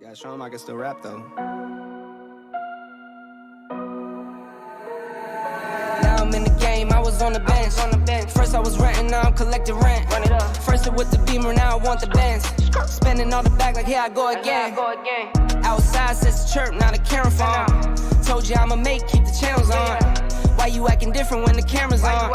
Gotta show him I can still rap though. Now I'm in the game, I was on the bench. First I was renting, now I'm collecting rent. Run it up. First it was the Beamer, now I want the Benz. Spending all the bag like here I go again. Outside says the chirp, now the camera phone. Told you I'ma make, keep the channels on. Why you acting different when the camera's on?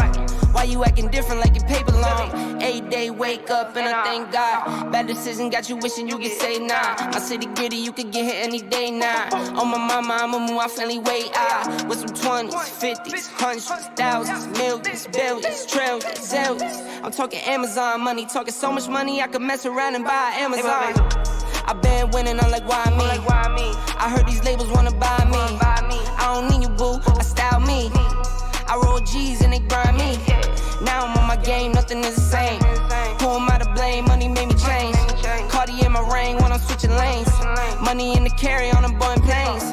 Why you acting different like your paper long? 8 day wake up and I thank God. Bad decision got you wishing you could say nah. My city gritty, you could get hit any day now. On my mama, I'ma move my family way out. With some 20s, 50s, hundreds, thousands, millions, billions, trillions, zillions. I'm talking Amazon money, talking so much money I could mess around and buy Amazon. I been winning, I'm like, why me? I heard these labels wanna buy me. I don't need you, boo, I style me. I roll G's and they grind me. Now I'm on my game, nothing is the same. Who am I to blame? Money made me change. Cardi in my ring when I'm switching lanes. Money in the carry on them Boeing planes.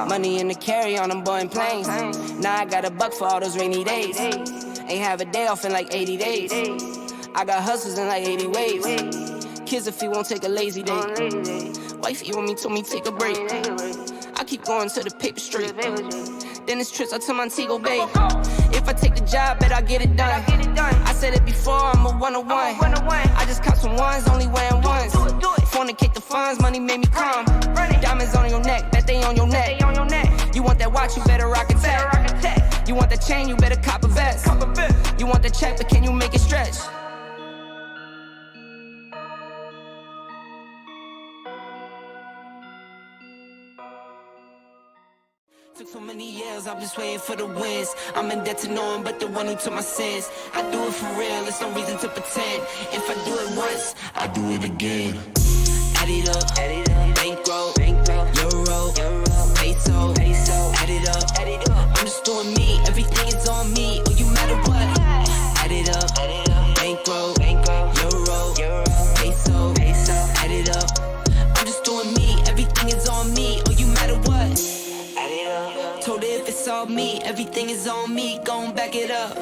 Money in the carry on them Boeing planes. Now I got a buck for all those rainy days. Ain't have a day off in like 80 days. I got hustles in like 80 ways. Kids if he won't take a lazy day. Wifey on me told me take a break. I keep going to the paper straight. Then it's trips out to Montego Bay. If I take the job, bet I get it done. I said it before, I'm a one-on-one. I just caught some ones, only wearing ones. Fornicate the funds, money made me calm. Diamonds on your neck, bet they on your neck. You want that watch, you better rock a tech. You want that chain, you better cop a vest. You want the check, but can you make it stretch? Took so many years, I'm just waiting for the wins. I'm in debt to no one but the one who took my sins. I do it for real, there's no reason to pretend. If I do it once, I do it again. Add it up, bankroll, euro, peso, add it up. I'm just doing me, everything is on me. Oh, you matter what? Add it up, bankroll, euro, peso, add it up. I'm just doing me, everything is on me. Oh, you matter what? Told her if it's all me, everything is on me, gon' back it up.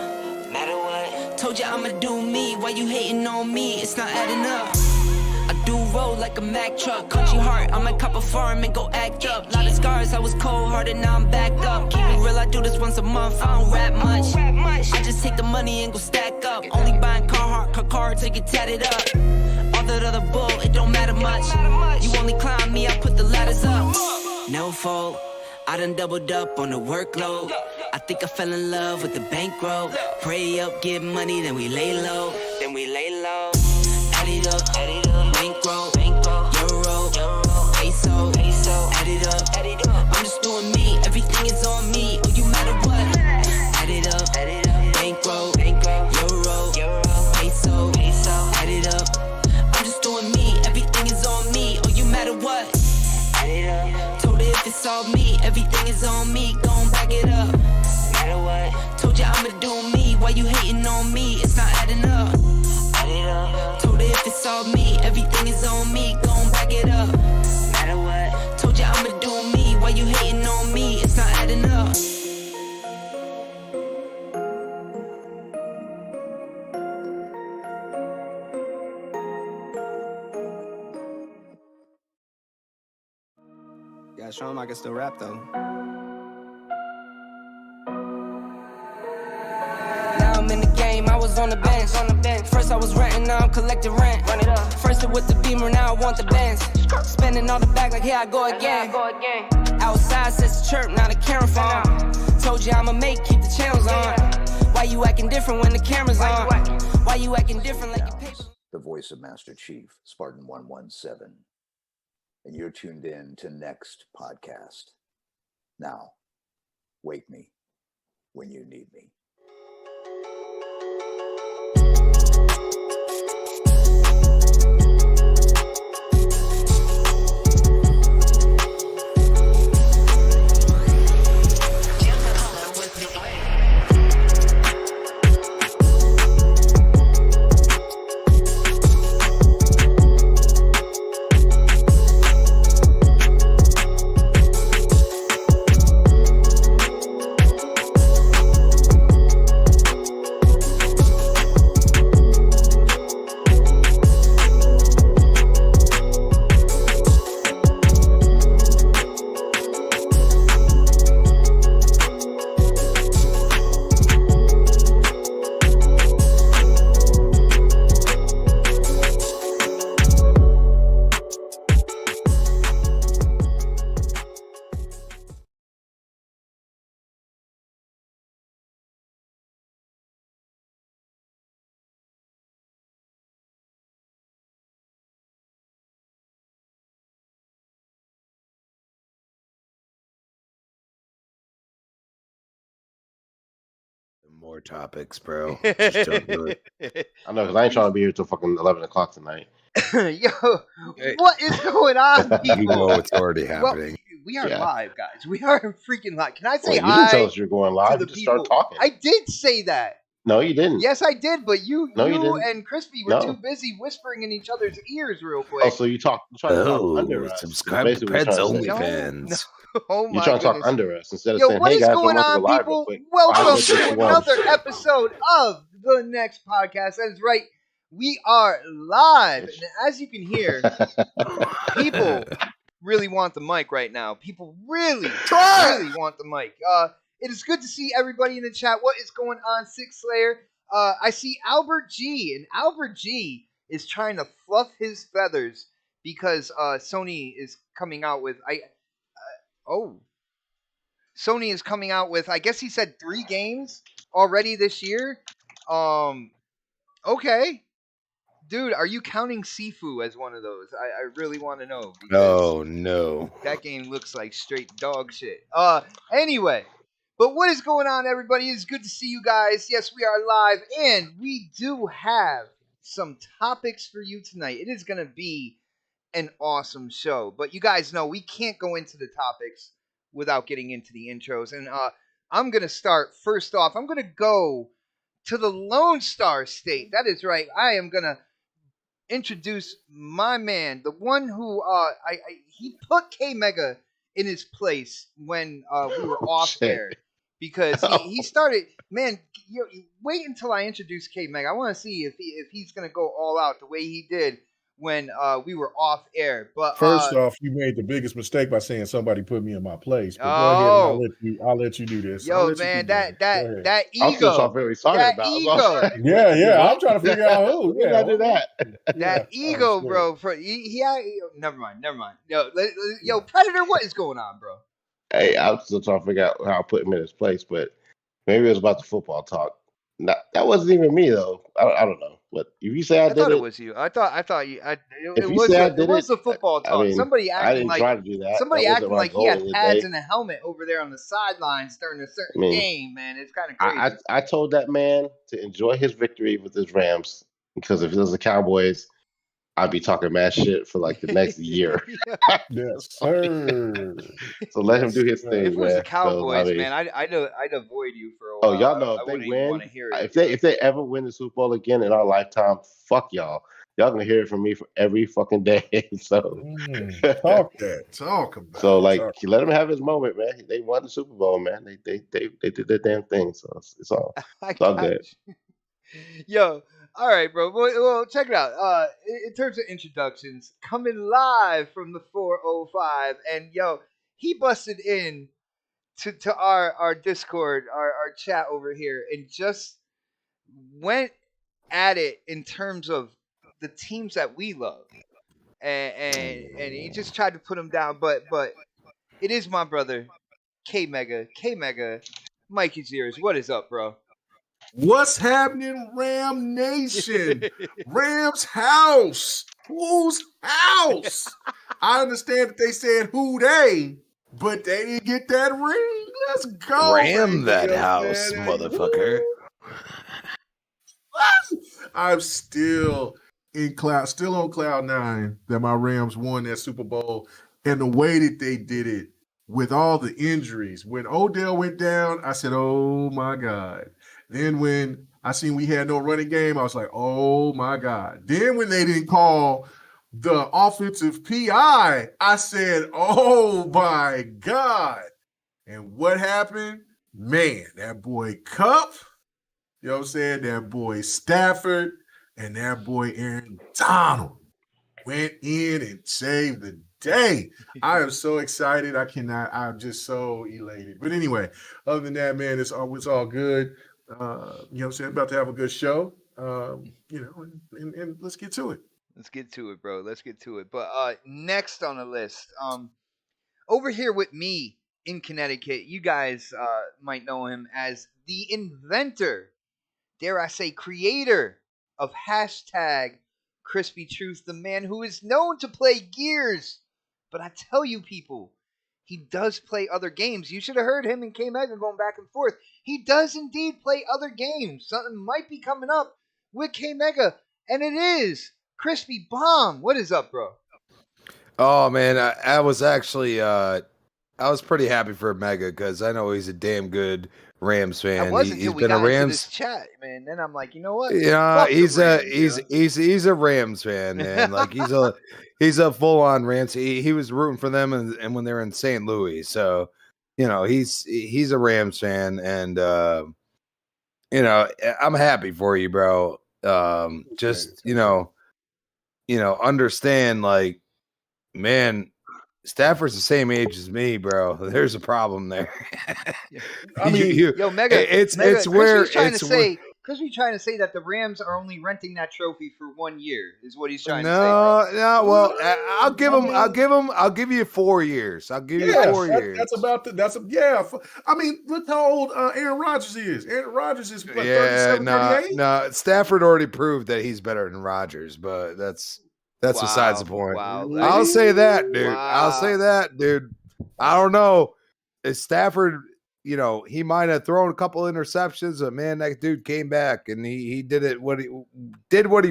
Matter what? Told you I'ma do me, why you hating on me? It's not adding up. I do roll like a Mack truck, country heart, I might cop a farm and go act up. Lot of scars, I was cold-hearted, now I'm back up. Keep it real, I do this once a month, I don't rap much. I just take the money and go stack up. Only buying car to get tatted up. All that other bull, it don't matter much. You only climb me, I put the ladders up. No fault. I done doubled up on the workload. I think I fell in love with the bankroll. Pray up, get money, then we lay low. Add it up, bankroll, euro, peso, add it up. I'm just doing me, everything is on me. Oh, you matter what? Add it up, bankroll, euro, peso, add it up. I'm just doing me, everything is on me. Oh, you matter what? Add it up. Told her if it's all me, everything is on me, gon' back it up. Matter what? Told you I'ma do me, why you hating on me? It's not adding up. Add it up. Told her if it's all me, everything is on me, gon' back it up. Matter what? Told you I'ma do me, why you hating on me? It's not adding up. Gotta show him I can still rap though. Now I'm in the game, I was on the bench. First I was renting, now I'm collecting rent. Run it up. First it was the Beamer, now I want the Benz. Spending all the bag like here I go again. Outside says the chirp, now the camera phone. Told you I'ma make, keep the channels on. Why you acting different when the camera's on? Why you acting different like your paper? The voice of Master Chief, Spartan 117. And you're tuned in to Next Podcast. Now, wake me when you need me. More topics, bro. Just don't do it. I know, because I ain't trying to be here till fucking 11 o'clock tonight. Yo, Hey. what is going on, You people? know it's already Well, happening. we are Yeah. live, guys. We are freaking live. Can I say Well, you didn't tell hi us you're going to live. the You just people? started talking. I did say that. No, you didn't. Yes, I did, but you No, you didn't. and Crispy were No. too busy whispering in each other's ears real Oh, quick. so you try to talk under us. Subscribe to Basically what Pets you're trying to say. OnlyFans. Oh You're my trying to talk goodness. under us instead of Yo, saying, what hey, is guys, going I'm about to on, go live real people? quick. Welcome to 5:51. another episode of the next podcast. That is right. We are live. And as you can hear, people really want the mic right now. People really want the mic. It is good to see everybody in the chat. What is going on, Six Slayer? I see Albert G, and Albert G is trying to fluff his feathers because Sony is coming out with Sony is coming out with, I guess he said 3 games already this year. Okay. Dude, are you counting Sifu as one of those? I really want to know. Oh, no. That game looks like straight dog shit. Anyway. But what is going on, everybody? It's good to see you guys. Yes, we are live, and we do have some topics for you tonight. It is going to be an awesome show. But you guys know we can't go into the topics without getting into the intros. And I'm going to start first off. I'm going to go to the Lone Star State. That is right. I am going to introduce my man, the one who he put K Mega in his place when we were off Shit. air because he started. Man, wait until I introduce K Mega. I want to see if he's gonna go all out the way he did when we were off air. But first off, you made the biggest mistake by saying somebody put me in my place. But go ahead, and I'll let you do this. Yo, man, that ego. I'm still trying to figure what he's talking that about. ego. Yeah, I'm trying to figure out who. We gotta do that. That ego, bro. Never mind. Yo, Predator, what is going on, bro? Hey, I'm still trying to figure out how I put him in his place, but maybe it was about the football talk. That wasn't even me though. I don't know. But if you say I did thought it, it was you. I thought you. If you say I did it was it, the football talk. I mean, somebody I acting didn't like try to do that. somebody That acting wasn't my like he goal had of the pads day. and a helmet over there on the sidelines during a certain game. Man, it's kind of crazy. I told that man to enjoy his victory with his Rams because if it was the Cowboys, I'd be talking mad shit for like the next year. Yes, sir. So let him do his thing, If it was man. the Cowboys, So, I mean, man, I'd avoid you for a while. oh, y'all know I if they wouldn't even win, want to hear it. if they ever win the Super Bowl again in our lifetime, fuck y'all. Y'all gonna hear it from me for every fucking day. So Talk about. So like, let him have his moment, man. They won the Super Bowl, man. They did their damn thing. So it's all good. Yo, all right, bro. Well, check it out. In terms of introductions, coming live from the 405, and yo, he busted in to our Discord, our chat over here, and just went at it in terms of the teams that we love, and he just tried to put him down, but it is my brother, K Mega. Mike is yours. What is up, bro? What's happening, Ram Nation? Ram's house. Whose house? I understand that they said who they, but they didn't get that ring. Let's go. Ram that man. house, motherfucker. I'm still on cloud 9 that my Rams won that Super Bowl, and the way that they did it with all the injuries. When Odell went down, I said, "Oh my God." Then when I seen we had no running game, I was like, "Oh my God." Then when they didn't call the offensive PI, I said, "Oh my God." And what happened? Man, that boy Cup, you know what I'm saying? That boy Stafford and that boy Aaron Donald went in and saved the day. I am so excited. I'm just so elated. But anyway, other than that, man, it's all good. You know what I'm saying? About to have a good show. And let's get to it. Let's get to it, bro. Let's get to it. But next on the list, over here with me in Connecticut, you guys might know him as the inventor, dare I say, creator of hashtag Crispy Truth, the man who is known to play Gears. But I tell you, people, he does play other games. You should have heard him and K Mega going back and forth. he does indeed play other games. Something might be coming up with K Mega, and it is Crispy Bomb. What is up, bro? Oh man, I was actually I was pretty happy for Mega because I know he's a damn good Rams fan. I was He's until we been a got into Rams. this chat, man. Then I'm like, you know what? Yeah, Fuck the he's a Rams, he's a Rams fan, man. Like he's a full on Rams. He was rooting for them, and when they're in St. Louis, so he's a Rams fan, and I'm happy for you, bro. Just understand, like, man, Stafford's the same age as me, bro. There's a problem there. I mean, Yo, Mega, it's where where trying it's to say. Crispy's trying to say that the Rams are only renting that trophy for 1 year, is what he's trying to say. No. Well, I'll give you 4 years. I'll give you 4 years. That's about I mean, look how old Aaron Rodgers is. Aaron Rodgers is like 37, 38. No. Stafford already proved that he's better than Rodgers, but that's besides the point. Wow, I'll say that, dude. Wow. I'll say that, dude. I don't know. Is Stafford, he might have thrown a couple interceptions, but man, that dude came back and he did what he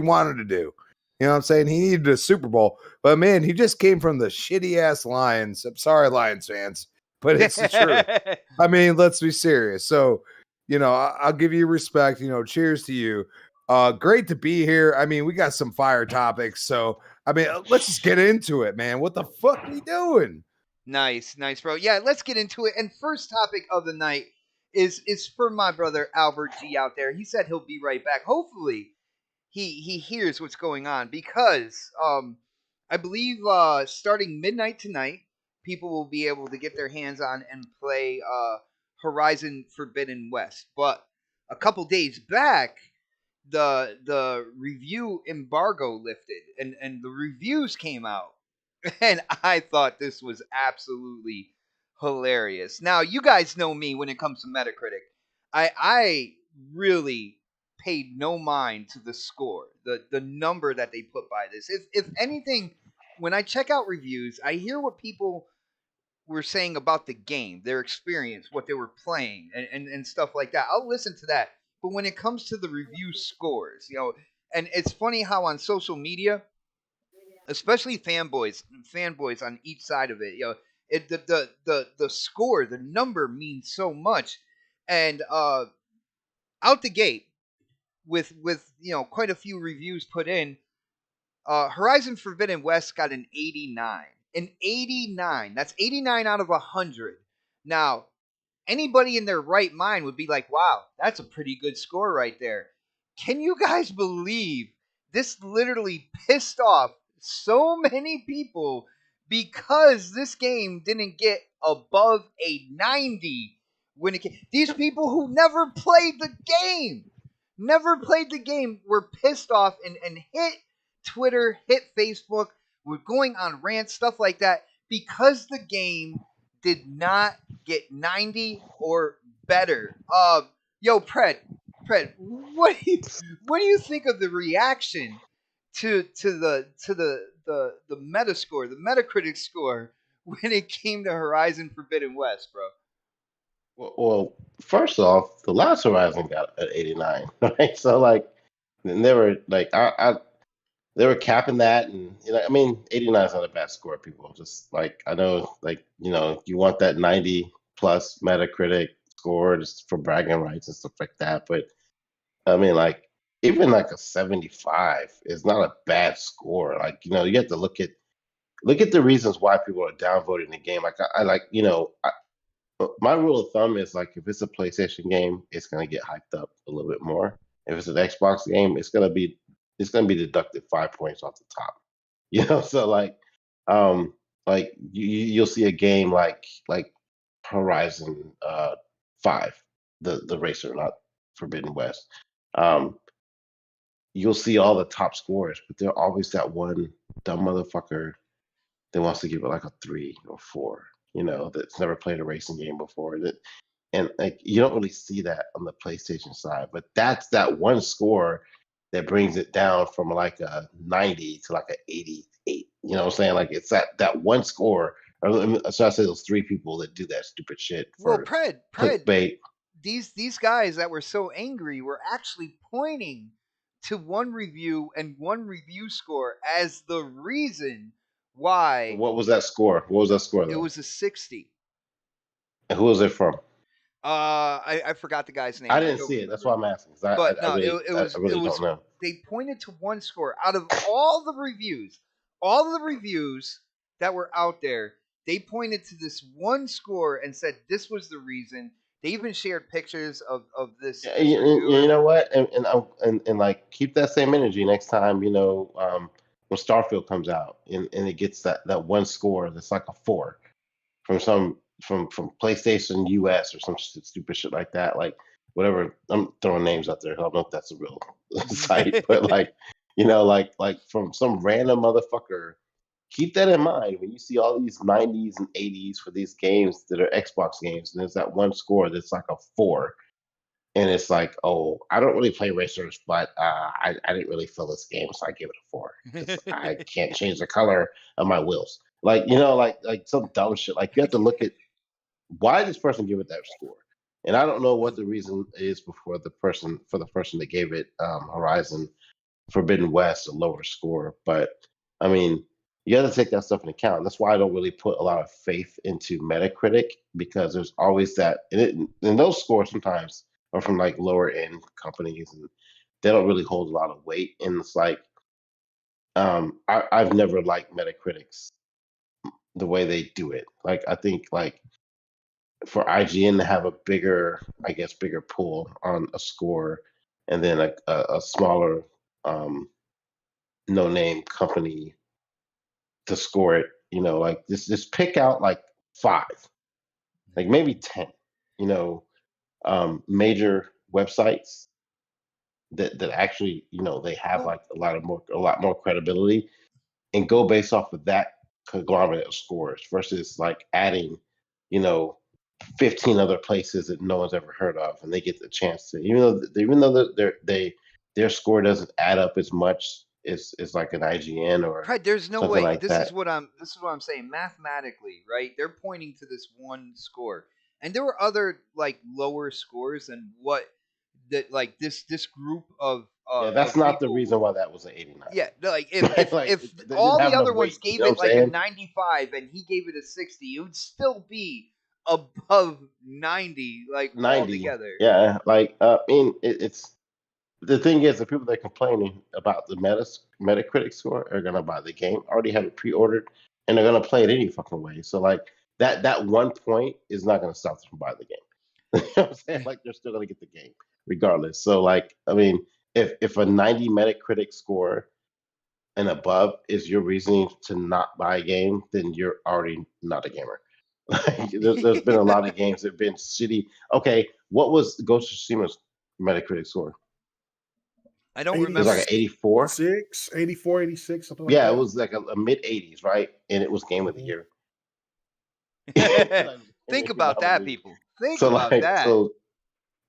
wanted to do. You know what I'm saying? He needed a Super Bowl, but man, he just came from the shitty ass Lions. I'm sorry, Lions fans, but it's the truth. I mean, let's be serious. So, I'll give you respect. Cheers to you. Great to be here. I mean, we got some fire topics, so I mean, let's just get into it, man. What the fuck are we doing? Nice, bro. Yeah, let's get into it. And first topic of the night is for my brother Albert G out there. He said he'll be right back. Hopefully, he hears what's going on because I believe starting midnight tonight, people will be able to get their hands on and play Horizon Forbidden West. But a couple days back, the review embargo lifted and the reviews came out. And I thought this was absolutely hilarious. Now, you guys know me when it comes to Metacritic. I really paid no mind to the score, the number that they put by this. If anything, when I check out reviews, I hear what people were saying about the game, their experience, what they were playing, and stuff like that. I'll listen to that. But when it comes to the review scores, and it's funny how on social media, especially fanboys on each side of it, the score, the number means so much. And out the gate with quite a few reviews put in, Horizon Forbidden West got an 89. An 89. That's 89 out of 100. Now, anybody in their right mind would be like, wow, that's a pretty good score right there. Can you guys believe this literally pissed off so many people because this game didn't get above a 90 when it came? These people who never played the game were pissed off and hit Twitter, hit Facebook, were going on rants, stuff like that, because the game did not get 90 or better. Yo, Pred, what do you think of the reaction to the Metascore, the Metacritic score, when it came to Horizon Forbidden West, bro? Well, first off, the last Horizon got an 89, right? So like, and they were like, they were capping that, and I mean, 89 is not a bad score. People just like, I know, like, you want that 90 plus Metacritic score just for bragging rights and stuff like that. But I mean, like, even like a 75 is not a bad score. Like, you have to look at the reasons why people are downvoting the game. Like, my rule of thumb is like, if it's a PlayStation game, it's gonna get hyped up a little bit more. If it's an Xbox game, it's gonna be deducted 5 points off the top. So like, you'll see a game like Horizon 5, the racer, not Forbidden West. You'll see all the top scores, but there's always that one dumb motherfucker that wants to give it like a 3 or 4. That's never played a racing game before. And like, you don't really see that on the PlayStation side, but that's that one score that brings it down from like a 90 to like an 88. You know what I'm saying? Like, it's that one score. So I say those 3 people that do that stupid shit for Pred, clickbait. these guys that were so angry were actually pointing to one review and one review score as the reason why What was that score? What was that score it though? was a 60. And who was it from? I forgot the guy's name. I I didn't don't see it. That's remember. why I'm asking. 'Cause But I no, really, I it really don't was. know. They pointed to one score out of all the reviews that were out there. They pointed to this one score and said this was the reason. They even shared pictures of this Yeah, this you reviewer. know what? And like keep that same energy next time. When Starfield comes out and it gets that one score that's like a 4 from from PlayStation US or some stupid shit like that. Like whatever. I'm throwing names out there. I don't know if that's a real site, but like like from some random motherfucker. Keep that in mind when you see all these 90s and 80s for these games that are Xbox games, and there's that one score that's like a 4, and it's like, oh, I don't really play racers, but I didn't really feel this game, so I give it a 4 because I can't change the color of my wheels. Like like some dumb shit. Like you have to look at why did this person give it that score, and I don't know what the reason is before the person that gave it Horizon Forbidden West a lower score, but I mean. You got to take that stuff into account. That's why I don't really put a lot of faith into Metacritic because there's always that, and those scores sometimes are from like lower end companies and they don't really hold a lot of weight. And it's like I've never liked Metacritics the way they do it. Like I think like for IGN to have a bigger, I guess, bigger pull on a score, and then a smaller no name company to score it. Like just pick out like 5, like maybe 10. You know, major websites that actually they have Well, like a lot more credibility and go based off of that conglomerate of scores versus like adding you know 15 other places that no one's ever heard of and they get the chance to even though their score doesn't add up as much as like an IGN or right, there's no something way. like that. This is what I'm saying. Mathematically, right? They're pointing to this one score, and there were other like lower scores than what that like this group Yeah, that's of not the people. reason why that was an 89. Yeah, like Like if they didn't all have the enough other ones weight, gave what it I'm like a saying? 95 and he gave it a 60, it would still be above 90 like 90. altogether. Yeah, like I mean it's the thing is the people that are complaining about the Metacritic score are gonna buy the game, already have it pre-ordered, and they're gonna play it any fucking way. So like that 1 point is not gonna stop them from buying the game. You know what I'm saying? Like they're still gonna get the game regardless. So like I mean, if a 90 Metacritic score and above is your reasoning to not buy a game, then you're already not a gamer. Like there's been a lot of games that have been shitty. Okay, what was Ghost of Tsushima's Metacritic score? I don't It was like an remember. 84. 86, 84, 86, something like Yeah, it that. was like a mid 80s, right? And it was game of the year. Like, Think game about that, nominated. people. Think So about like that. so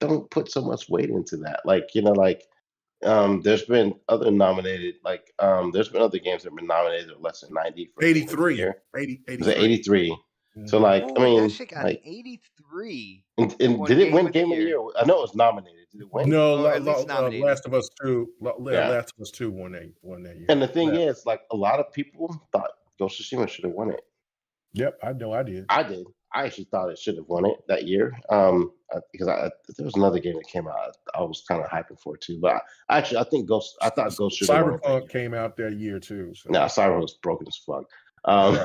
don't put so much weight into that. Like like there's been other nominated like there's been other games that have been nominated at less than 90 for game of the 83, year. 80, It was at 83. 83. So Mm-hmm. like I Holy, that mean shit got an like 83 and and won did it game win of the game of the year. year? I know it was nominated. Did it win? No, Or at least nominated. Last of Us 2, Yeah. Last of Us 2 won that year. And the thing Yeah. is, like a lot of people thought Ghost of Tsushima should have won it. Yep, I know I did. I did. I actually thought it should have won it that year. Because there was another game that came out. I was kind of hyping for it too. But I think Ghost. I thought Ghost should have won it that Cyberpunk year. came out that year too. So. Nah, Cyber was broken as fuck. Um,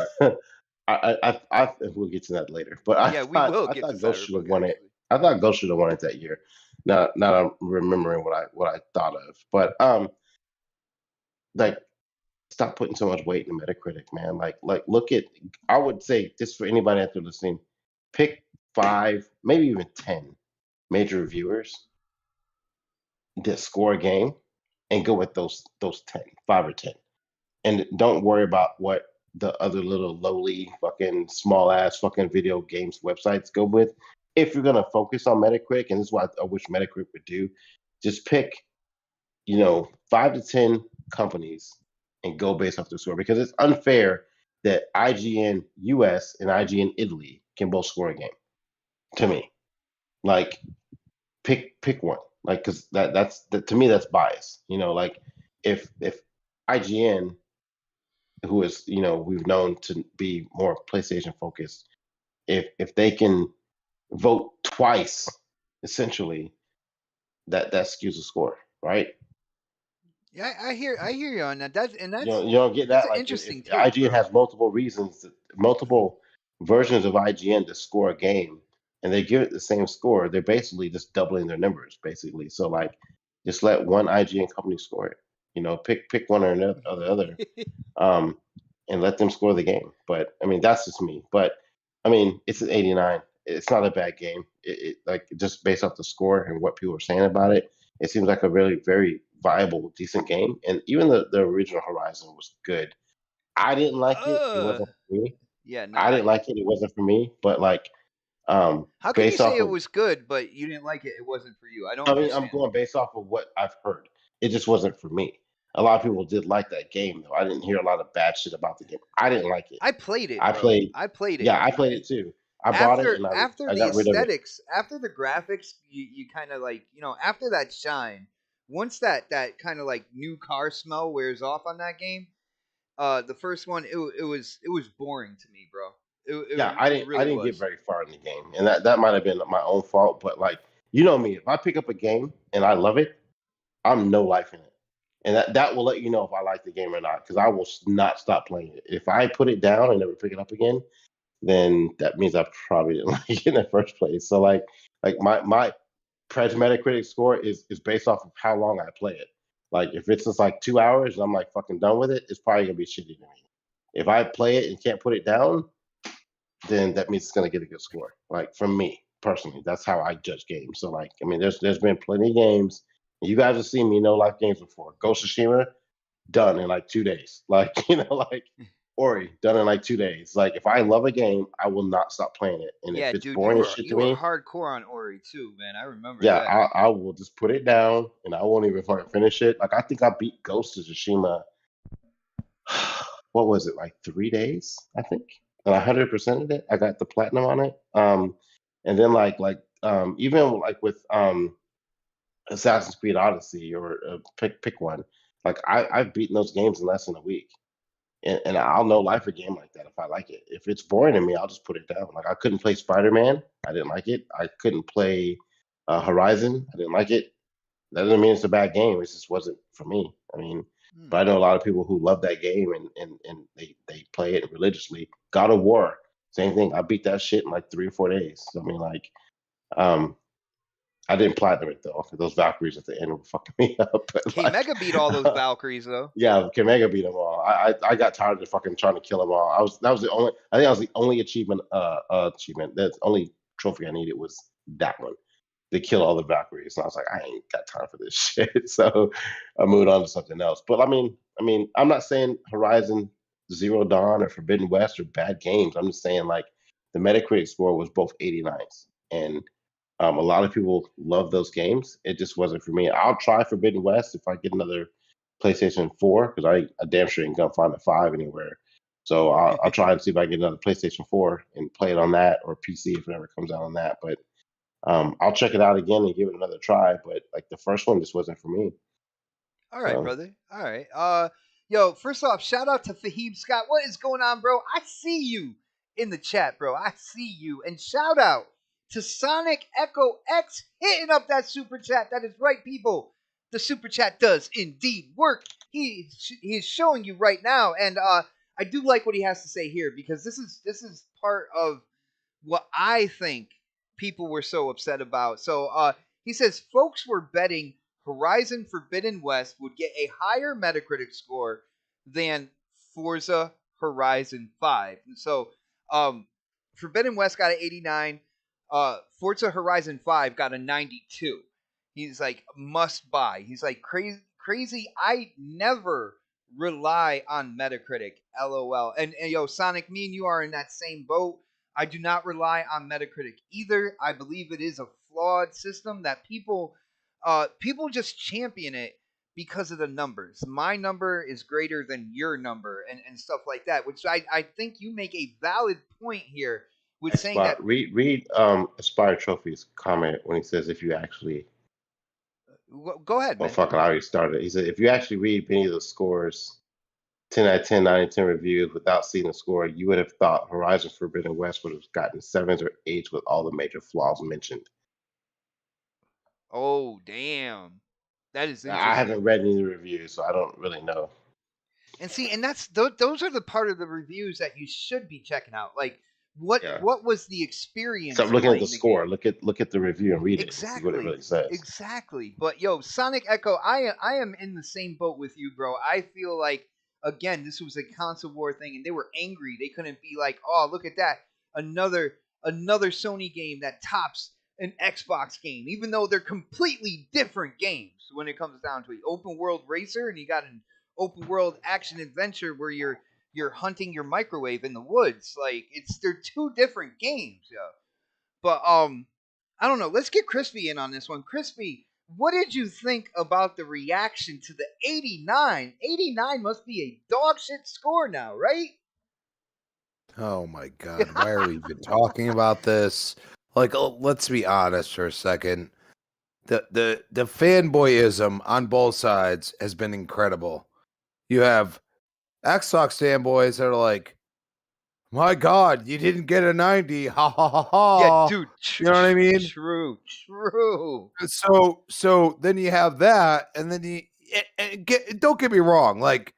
Right. we'll get to that later. But Yeah, we will I get to thought Ghost should have Cyberpunk won it. actually. I thought Ghost should have won it that year. Now I'm remembering what I thought of. But like stop putting so much weight in Metacritic, man. Like look at I would say just for anybody out there listening, pick 5, maybe even 10 major reviewers that score a game and go with those 10, 5 or 10. And don't worry about what the other little lowly fucking small ass fucking video games websites go with. If you're gonna focus on Metacritic, and this is what I wish Metacritic would do, just pick 5 to 10 companies and go based off the score because it's unfair that IGN US and IGN Italy can both score a game to me. Like pick one. Like, because to me that's bias. Like if IGN, who is we've known to be more PlayStation focused, if they can vote twice, essentially, that skews the score, right? Yeah, I hear you on that. You don't get that's that. an Like if interesting take, IGN bro. has multiple reasons, multiple versions of IGN to score a game, and they give it the same score, they're basically just doubling their numbers, basically. So like, just let one IGN company score it. Pick one or another or the other, um, and let them score the game. But I mean, that's just me. But I mean, it's an 89. It's not a bad game. It like just based off the score and what people are saying about it, it seems like a really very viable, decent game. And even the original Horizon was good. I didn't like it. It Uh, wasn't for me. yeah, I nah. didn't like it. It wasn't for me. But like, How can you based say off it of, was good, but you didn't like it? It wasn't for you. I don't I mean, I'm understand. going based off of what I've heard. It just wasn't for me. A lot of people did like that game, though. I didn't hear a lot of bad shit about the game. I didn't like it. I played it, I bro. played, I played it. yeah, I played it too. I bought it After and after I the got rid of it. aesthetics, after the graphics, you kind of like after that shine. Once that kind of like new car smell wears off on that game, the first one it was boring to me, bro. Yeah, It I really didn't get was. very far in the game, and that might have been my own fault. But like, you know me, if I pick up a game and I love it, I'm no life in it, and that will let you know if I like the game or not, because I will not stop playing it. If I put it down and never pick it up again, then that means I probably didn't like it in the first place. So like my Metacritic score is based off of how long I play it. Like if it's just like 2 hours and I'm like fucking done with it, it's probably gonna be shitty to me. If I play it and can't put it down, then that means it's gonna get a good score. Like from me personally, that's how I judge games. So like, I mean, there's been plenty of games. And you guys have seen me no life games before. Ghost of Tsushima done in like 2 days. Like like Ori done in like 2 days. Like if I love a game, I will not stop playing it. And if Yeah, it's dude, you boring as were shit to you were me, hardcore on Ori too, man. I remember yeah, that. I will just put it down and I won't even fucking finish it. Like I think I beat Ghost of Tsushima. What was it, like 3 days? I think, and 100% of it. I got the platinum on it. And then even like with Assassin's Creed Odyssey or pick one. Like I've beaten those games in less than a week, and I'll know life a game like that if I like it. If it's boring to me, I'll just put it down. Like I couldn't play Spider Man. I didn't like it. I couldn't play Horizon. I didn't like it. That doesn't mean it's a bad game. It just wasn't for me. I mean, Hmm. but I know a lot of people who love that game and they play it religiously. God of War, same thing. I beat that shit in like 3 or 4 days. So, I mean, like, um, I didn't platinum it though. Those Valkyries at the end were fucking me up. But K like, Mega beat all those Valkyries though. yeah, Kamega beat them all. I got tired of fucking trying to kill them all. That was the only. I think that was the only achievement. The only trophy I needed was that one. They kill all the Valkyries. And I was like, I ain't got time for this shit. So I moved on to something else. But I'm not saying Horizon Zero Dawn or Forbidden West are bad games. I'm just saying like the Metacritic score was both 89s. And a lot of people love those games. It just wasn't for me. I'll try Forbidden West if I get another PlayStation 4, because I damn sure ain't gonna find a 5 anywhere. So I'll try and see if I can get another PlayStation 4 and play it on that, or PC if it ever comes out on that. But I'll check it out again and give it another try, but like the first one just wasn't for me. All right, So brother. All right. Yo, first off, shout out to Fahim Scott. What is going on, bro? I see you in the chat, bro. I see you. And shout out to Sonic Echo X hitting up that super chat. That is right, people. The super chat does indeed work. He is showing you right now, and I do like what he has to say here, because this is part of what I think people were so upset about. So he says folks were betting Horizon Forbidden West would get a higher Metacritic score than Forza Horizon 5. And so Forbidden West got an 89. Forza Horizon 5 got a 92. He's like, must buy. He's like, crazy. I never rely on Metacritic. LOL. And yo, Sonic, me and you are in that same boat. I do not rely on Metacritic either. I believe it is a flawed system that people just champion it because of the numbers. My number is greater than your number, and stuff like that, which I think you make a valid point here with saying that. Read Aspire Trophy's comment when he says if you actually. Go ahead, Well, man. fuck, I already started. He said if you actually read many of the scores, 10 out of 10, 9 out of 10 reviews without seeing the score, you would have thought Horizon Forbidden West would have gotten 7s or 8s with all the major flaws mentioned. Oh, damn. That is I interesting. haven't read any reviews, so I don't really know. And see, and that's those are the part of the reviews that you should be checking out. Like, what was the experience? Stop looking at the playing score. game? Look at the review and read it and see what it Exactly. really says. Exactly. But yo, Sonic Echo, I am in the same boat with you, bro. I feel like again, this was a console war thing, and they were angry. They couldn't be like, oh, look at that, another Sony game that tops an Xbox game, even though they're completely different games when it comes down to it. Open world racer, and you got an open world action adventure where you're hunting your microwave in the woods. Like they're two different games, yo. But I don't know. Let's get Crispy in on this one. Crispy, what did you think about the reaction to the 89? 89 must be a dog shit score now, right? Oh my God. Why are we even talking about this? Like, let's be honest for a second. The fanboyism on both sides has been incredible. You have Xbox fanboys that are like, my God, you didn't get a 90. Ha ha ha ha. Yeah, dude. You know what I mean? True. So then you have that, and then don't get me wrong, like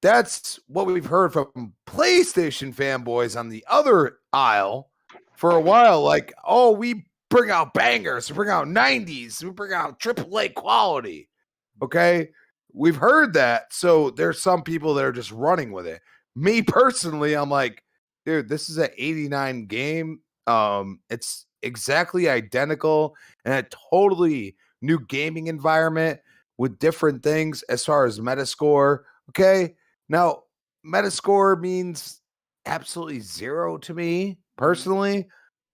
that's what we've heard from PlayStation fanboys on the other aisle for a while. Like, oh, we bring out bangers, we bring out 90s, we bring out AAA quality. Okay, we've heard that. So there's some people that are just running with it. Me personally, I'm like, dude, this is an 89 game. It's exactly identical and a totally new gaming environment with different things as far as Metascore. Okay. Now, Metascore means absolutely zero to me personally,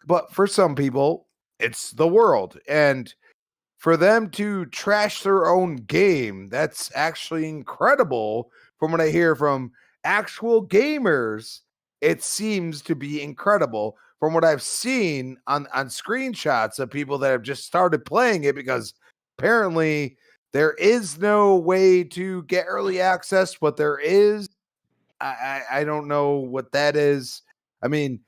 but for some people, it's the world. And for them to trash their own game, that's actually incredible from what I hear from actual gamers. It seems to be incredible from what I've seen on screenshots of people that have just started playing it, because apparently there is no way to get early access, but there is. I don't know what that is. I mean,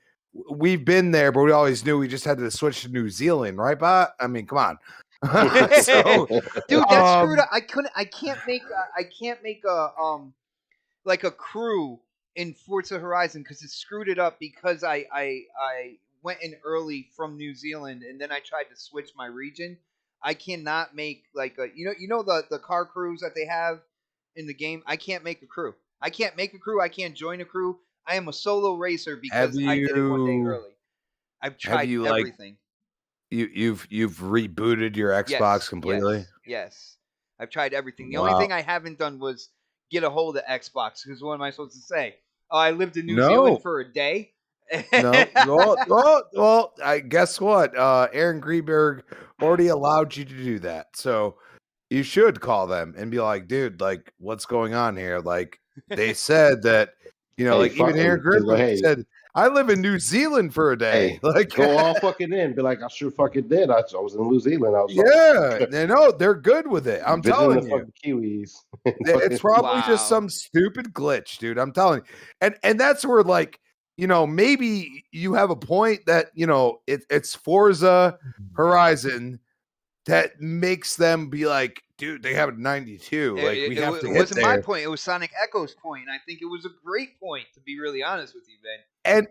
we've been there, but we always knew we just had to switch to New Zealand, right, Bot? I mean, come on. So, dude, that's screwed up. I can't make a like a crew in Forza Horizon because it screwed it up because I went in early from New Zealand and then I tried to switch my region. I cannot make like a you know the car crews that they have in the game. I can't make a crew. I can't make a crew. I can't join a crew. I am a solo racer because I did it one day early. I've tried everything. You've rebooted your Xbox completely? Yes. I've tried everything. The only thing I haven't done was get a hold of Xbox, because what am I supposed to say? Oh, I lived in New Zealand for a day. No. Well, I guess what? Aaron Greenberg already allowed you to do that. So you should call them and be like, dude, like, what's going on here? Like, they said that, like even Aaron Greenberg said, I live in New Zealand for a day. Hey, like, go all fucking in. Be like, I sure fucking did. I was in New Zealand. They know they're good with it. I'm telling you. Kiwis. It's probably just some stupid glitch, dude. I'm telling you. And that's where, like, maybe you have a point that, it's Forza Horizon that makes them be like, dude, they have a 92. Like, we have to hit there. It wasn't my point. It was Sonic Echo's point. And I think it was a great point, to be really honest with you, Ben.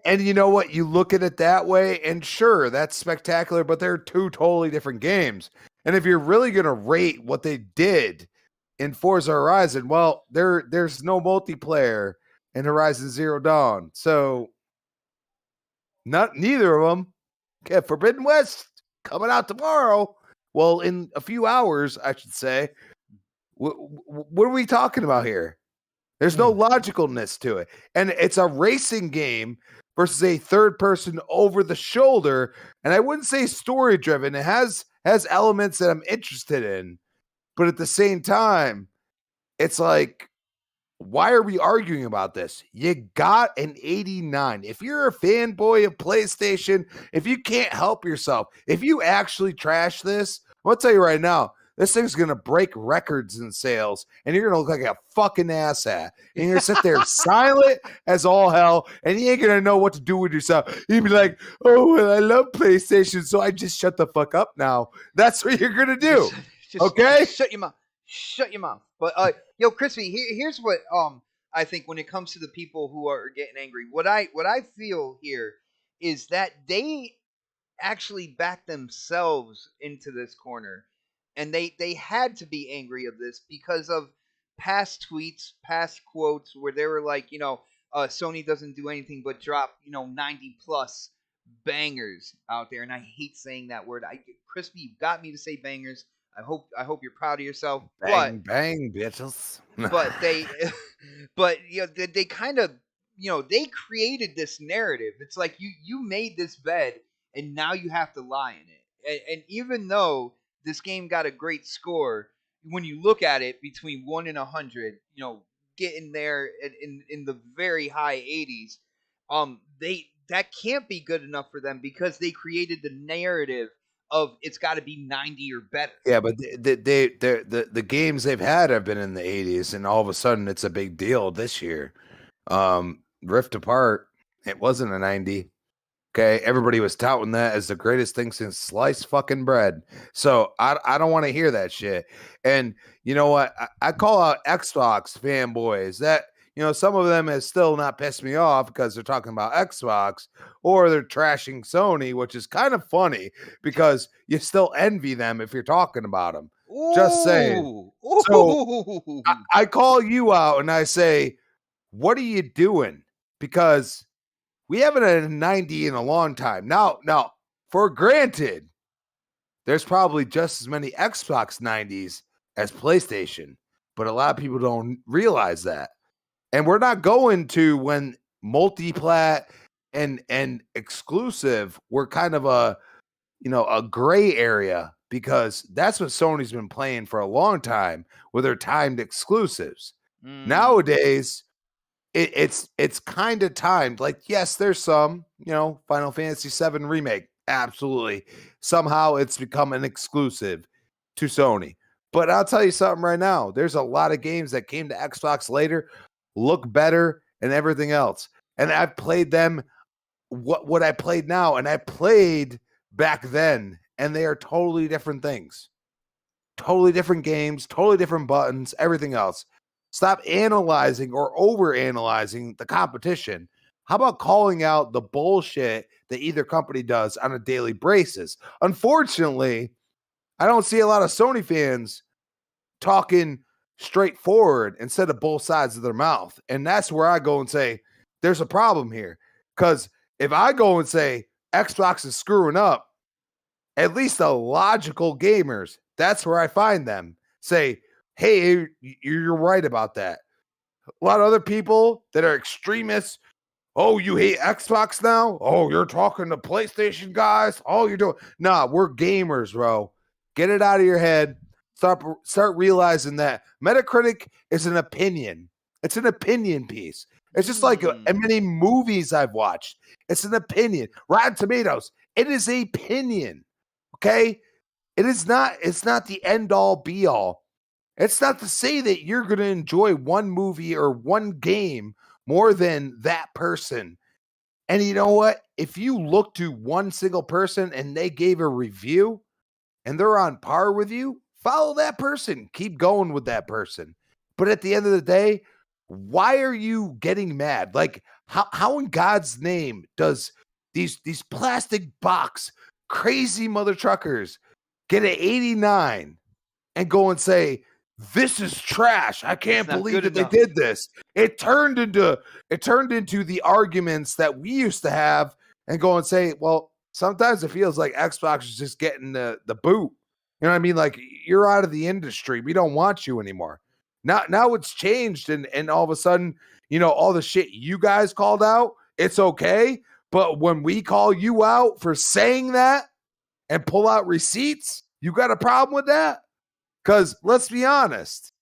And you know what? You look at it that way, and sure, that's spectacular, but they're two totally different games. And if you're really going to rate what they did in Forza Horizon, well, there's no multiplayer in Horizon Zero Dawn. So neither of them. Okay, Forbidden West coming out tomorrow. Well, in a few hours, I should say. What are we talking about here? There's no logicalness to it. And it's a racing game versus a third person over the shoulder. And I wouldn't say story driven. It has elements that I'm interested in. But at the same time, it's like, why are we arguing about this? You got an 89. If you're a fanboy of PlayStation, if you can't help yourself, if you actually trash this, I'm going to tell you right now, this thing's going to break records in sales, and you're going to look like a fucking asshat. And you're going to sit there silent as all hell, and you ain't going to know what to do with yourself. You'd be like, oh, well, I love PlayStation, so I just shut the fuck up now. That's what you're going to do. Okay? Shut your mouth. Shut your mouth. But yo, Crispy, here's what I think when it comes to the people who are getting angry. What I feel here is that they actually backed themselves into this corner, and they had to be angry of this because of past tweets, past quotes where they were like, Sony doesn't do anything but drop 90 plus bangers out there, and I hate saying that word. Crispy, you got me to say bangers. I hope you're proud of yourself. Bang, bang, bitches. But they kind of, they created this narrative. It's like you made this bed, and now you have to lie in it. And even though this game got a great score, when you look at it between 1 and 100, getting there in the very high 80s, that can't be good enough for them because they created the narrative of it's got to be 90 or better. Yeah, but the games they've had have been in the 80s, and all of a sudden it's a big deal this year. Rift Apart, it wasn't a 90. Okay, everybody was touting that as the greatest thing since sliced fucking bread. So I don't want to hear that shit. And you know what? I call out Xbox fanboys that, some of them has still not pissed me off because they're talking about Xbox or they're trashing Sony, which is kind of funny because you still envy them if you're talking about them. Just saying. So I call you out and I say, what are you doing? Because we haven't had a 90 in a long time. Now, for granted, there's probably just as many Xbox 90s as PlayStation, but a lot of people don't realize that. And we're not going to when multi-plat and exclusive were kind of a gray area because that's what Sony's been playing for a long time with their timed exclusives. Nowadays, it's kind of timed. Like, yes, there's some, Final Fantasy 7 Remake. Absolutely. Somehow it's become an exclusive to Sony. But I'll tell you something right now. There's a lot of games that came to Xbox later, look better and everything else. And I've played them, what I played now, and I played back then, and they are totally different things. Totally different games, totally different buttons, everything else. Stop analyzing or over-analyzing the competition. How about calling out the bullshit that either company does on a daily basis? Unfortunately, I don't see a lot of Sony fans talking straightforward instead of both sides of their mouth. And that's where I go and say, there's a problem here. Because if I go and say Xbox is screwing up, at least the logical gamers, that's where I find them, say, hey, you're right about that. A lot of other people that are extremists, oh, you hate Xbox now? Oh, you're talking to PlayStation guys? Oh, you're doing... Nah, we're gamers, bro. Get it out of your head. Start realizing that Metacritic is an opinion. It's an opinion piece. It's just like many movies I've watched. It's an opinion. Rotten Tomatoes, it is an opinion. Okay? It's not the end all be all. It's not to say that you're going to enjoy one movie or one game more than that person. And you know what? If you look to one single person and they gave a review and they're on par with you, follow that person. Keep going with that person. But at the end of the day, why are you getting mad? Like, how in God's name does these plastic box crazy mother truckers get an 89 and go and say, this is trash. I can't believe that they did this. It turned into the arguments that we used to have and go and say, well, sometimes it feels like Xbox is just getting the boot. You know what I mean? Like, you're out of the industry. We don't want you anymore. Now it's changed, and all of a sudden, all the shit you guys called out, it's okay. But when we call you out for saying that and pull out receipts, you got a problem with that? Because let's be honest,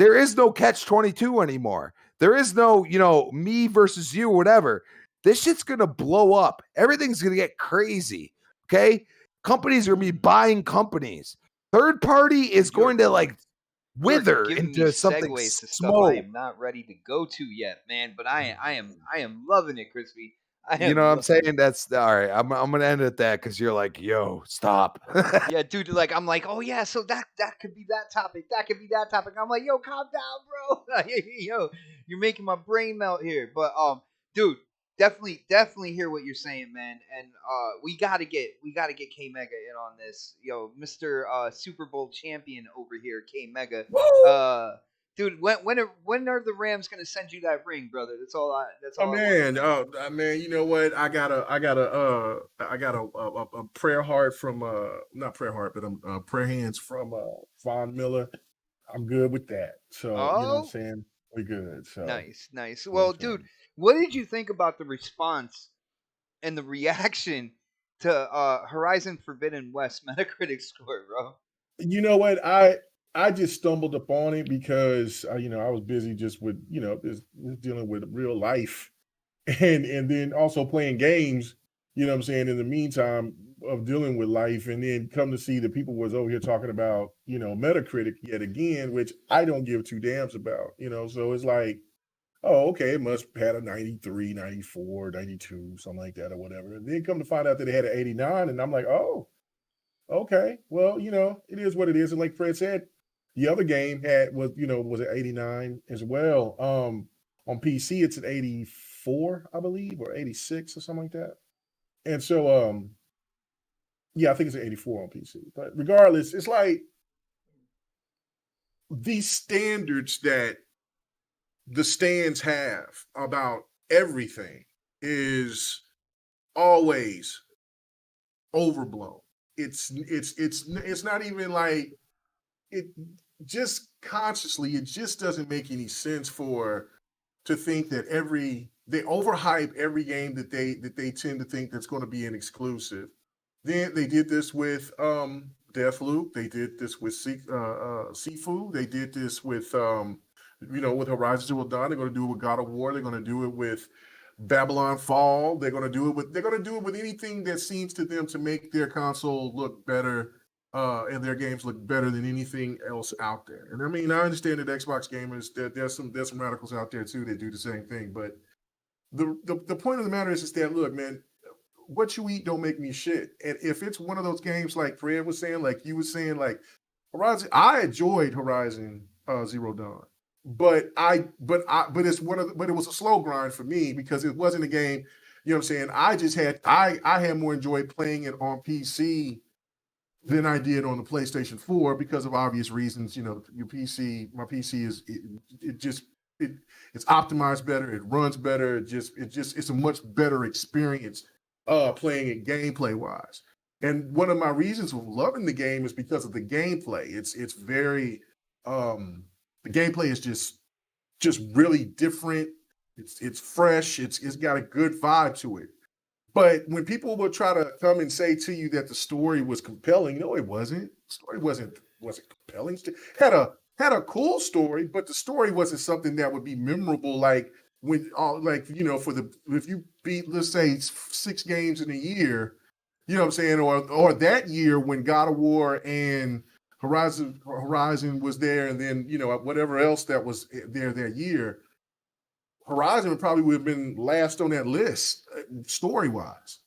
There is no catch-22 anymore. There is no, me versus you, whatever. This shit's going to blow up. Everything's going to get crazy. Okay? Companies are going to be buying companies. Third party is going to wither giving into me something segues to stuff I small. am not ready to go to yet, man. But I am loving it, Crispy. You know what I'm saying? That's all right. I'm gonna end it at that because you're like, yo, stop. Yeah, dude. Like I'm like, oh yeah, so that could be that topic. That could be that topic. I'm like, yo, calm down, bro. Yo, you're making my brain melt here. But dude, definitely hear what you're saying, man. And we gotta get K Mega in on this. Yo, Mr. Super Bowl champion over here, K Mega. Dude, when are the Rams gonna send you that ring, brother? That's all. Man, you know what? I got a prayer heart from not prayer heart, but prayer hands from Von Miller. I'm good with that. So you know what I'm saying? We're good. So nice. Well, dude, what did you think about the response and the reaction to Horizon Forbidden West Metacritic score, bro? You know what? I just stumbled upon it because I was busy just with just dealing with real life, and then also playing games. You know what I'm saying? In the meantime of dealing with life, and then come to see that people was over here talking about Metacritic yet again, which I don't give two damns about. So it's like, oh, okay, it must have had a 93, 94, 92, something like that or whatever. And then come to find out that it had an 89, and I'm like, oh, okay, well, it is what it is. And like Fred said, the other game was at 89 as well. On PC, it's at 84, I believe, or 86 or something like that. And so, yeah, I think it's at 84 on PC. But regardless, it's like these standards that the stands have about everything is always overblown. It's not even like it just consciously, it just doesn't make any sense to think that they overhype every game that they tend to think that's going to be an exclusive. Then they did this with Deathloop. They did this with Sifu. They did this with with Horizon Zero Dawn. They're going to do it with God of War. They're going to do it with Babylon Fall. They're going to do it with anything that seems to them to make their console look better and their games look better than anything else out there. And I mean, I understand that Xbox gamers, there's some radicals out there too that do the same thing. But the point of the matter is that, look, man, what you eat don't make me shit. And if it's one of those games like Fred was saying, like you were saying, like Horizon, I enjoyed Horizon Zero Dawn. But it was a slow grind for me because it wasn't a game, you know what I'm saying? I had more enjoyed playing it on PC than I did on the PlayStation 4 because of obvious reasons. My PC it's optimized better, it runs better, it's a much better experience playing it gameplay wise. And one of my reasons for loving the game is because of the gameplay. It's very the gameplay is just really different. It's fresh. It's got a good vibe to it. But when people will try to come and say to you that the story was compelling, no, it wasn't. The story wasn't compelling. Had a cool story, but the story wasn't something that would be memorable. Like when, if you beat, let's say, 6 games in a year, you know what I'm saying, or that year when God of War and Horizon was there, and then whatever else that was there that year. Horizon would have been last on that list, story wise.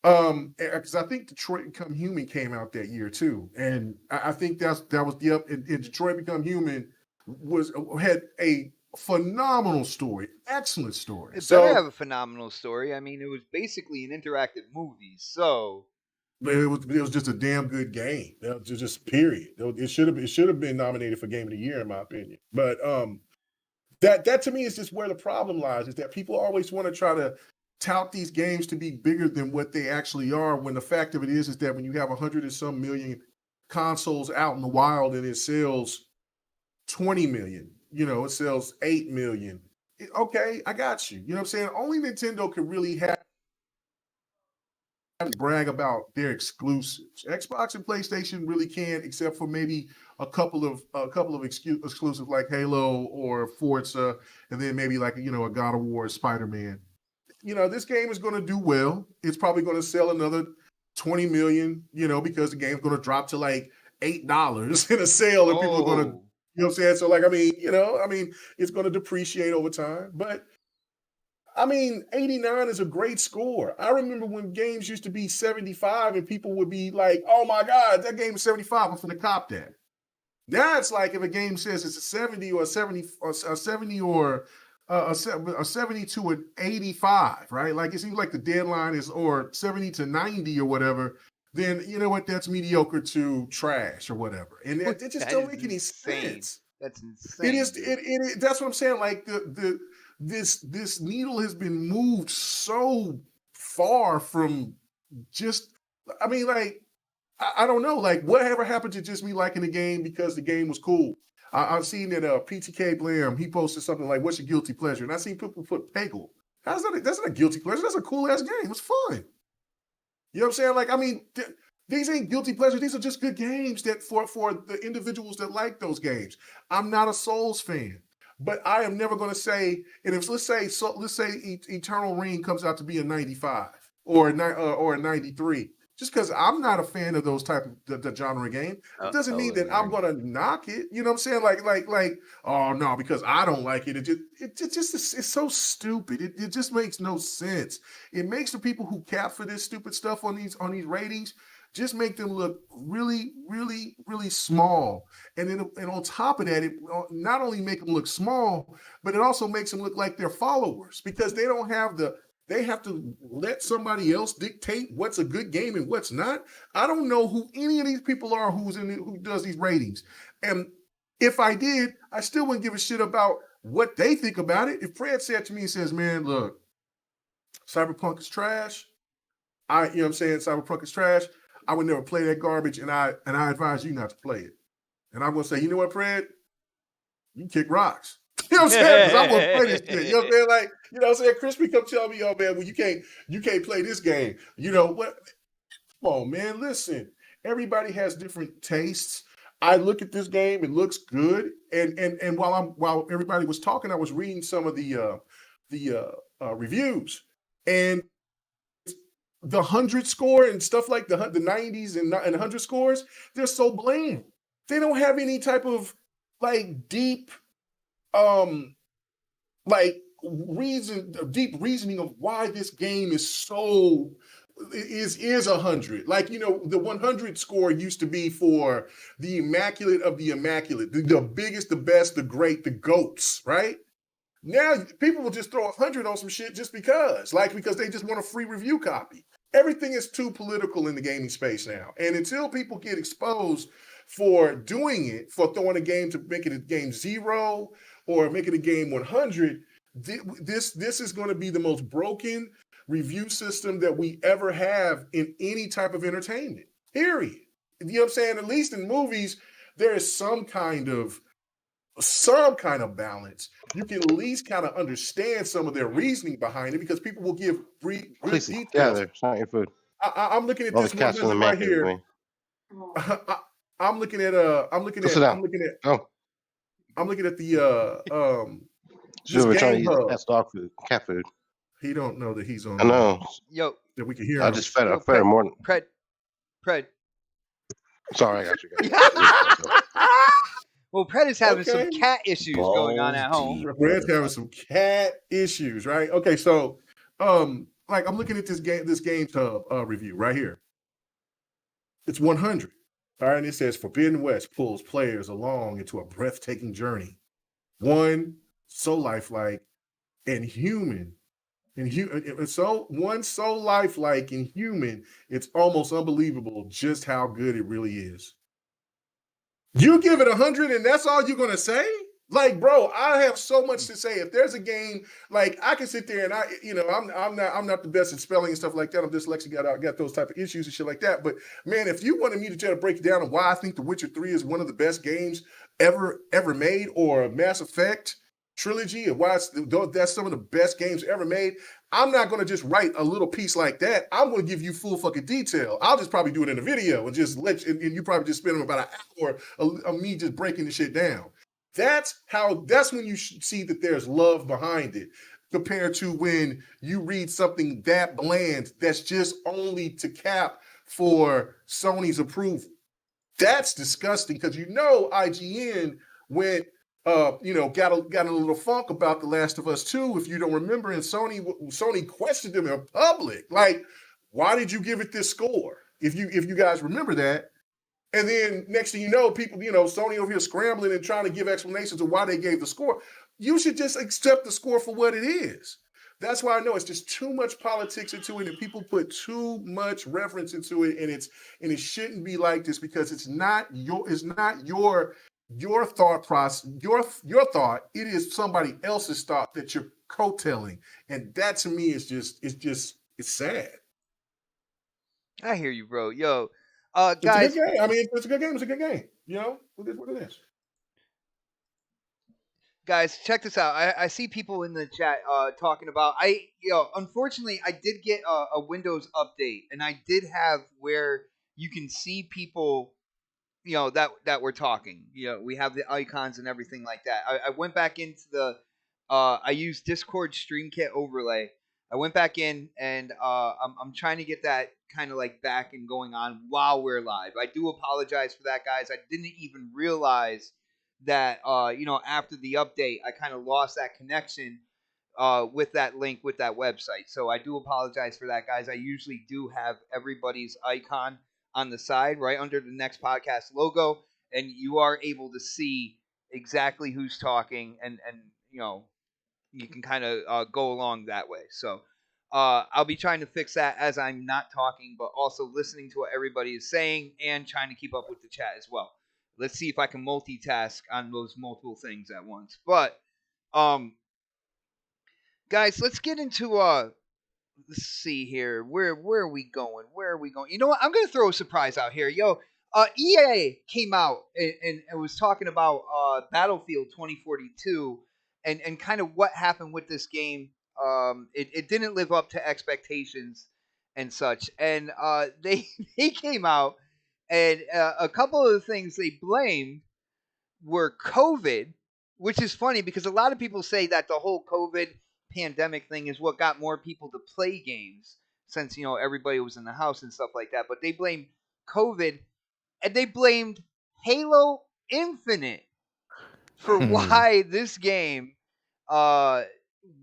Because I think Detroit Become Human came out that year too, and I think that was and Detroit Become Human had a phenomenal story, excellent story. It better have a phenomenal story. I mean, it was basically an interactive movie, so. But it was just a damn good game. Just period. It should have been nominated for Game of the Year in my opinion. But that to me is just where the problem lies, is that people always want to try to tout these games to be bigger than what they actually are, when the fact of it is that when you have 100 and some million consoles out in the wild and it sells 20 million, it sells 8 million. Okay, I got you. You know what I'm saying? Only Nintendo can really brag about their exclusives. Xbox and PlayStation really can't, except for maybe a couple of exclusive like Halo or Forza, and then maybe like a God of War, Spider-Man. This game is going to do well. It's probably going to sell another 20 million, because the game's going to drop to like $8 in a sale, and people are going to, you know what I'm saying? So like, it's going to depreciate over time. But 89 is a great score. I remember when games used to be 75 and people would be like, oh my God, that game is 75. I'm finna cop that. Now it's like if a game says it's a 70 or a 70 or a 70 or a 70 to an 85, right? Like it seems like the deadline is or 70 to 90 or whatever. Then you know what? That's mediocre to trash or whatever, and it just don't make any sense. That's insane. It is. It that's what I'm saying. Like this needle has been moved so far from just. I don't know. Like whatever happened to just me liking the game because the game was cool. I've seen that PTK Blam, he posted something like, "What's your guilty pleasure?" And I seen people put Peggle. That's not a guilty pleasure. That's a cool ass game. It's fun. You know what I'm saying? Like, these ain't guilty pleasures. These are just good games that for the individuals that like those games. I'm not a Souls fan, but I am never going to say. And if let's say Eternal Ring comes out to be a 95 or a 93. Just because I'm not a fan of those type of the genre game, it doesn't mean that I'm gonna knock it. You know what I'm saying? Like, oh no, because I don't like it. It's so stupid. It just makes no sense. It makes the people who cap for this stupid stuff on these ratings just make them look really, really, really small. And on top of that, it not only make them look small, but it also makes them look like they're followers because they don't have they have to let somebody else dictate what's a good game and what's not. I don't know who any of these people are who does these ratings. And if I did, I still wouldn't give a shit about what they think about it. If Fred said to me, he says, man, look, Cyberpunk is trash. You know what I'm saying? Cyberpunk is trash. I would never play that garbage, and I advise you not to play it. And I'm going to say, you know what, Fred? You kick rocks. You know what I'm saying? Because I'm gonna play this shit. You know what I'm saying? Like, you know what I'm saying? Crispy come tell me, oh man, well, you can't play this game. You know what? Come on, man. Listen, everybody has different tastes. I look at this game, it looks good. And while everybody was talking, I was reading some of the reviews. And the 100 score and stuff like the 90s and 100 scores, they're so bland. They don't have any type of like deep deep reasoning of why this game is so is 100. Like, you know, the 100 score used to be for the immaculate of the immaculate, the biggest, the best, the great, the GOATs, right? Now people will just throw 100 on some shit just because they just want a free review copy. Everything is too political in the gaming space now. And until people get exposed for doing it, for throwing a game to make it a game 0 or make it a game 100, this is going to be the most broken review system that we ever have in any type of entertainment, period. You know what I'm saying? At least in movies, there is some kind of balance. You can at least kind of understand some of their reasoning behind it because people will give brief details. Yeah, it's not your food. I'm looking at this one right here. I'm looking at the we're trying to use that's dog food, cat food. He don't know that he's on. I know. Yo, that we can hear. I him. just fed him more. Pred. Sorry, I got you. Well, Pred is having some cat issues going on at home. Pred's having some cat issues, right? Okay, so like I'm looking at this Games Hub review right here. It's 100. All right, and it says Forbidden West pulls players along into a breathtaking journey. One so lifelike and human. So lifelike and human, it's almost unbelievable just how good it really is. You give it 100 and that's all you're gonna say? Like, bro, I have so much to say. If there's a game, like I can sit there and I'm not the best at spelling and stuff like that. I'm dyslexic, got those type of issues and shit like that. But man, if you wanted me to try to break it down on why I think The Witcher 3 is one of the best games ever made, or Mass Effect, trilogy and why that's some of the best games ever made. I'm not going to just write a little piece like that. I'm going to give you full fucking detail. I'll just probably do it in a video and just let you, and you probably just spend about an hour of me just breaking the shit down. That's when you see that there's love behind it, compared to when you read something that bland that's just only to cap for Sony's approval. That's disgusting, because IGN went got a little funk about The Last of Us 2, if you don't remember, and Sony questioned them in public. Like, why did you give it this score? If you guys remember that. And then next thing you know, people, Sony over here scrambling and trying to give explanations of why they gave the score. You should just accept the score for what it is. That's why I know it's just too much politics into it, and people put too much reference into it, and it shouldn't be like this, because it's not your thought process, your thought. It is somebody else's thought that you're coattailing, and that to me is it's sad. I hear you, bro. Yo, It's guys. a good game. I mean, it's a good game. It's a good game. It is what it is. Guys, check this out. I see people in the chat talking about. Unfortunately, I did get a Windows update, and I did have where you can see people, that we're talking. We have the icons and everything like that. I went back into the. I used Discord StreamKit overlay. I went back in, and I'm trying to get that kind of like back and going on while we're live. I do apologize for that, guys. I didn't even realize that after the update, I kind of lost that connection with that link with that website. So I do apologize for that, guys. I usually do have everybody's icon on the side right under the next podcast logo, and you are able to see exactly who's talking, and you can kind of go along that way. So I'll be trying to fix that as I'm not talking, but also listening to what everybody is saying and trying to keep up with the chat as well. Let's see if I can multitask on those multiple things at once. But, guys, let's get into let's see here. Where are we going? Where are we going? You know what? I'm gonna throw a surprise out here, yo. EA came out and was talking about Battlefield 2042 and kind of what happened with this game. It didn't live up to expectations and such, and they came out. And a couple of the things they blamed were COVID, which is funny because a lot of people say that the whole COVID pandemic thing is what got more people to play games, since everybody was in the house and stuff like that. But they blamed COVID, and they blamed Halo Infinite for why this game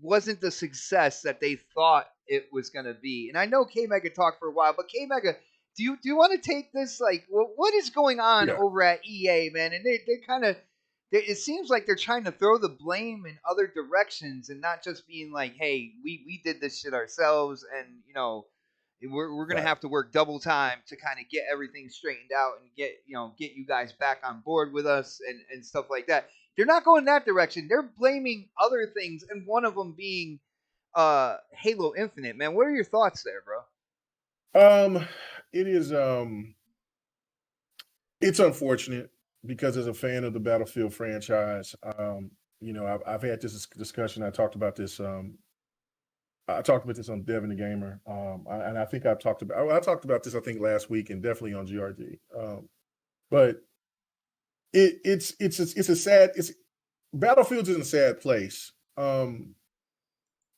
wasn't the success that they thought it was going to be. And I know K-Mega talked for a while, but K-Mega, do you want to take this? Like, what is going on over at EA, man? And they're kind of, it seems like they're trying to throw the blame in other directions and not just being like, hey, we did this shit ourselves, and we're gonna have to work double time to kind of get everything straightened out and get you guys back on board with us and stuff like that. They're not going that direction. They're blaming other things, and one of them being Halo Infinite. Man, what are your thoughts there, bro? It is it's unfortunate, because as a fan of the Battlefield franchise, I've had this discussion. I talked about this on Devin the Gamer, and I think I talked about this, I think, last week, and definitely on GRD. But it's a sad, Battlefield's in a sad place,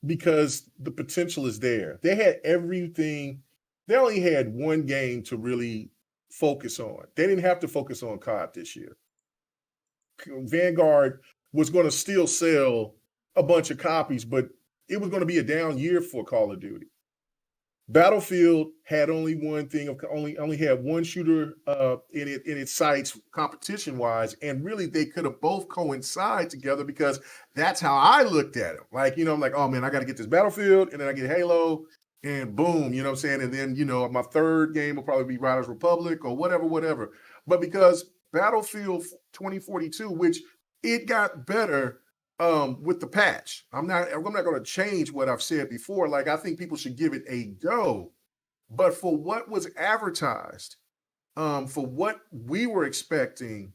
because the potential is there. They had everything. They only had one game to really focus on. They didn't have to focus on COD this year. Vanguard was going to still sell a bunch of copies, but it was going to be a down year for Call of Duty. Battlefield had only one thing, only had one shooter in its sights competition wise, and really they could have both coincide together, because that's how I looked at it. Like, I'm like, oh man, I got to get this Battlefield, and then I get Halo, and boom, you know what I'm saying? And then, my third game will probably be Riders Republic or whatever. But because Battlefield 2042, which it got better with the patch. I'm not going to change what I've said before. Like, I think people should give it a go. But for what was advertised, for what we were expecting,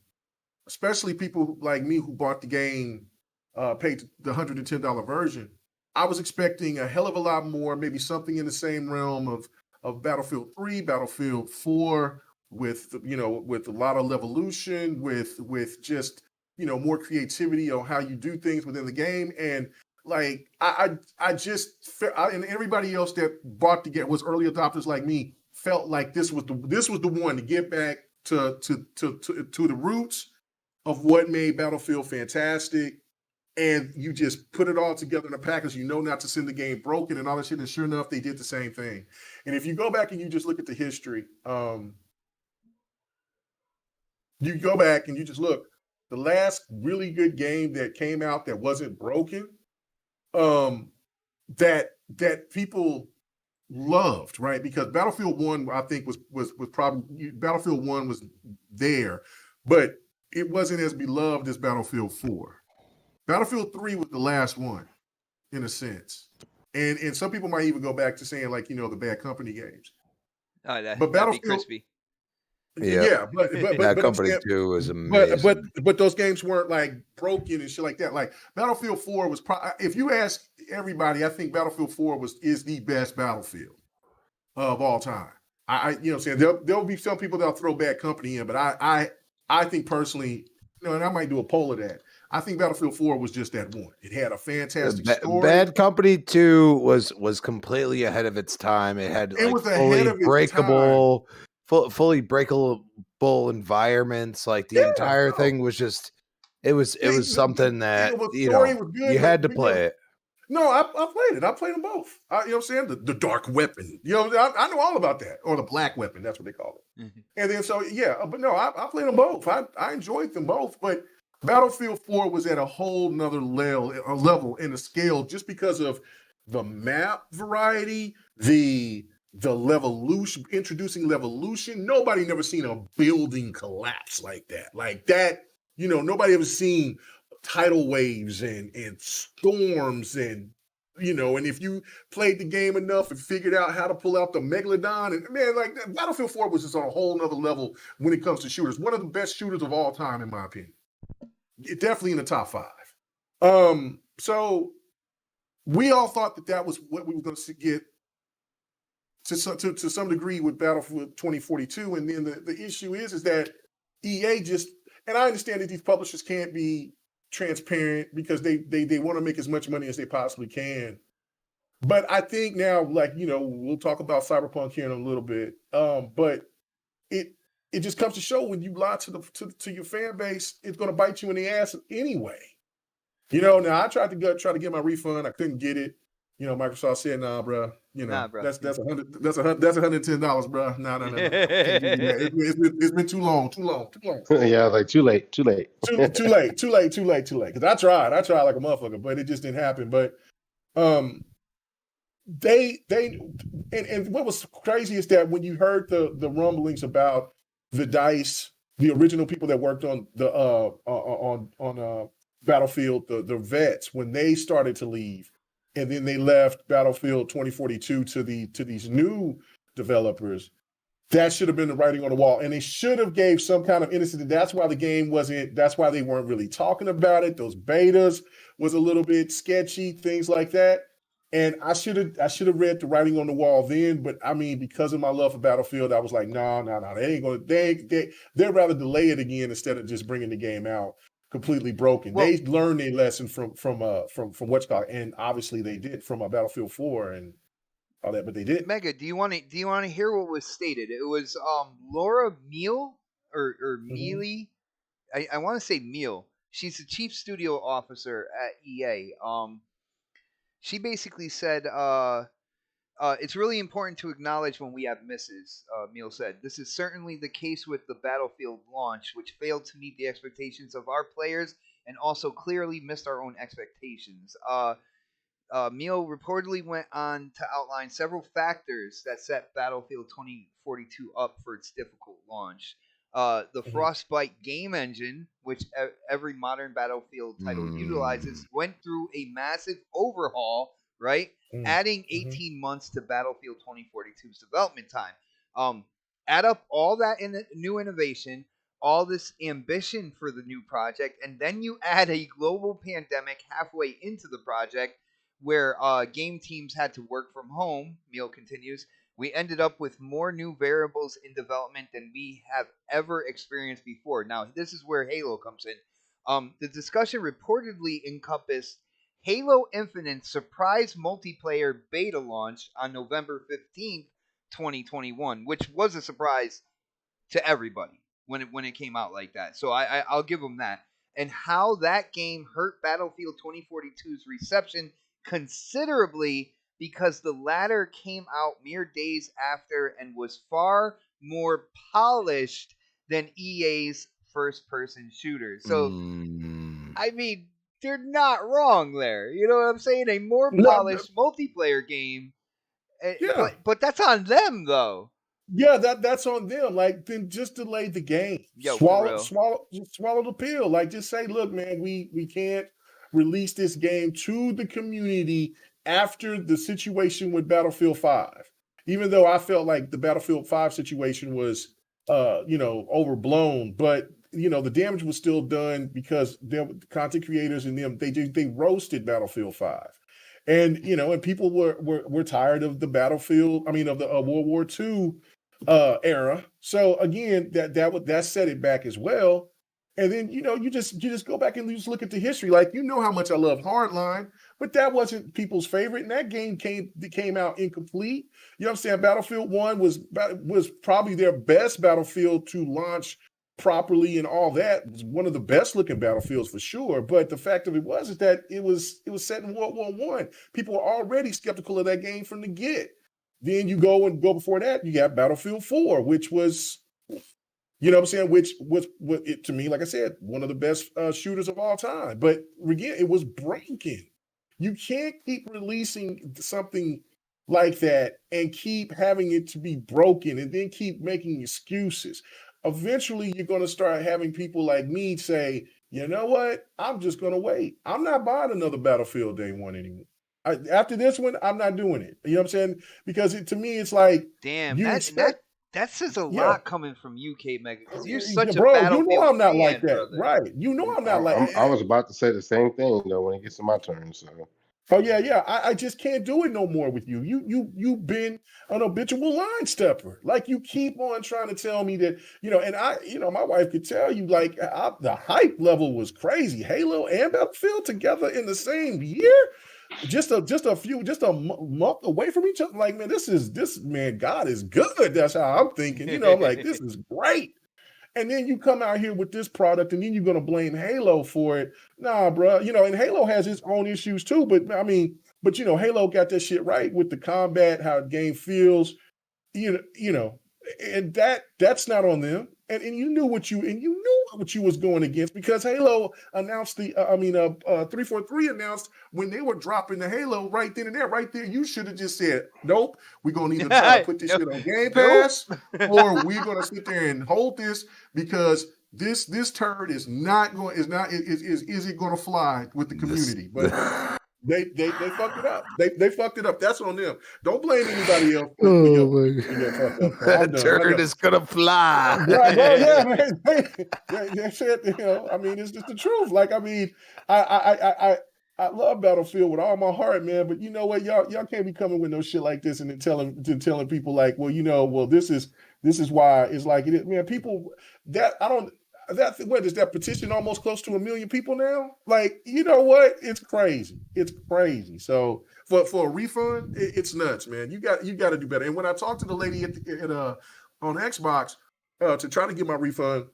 especially people like me who bought the game paid the $110 version, I was expecting a hell of a lot more, maybe something in the same realm of Battlefield 3, Battlefield 4, with with a lot of levolution, with just more creativity on how you do things within the game. And like I just and everybody else that bought the game was early adopters like me, felt like this was the one to get back to the roots of what made Battlefield fantastic. And you just put it all together in a package, not to send the game broken and all that shit. And sure enough, they did the same thing. And if you go back and you just look at the history, you go back and you just look, the last really good game that came out that wasn't broken, that people loved, right? Because Battlefield 1, I think, was probably, Battlefield 1 was there, but it wasn't as beloved as Battlefield 4. Battlefield 3 was the last one, in a sense. And some people might even go back to saying, like, the Bad Company games. Oh, but that'd be crispy. Yeah, but Bad Company 2 is amazing. But those games weren't like broken and shit like that. Like Battlefield 4 was if you ask everybody, I think Battlefield 4 is the best Battlefield of all time. I what I'm saying, there'll be some people that'll throw Bad Company in, but I think personally, and I might do a poll of that. I think Battlefield 4 was just that one. It had a fantastic story. Bad Company 2 was completely ahead of its time. It had fully breakable environments. Like the entire thing was just it was something that you had to play it. No, I played it. I played them both. You know what I'm saying? The dark weapon. I know all about that. Or the black weapon. That's what they call it. Mm-hmm. And then but no, I played them both. I enjoyed them both. But Battlefield 4 was at a whole nother level in the scale, just because of the map variety, the levolution, introducing levolution. Nobody never seen a building collapse like that. Like that, nobody ever seen tidal waves and storms and if you played the game enough and figured out how to pull out the Megalodon, and man, like Battlefield 4 was just on a whole nother level when it comes to shooters. One of the best shooters of all time, in my opinion. Definitely in the top 5. So we all thought that was what we were going to get to some degree with Battlefield 2042. And then the issue is that EA just, and I understand that these publishers can't be transparent because they want to make as much money as they possibly can. But I think now, like, we'll talk about Cyberpunk here in a little bit. But it just comes to show, when you lie to your fan base, it's going to bite you in the ass anyway. Now I tried to get my refund. I couldn't get it. Microsoft said, "Nah, bro. Bro. That's $110, bro. No. It's been too long. Yeah, like too late. Too late. Because I tried like a motherfucker, but it just didn't happen. But they and what was crazy is that when you heard the rumblings about the DICE, the original people that worked on the on Battlefield, the vets, when they started to leave, and then they left Battlefield 2042 to these new developers, that should have been the writing on the wall, and they should have gave some kind of innocence. That's why the game wasn't. That's why they weren't really talking about it. Those betas was a little bit sketchy, things like that. And I should have read the writing on the wall then, but I mean, because of my love for Battlefield, I was like, no, they ain't gonna. They'd rather delay it again instead of just bringing the game out completely broken. Well, they learned their lesson from what's called, and obviously they did from Battlefield 4 and all that, but they did. Mega, do you want to hear what was stated? It was Laura Meal or Mealy. I want to say Meal. She's the chief studio officer at EA. She basically said, it's really important to acknowledge when we have misses, Meal said. This is certainly the case with the Battlefield launch, which failed to meet the expectations of our players and also clearly missed our own expectations. Meal reportedly went on to outline several factors that set Battlefield 2042 up for its difficult launch. The Frostbite game engine, which every modern Battlefield title utilizes, went through a massive overhaul, right? Adding 18 months to Battlefield 2042's development time. Add up all that new innovation, all this ambition for the new project, and then you add a global pandemic halfway into the project where game teams had to work from home. Meal continues. We ended up with more new variables in development than we have ever experienced before. Now, this is where Halo comes in. The discussion reportedly encompassed Halo Infinite's surprise multiplayer beta launch on November 15th, 2021, which was a surprise to everybody when it came out like that. So I'll give them that. And how that game hurt Battlefield 2042's reception considerably because the latter came out mere days after and was far more polished than EA's first-person shooter. So, I mean, they're not wrong there. You know what I'm saying? A more polished multiplayer game. Yeah. But that's on them, though. Yeah, that's on them. Like, then just delay the game. Yo, swallow the pill. Like, just say, look, man, we can't release this game to the community after the situation with Battlefield 5. Even though I felt like the Battlefield 5 situation was overblown, but the damage was still done because the content creators and them they roasted Battlefield 5. And and people were tired of the Battlefield, of the World War II era. So again, that set it back as well. And then you just go back and you just look at the history. Like, how much I love Hardline, but that wasn't people's favorite, and that game came out incomplete. You know what I'm saying? Battlefield 1 was probably their best Battlefield to launch properly, and all that. It was one of the best looking Battlefields for sure. But the fact of it is that it was set in World War I. People were already skeptical of that game from the get. Then you go before that, you got Battlefield 4, which was, which was to me, like I said, one of the best shooters of all time. But again, it was breaking. You can't keep releasing something like that and keep having it to be broken and then keep making excuses. Eventually, you're going to start having people like me say, you know what? I'm just going to wait. I'm not buying another Battlefield Day 1 anymore. After this one, I'm not doing it. You know what I'm saying? Because to me, it's like, damn, that says a lot coming from you, K-Mega, because you're such a Battlefield I'm not fan, like that, brother. right? I'm not like that. I was about to say the same thing, though, when it gets to my turn. So. Oh yeah. I just can't do it no more with you. You've been an habitual line stepper. Like, you keep on trying to tell me that, and I, my wife could tell you, like, the hype level was crazy. Halo and Battlefield together in the same year, just a month away from each other. Like, man, God is good. That's how I'm thinking. I'm like, this is great. And then you come out here with this product, and then you're going to blame Halo for it. Nah, bro. And Halo has its own issues too. But Halo got that shit right with the combat, how the game feels. And that's not on them. And you knew what you was going against, because Halo announced 343 announced when they were dropping the Halo right then and there. Right there, you should have just said, nope, we're gonna either try to put this shit on Game Pass, or we're gonna sit there and hold this, because this turd is it gonna fly with the community? But They fucked it up. They fucked it up. That's on them. Don't blame anybody else. That turd is gonna fly. Right, bro, yeah, man. That's it. It's just the truth. Like, I love Battlefield with all my heart, man. But you know what, y'all can't be coming with no shit like this and then telling people like, this is why it's like it is. Man, people what is that petition almost close to 1 million people now? Like, you know what? It's crazy. It's crazy. So for a refund, it's nuts, man. You got to do better. And when I talked to the lady on Xbox to try to get my refund,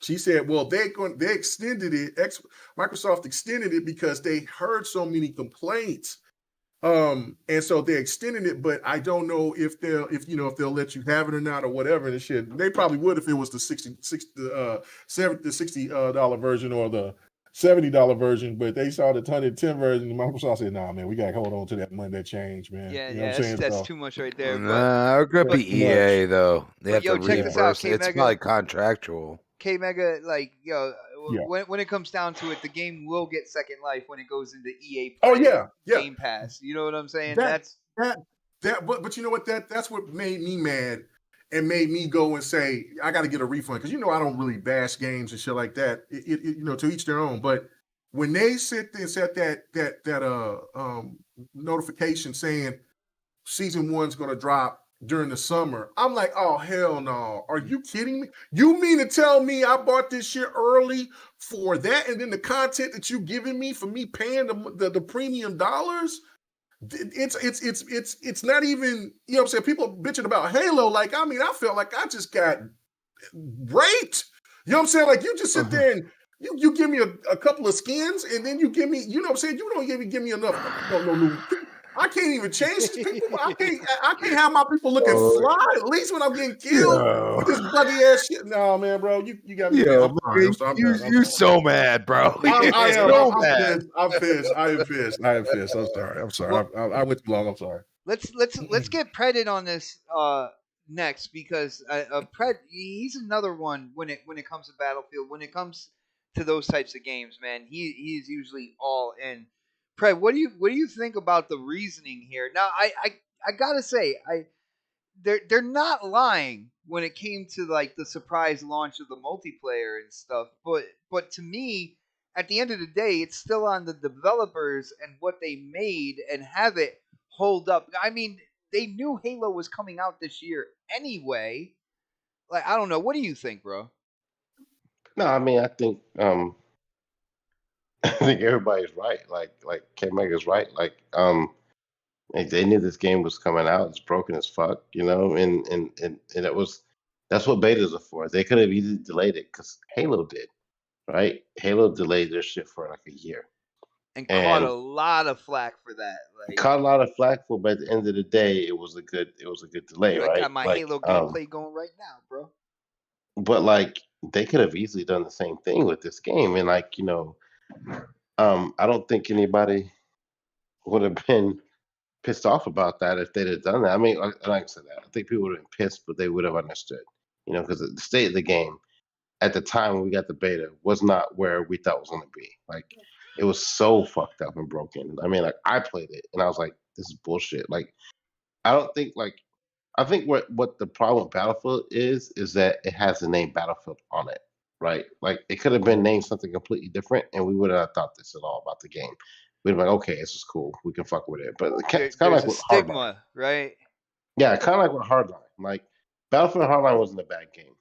she said, well, they extended it. Microsoft extended it because they heard so many complaints. And so they're extending it, but I don't know if they'll let you have it or not, or whatever and shit. They probably would if it was the $60 version or the $70 version, but they saw the 110 version, and Microsoft said, nah, man, we gotta hold on to that money, that change, man. Yeah, that's too much right there. It could be EA though. They have to reimburse. It's probably contractual. K-Mega, like, when it comes down to it, the game will get second life when it goes into EA Game Pass. You know what I'm saying? But you know what? That's what made me mad, and made me go and say, I got to get a refund. Because, I don't really bash games and shit like that. To each their own. But when they sit there and set that notification saying season 1's going to drop during the summer, I'm like, oh, hell no. Are you kidding me? You mean to tell me I bought this shit early for that? And then the content that you giving me for me paying the premium dollars? It's not even, you know what I'm saying? People bitching about Halo. Like, I mean, I felt like I just got raped. You know what I'm saying? Like, you just sit there and you give me a couple of skins, and then you give me, you know what I'm saying? You don't even give me enough. No, I can't even change these people. I can't have my people looking fly, at least when I'm getting killed with this buggy ass shit. No, man, bro, you got me. Yo, I'm sorry. you so mad, bro. I am. So I'm mad. pissed. I'm pissed. I am pissed. I'm sorry. I went too long. I'm sorry. Let's get Predit on this next, because Pred, he's another one when it comes to Battlefield. When it comes to those types of games, man, he's usually all in. Pred, what do you think about the reasoning here? Now, I gotta say, they're not lying when it came to like the surprise launch of the multiplayer and stuff, but to me, at the end of the day, it's still on the developers and what they made and have it hold up. I mean, they knew Halo was coming out this year anyway. Like, I don't know. What do you think, bro? No, I mean, I think I think everybody's right. Like K Mega's right. Like, they knew this game was coming out. It's broken as fuck, and it was. That's what betas are for. They could have easily delayed it because Halo did, right? Halo delayed their shit for like a year And caught and a lot of flack for that. Like, caught a lot of flack for. But at the end of the day, it was a good delay, I right? got my Halo gameplay going right now, bro. But like they could have easily done the same thing with this game, and I don't think anybody would have been pissed off about that if they'd have done that. I mean, like I said, that I think people would have been pissed, but they would have understood, because the state of the game at the time when we got the beta was not where we thought it was going to be. Like, it was so fucked up and broken. I mean, like, I played it and I was like, this is bullshit. Like, I don't think I think what the problem with Battlefield is that it has the name Battlefield on it, right? Like, it could have been named something completely different, and we would have not thought this at all about the game. We'd be like, okay, this is cool. We can fuck with it. But it's kind of There's like a with Hardline. stigma, right? Yeah, kind of like with Hardline. Like, Battlefield Hardline wasn't a bad game.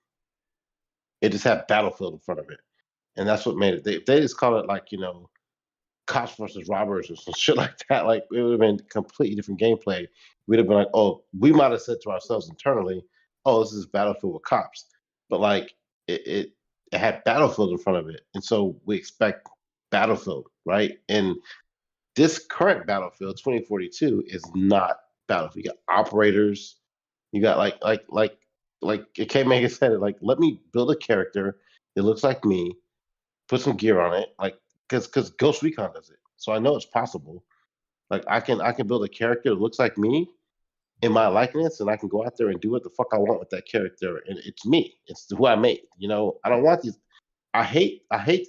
It just had Battlefield in front of it, and that's what made it. If they just call it like cops versus robbers or some shit like that, like, it would have been completely different gameplay. We'd have been like, oh, we might have said to ourselves internally, oh, this is Battlefield with cops, but like it had Battlefield in front of it, and so we expect Battlefield, right? And this current Battlefield 2042 is not Battlefield. You got operators, you got like K Mega said it, like, let me build a character that looks like me, put some gear on it, like, because Ghost Recon does it, so I know it's possible. Like, I can build a character that looks like me in my likeness, and I can go out there and do what the fuck I want with that character, and it's me. It's who I made. I don't want these. I hate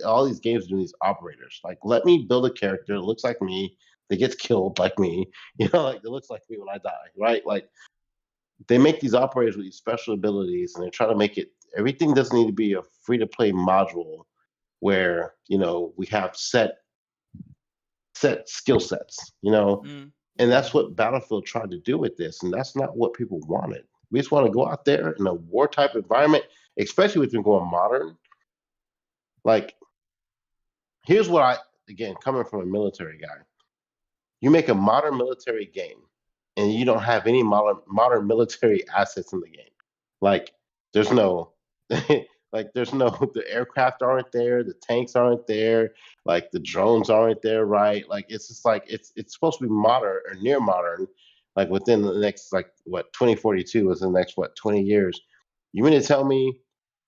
all these games doing these operators. Like, let me build a character that looks like me, that gets killed like me, like, that looks like me when I die, right? Like, they make these operators with these special abilities, and they try to make it. Everything doesn't need to be a free to play module where we have set skill sets, Mm. and that's what Battlefield tried to do with this, and that's not what people wanted. We just want to go out there in a war type environment, especially with them going modern. Like, here's what again, coming from a military guy, you make a modern military game, and you don't have any modern military assets in the game. Like, there's no the aircraft aren't there, the tanks aren't there, like, the drones aren't there, right? Like, it's just like it's supposed to be modern or near modern, like, within the next, like, what, 2042 is the next, what, 20 years. You mean to tell me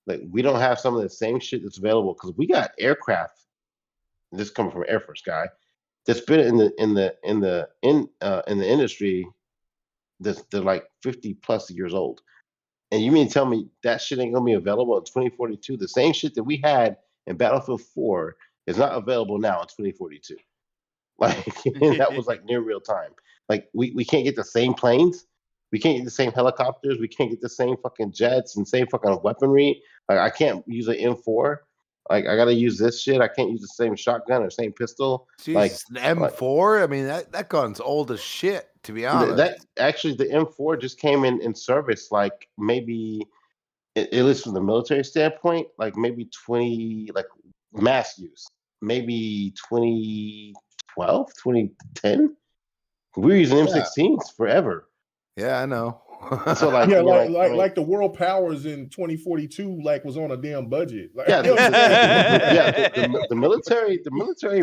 that we don't have some of the same shit that's available? Because we got aircraft, this coming from an Air Force guy, that's been in the industry that's they're like 50 plus years old. And you mean to tell me that shit ain't gonna be available in 2042? The same shit that we had in Battlefield 4 is not available now in 2042. Like, and that was like near real time. Like, we can't get the same planes. We can't get the same helicopters. We can't get the same fucking jets and same fucking weaponry. Like I can't use an M4. Like I gotta use this shit. I can't use the same shotgun or same pistol. Jesus, the M4. I mean, that gun's old as shit. To be honest, That actually the M4 just came in service like maybe at least from the military standpoint, like maybe 20 like mass use, maybe 2012, 2010. We were using M16s forever. Yeah, I know. So like like the world powers in 2042 like was on a damn budget. Like, the military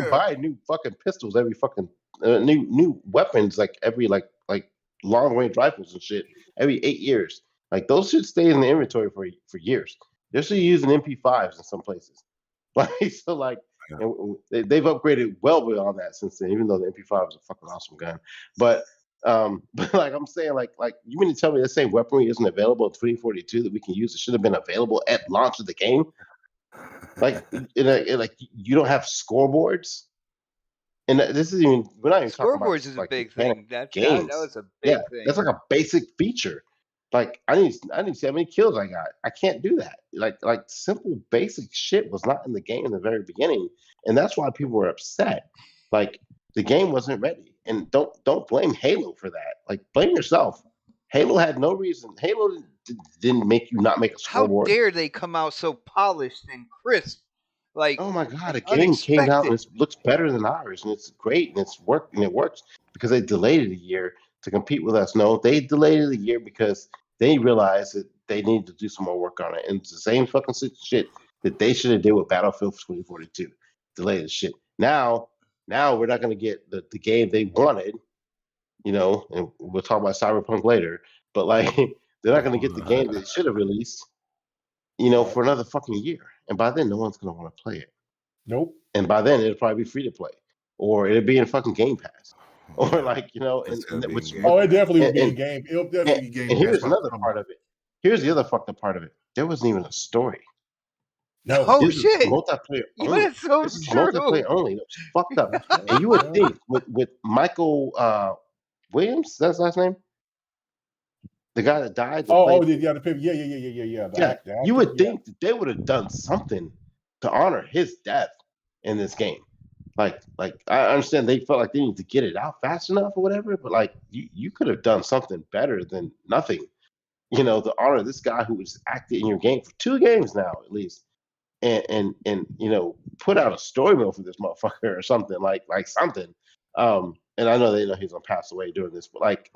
buy new fucking pistols every fucking new weapons like every like long range rifles and shit every 8 years. Like those should stay in the inventory for years. They're still using MP5s in some places. Like so like they've upgraded well beyond that since then, even though the MP5 is a fucking awesome gun. But like I'm saying, like you mean to tell me the same weaponry isn't available in 2042 that we can use? It should have been available at launch of the game. Like, like you don't have scoreboards, and this is even we're not even talking about scoreboards is a big thing. That was a big thing. That's like a basic feature. Like I need to see how many kills I got. I can't do that. Like simple basic shit was not in the game in the very beginning, and that's why people were upset. Like the game wasn't ready. And don't blame Halo for that. Like blame yourself. Halo had no reason. Halo didn't make you not make a scoreboard. How dare they come out so polished and crisp? Like, oh my god, a game came out and it looks better than ours, and it's great, and it works because they delayed it a year to compete with us. No, they delayed it a year because they realized that they needed to do some more work on it. And it's the same fucking shit that they should have did with Battlefield 2042. Delay the shit. Now we're not going to get the game they wanted, and we'll talk about Cyberpunk later, but like they're not going to get the game they should have released, for another fucking year. And by then, no one's going to want to play it. Nope. And by then, it'll probably be free to play, or it'll be in fucking Game Pass, or like, it definitely will be in game. It'll definitely be Game Pass. And here's another part of it. Here's the other fucked up part of it. There wasn't even a story. No. Oh shit! Multiplayer only. That's so this is true. multiplayer only. It's fucked up. And you would think with Michael Williams, that's his last name, the guy that died. The paper. Yeah. You would think that they would have done something to honor his death in this game. Like I understand they felt like they needed to get it out fast enough or whatever, but like you could have done something better than nothing. To honor this guy who was active in your game for 2 games now at least. And put out a story mode for this motherfucker or something like something. And I know he's gonna pass away doing this, but like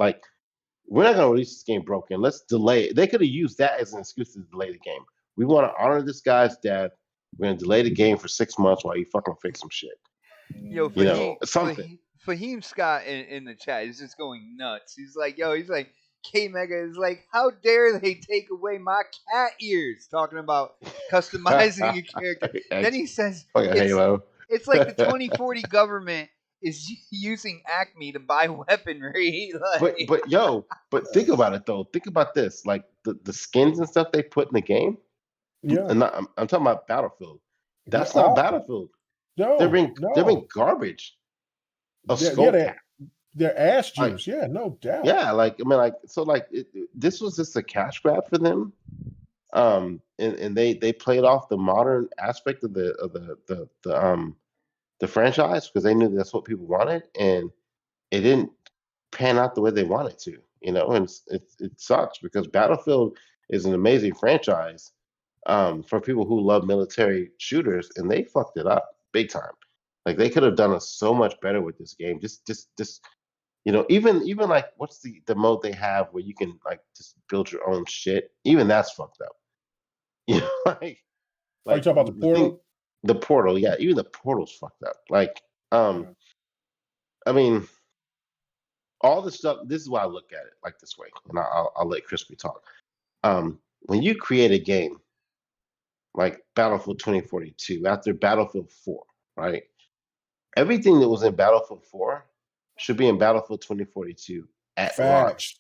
we're not gonna release this game broken. Let's delay it. They could have used that as an excuse to delay the game. We want to honor this guy's death. We're gonna delay the game for 6 months while you fucking fix some shit. Yo, something. Fahim Scott in the chat is just going nuts. He's like, K Mega is like, how dare they take away my cat ears? Talking about customizing your character. Then he says, Halo. It's like the 2040 government is using Acme to buy weaponry. Like, but think about it though. Think about this, like the skins and stuff they put in the game. Yeah, and I'm talking about Battlefield. That's not Battlefield. No, they're being garbage. They're ass juice, no doubt. Yeah, this was just a cash grab for them, and they played off the modern aspect of the franchise because they knew that's what people wanted, and it didn't pan out the way they wanted to, and it sucks because Battlefield is an amazing franchise for people who love military shooters, and they fucked it up big time. Like they could have done us so much better with this game. Just even like what's the mode they have where you can like just build your own shit? Even that's fucked up. Are you talking about the portal? The portal, yeah. Even the portal's fucked up. Like, I mean, all this stuff. This is why I look at it like this way, and I'll let Crispy talk. When you create a game like Battlefield 2042 after Battlefield 4, right? Everything that was in Battlefield 4 should be in Battlefield 2042 at launch.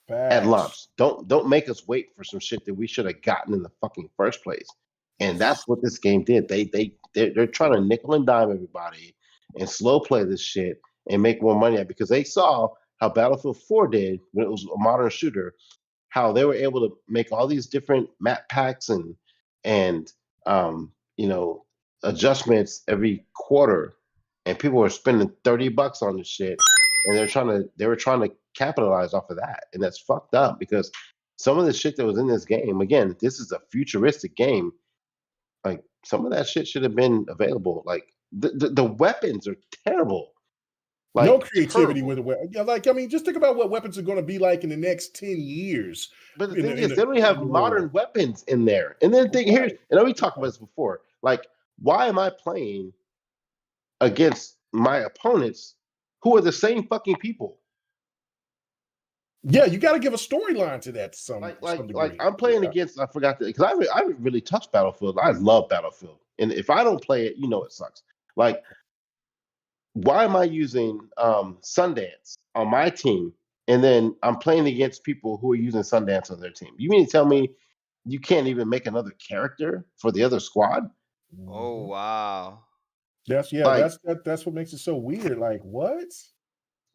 At launch. Don't make us wait for some shit that we should have gotten in the fucking first place. And that's what this game did. They're trying to nickel and dime everybody and slow play this shit and make more money because they saw how Battlefield 4 did when it was a modern shooter, how they were able to make all these different map packs and you know, adjustments every quarter, and people were spending $30 on this shit, and they were trying to capitalize off of that, and that's fucked up because some of the shit that was in this game, again, this is a futuristic game. Like some of that shit should have been available. Like the weapons are terrible. No Like creativity terrible. with the weapon. Yeah, like I mean, just think about what weapons are going to be like in the next 10 years. But the in thing the- in is, they the- don't in have the modern world. weapons in there. And then the thing here's, Right. and we talked about this before. Like, why am I playing against my opponents who are the same fucking people? Yeah, you got to give a storyline to that to some Like degree. I'm playing Yeah. against. I forgot that because I haven't really touched Battlefield. I love Battlefield, and if I don't play it, you know it sucks. Like, why am I using Sundance on my team, and then I'm playing against people who are using Sundance on their team? You mean to tell me you can't even make another character for the other squad? Oh Mhm. wow. That's Like, that's what makes it so weird. Like what?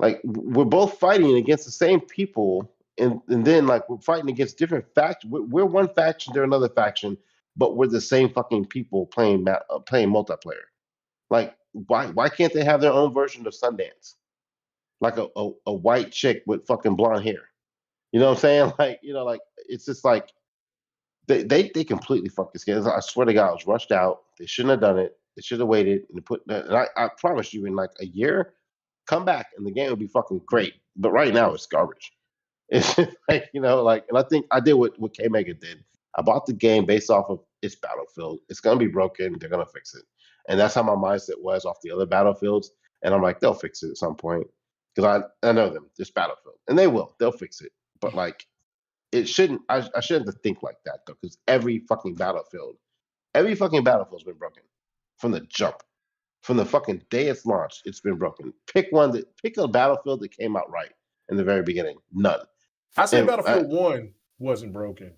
like we're both fighting against the same people, and then like we're fighting against different factions. We're one faction, they're another faction, but we're the same fucking people playing multiplayer. Like, why can't they have their own version of Sundance? Like a white chick with fucking blonde hair. You know what I'm saying? Like, like it's just like they completely fucked this game. I swear to God, it was rushed out. They shouldn't have done it. They should have waited and put. And I promise you, in like a year, come back and the game will be fucking great. But right now, it's garbage. It's just like, like, and I think I did what K Mega did. I bought the game based off of its Battlefield. It's gonna be broken. They're gonna fix it, and that's how my mindset was off the other Battlefields. And I'm like, they'll fix it at some point because I know them. This Battlefield, and they will. They'll fix it. But like, it shouldn't. I shouldn't have to think like that though, because every fucking Battlefield's been broken from the jump. From the fucking day it's launched, it's been broken. Pick a Battlefield that came out right in the very beginning. None. I say And Battlefield 1 wasn't broken.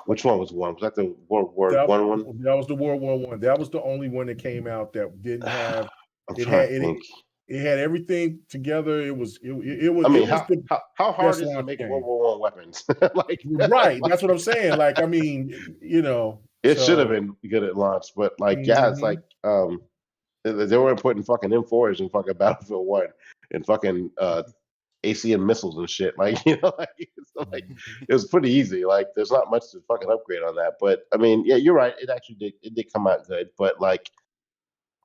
which one was one? Was that the World War That, One one? that was the World War One. That was the only one that came out that didn't have I'm it trying had to think. it had everything together. It was I mean, it was the how hard best is it to launch make game. World War One weapons? Like, Right. That's what I'm saying. Like, I mean, it should have so been good at launch, but like, yeah, it's mhm. like they weren't putting fucking M4s in fucking Battlefield One and fucking ACM missiles and shit. Like, like it was pretty easy. Like, there's not much to fucking upgrade on that. But I mean, yeah, you're right. It did come out good. But like,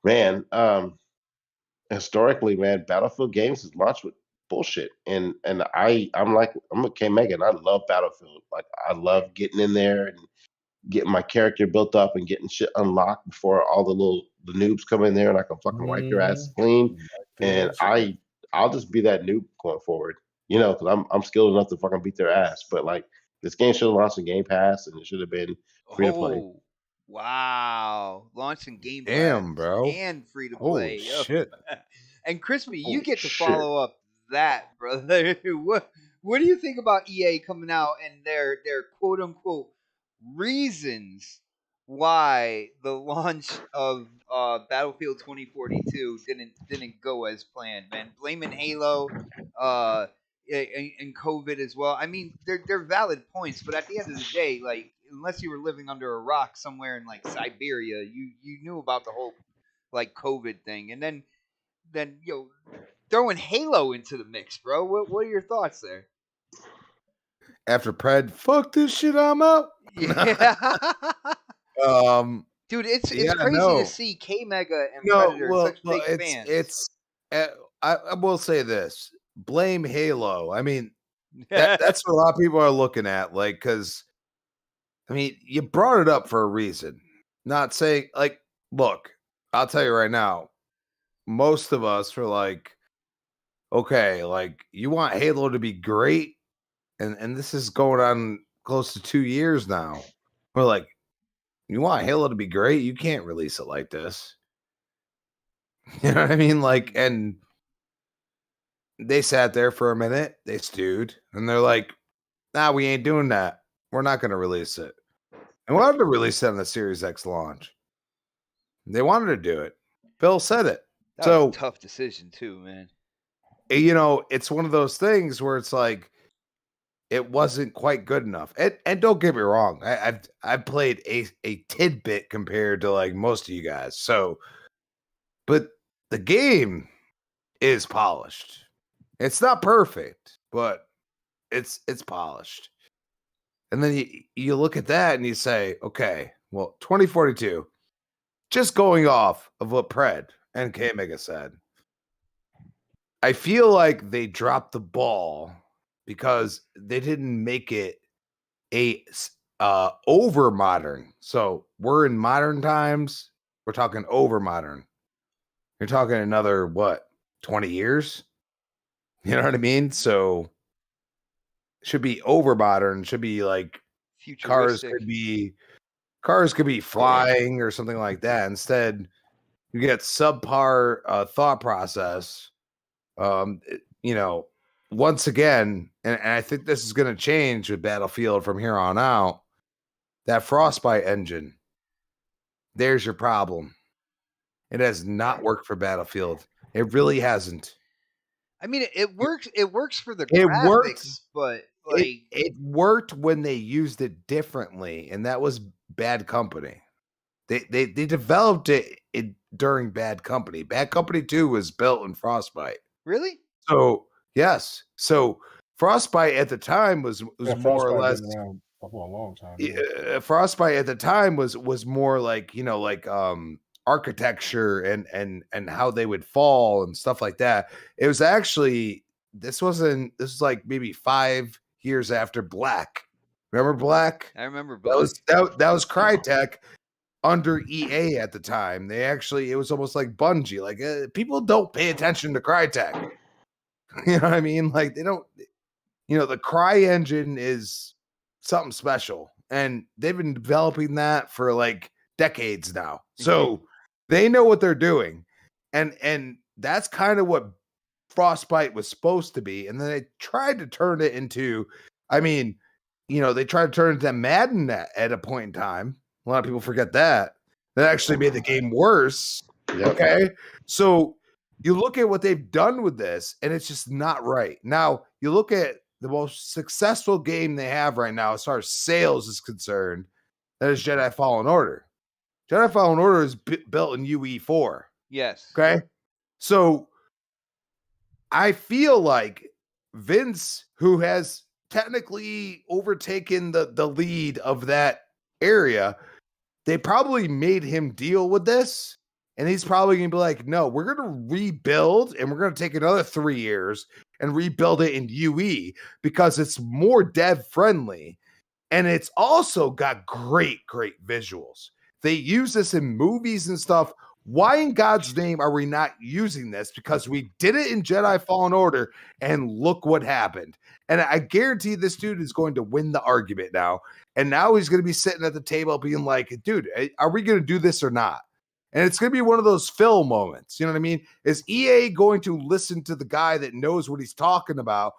man, historically, man, Battlefield games is launched with bullshit. And I'm a K Mega, and I love Battlefield. Like, I love getting in there and getting my character built up and getting shit unlocked before all the noobs come in there and I can fucking wipe their ass Mhm. clean. Their And ass, yeah. I'll just be that noob going forward, because I'm skilled enough to fucking beat their ass. But like, this game should have launched in Game Pass and it should have been free to play. Oh wow. Launching Game Pass Damn, bro. and free to Holy play. shit. And Crispy, you Holy get to shit. follow up that, brother. What do you think about EA coming out and their quote unquote reasons why the launch of Battlefield 2042 didn't go as planned, man? Blaming Halo, uh, and COVID as well. I mean, they're valid points, but at the end of the day, like, unless you were living under a rock somewhere in like Siberia, you knew about the whole like COVID thing, and then throwing Halo into the mix, bro. What are your thoughts there? After Pred, fuck this shit, I'm out. Yeah. Dude, it's Yeah, crazy no. to see K Mega and No, Predator well, such big fans. it's. I will say this: blame Halo. I mean, that's what a lot of people are looking at, like, because I mean, you brought it up for a reason. Not saying like, look, I'll tell you right now, most of us are like, okay, like you want Halo to be great, and this is going on close to 2 years now. We're like, you want Halo to be great, you can't release it like this. You know what I mean? Like, and they sat there for a minute, they stewed, and they're like, nah, we ain't doing that. We're not going to release it. And we wanted to release it on the Series X launch. They wanted to do it. Phil said it. That So was a tough decision too, man. it's one of those things where it's like it wasn't quite good enough. And don't get me wrong, I've played a tidbit compared to like most of you guys. So, but the game is polished. It's not perfect, but it's polished. And then you look at that and you say, okay, well, 2042, just going off of what Pred and K Mega said, I feel like they dropped the ball because they didn't make it a over modern. So we're in modern times. We're talking over modern. You're talking another 20 years? You know what I mean? So should be over modern. Should be like cars Futuristic. could be flying or something like that. Instead, you get subpar thought process. Once again, and I think this is going to change with Battlefield from here on out. That Frostbite engine, there's your problem. It has not worked for Battlefield. It really hasn't. I mean, it works. It works for the It graphics, worked. but like It worked when they used it differently, and that was Bad Company. They developed it during Bad Company. Bad Company 2 was built in Frostbite. really, So yes, so Frostbite at the time was more or less for a long time. Frostbite at the time was more like architecture and how they would fall and stuff like that. It was actually this was like maybe 5 years after Black. Remember Black? I remember. That was Crytek under EA at the time. It was almost like Bungie. Like people don't pay attention to Crytek. You know what I mean? Like they don't. The Cry engine is something special, and they've been developing that for like decades now. So they know what they're doing, and that's kind of what Frostbite was supposed to be. And then they tried to turn it into, they tried to turn it into Madden at a point in time. A lot of people forget that. That actually made the game worse. Yep. Okay, so you look at what they've done with this, and it's just not right. Now you look at the most successful game they have right now as far as sales is concerned, that is Jedi Fallen Order. Jedi Fallen Order is built in UE4. Yes. Okay. So I feel like Vince, who has technically overtaken the lead of that area, they probably made him deal with this. And he's probably going to be like, no, we're going to rebuild and we're going to take another 3 years and rebuild it in UE because it's more dev friendly. And it's also got great visuals. They use this in movies and stuff. Why in God's name are we not using this? Because we did it in Jedi Fallen Order and look what happened. And I guarantee this dude is going to win the argument now. And now he's going to be sitting at the table being like, dude, are we going to do this or not? And it's going to be one of those Phil moments. You know what I mean? Is EA going to listen to the guy that knows what he's talking about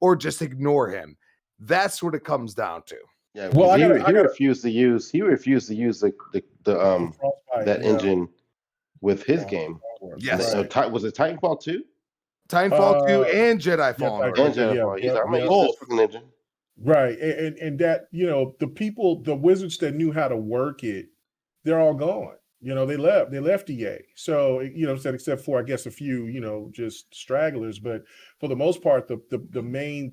or just ignore him? That's what it comes down to. Yeah. Well, he refused to use that engine with his game. Yes. Was it Titanfall 2? Titanfall 2 and Jedi Fallen Order. And Jedi Fallen. He's like, I'm going to use this fucking engine. Right. And that, the wizards that knew how to work it, they're all gone. They left EA. So, except for, I guess, a few, just stragglers. But for the most part, the main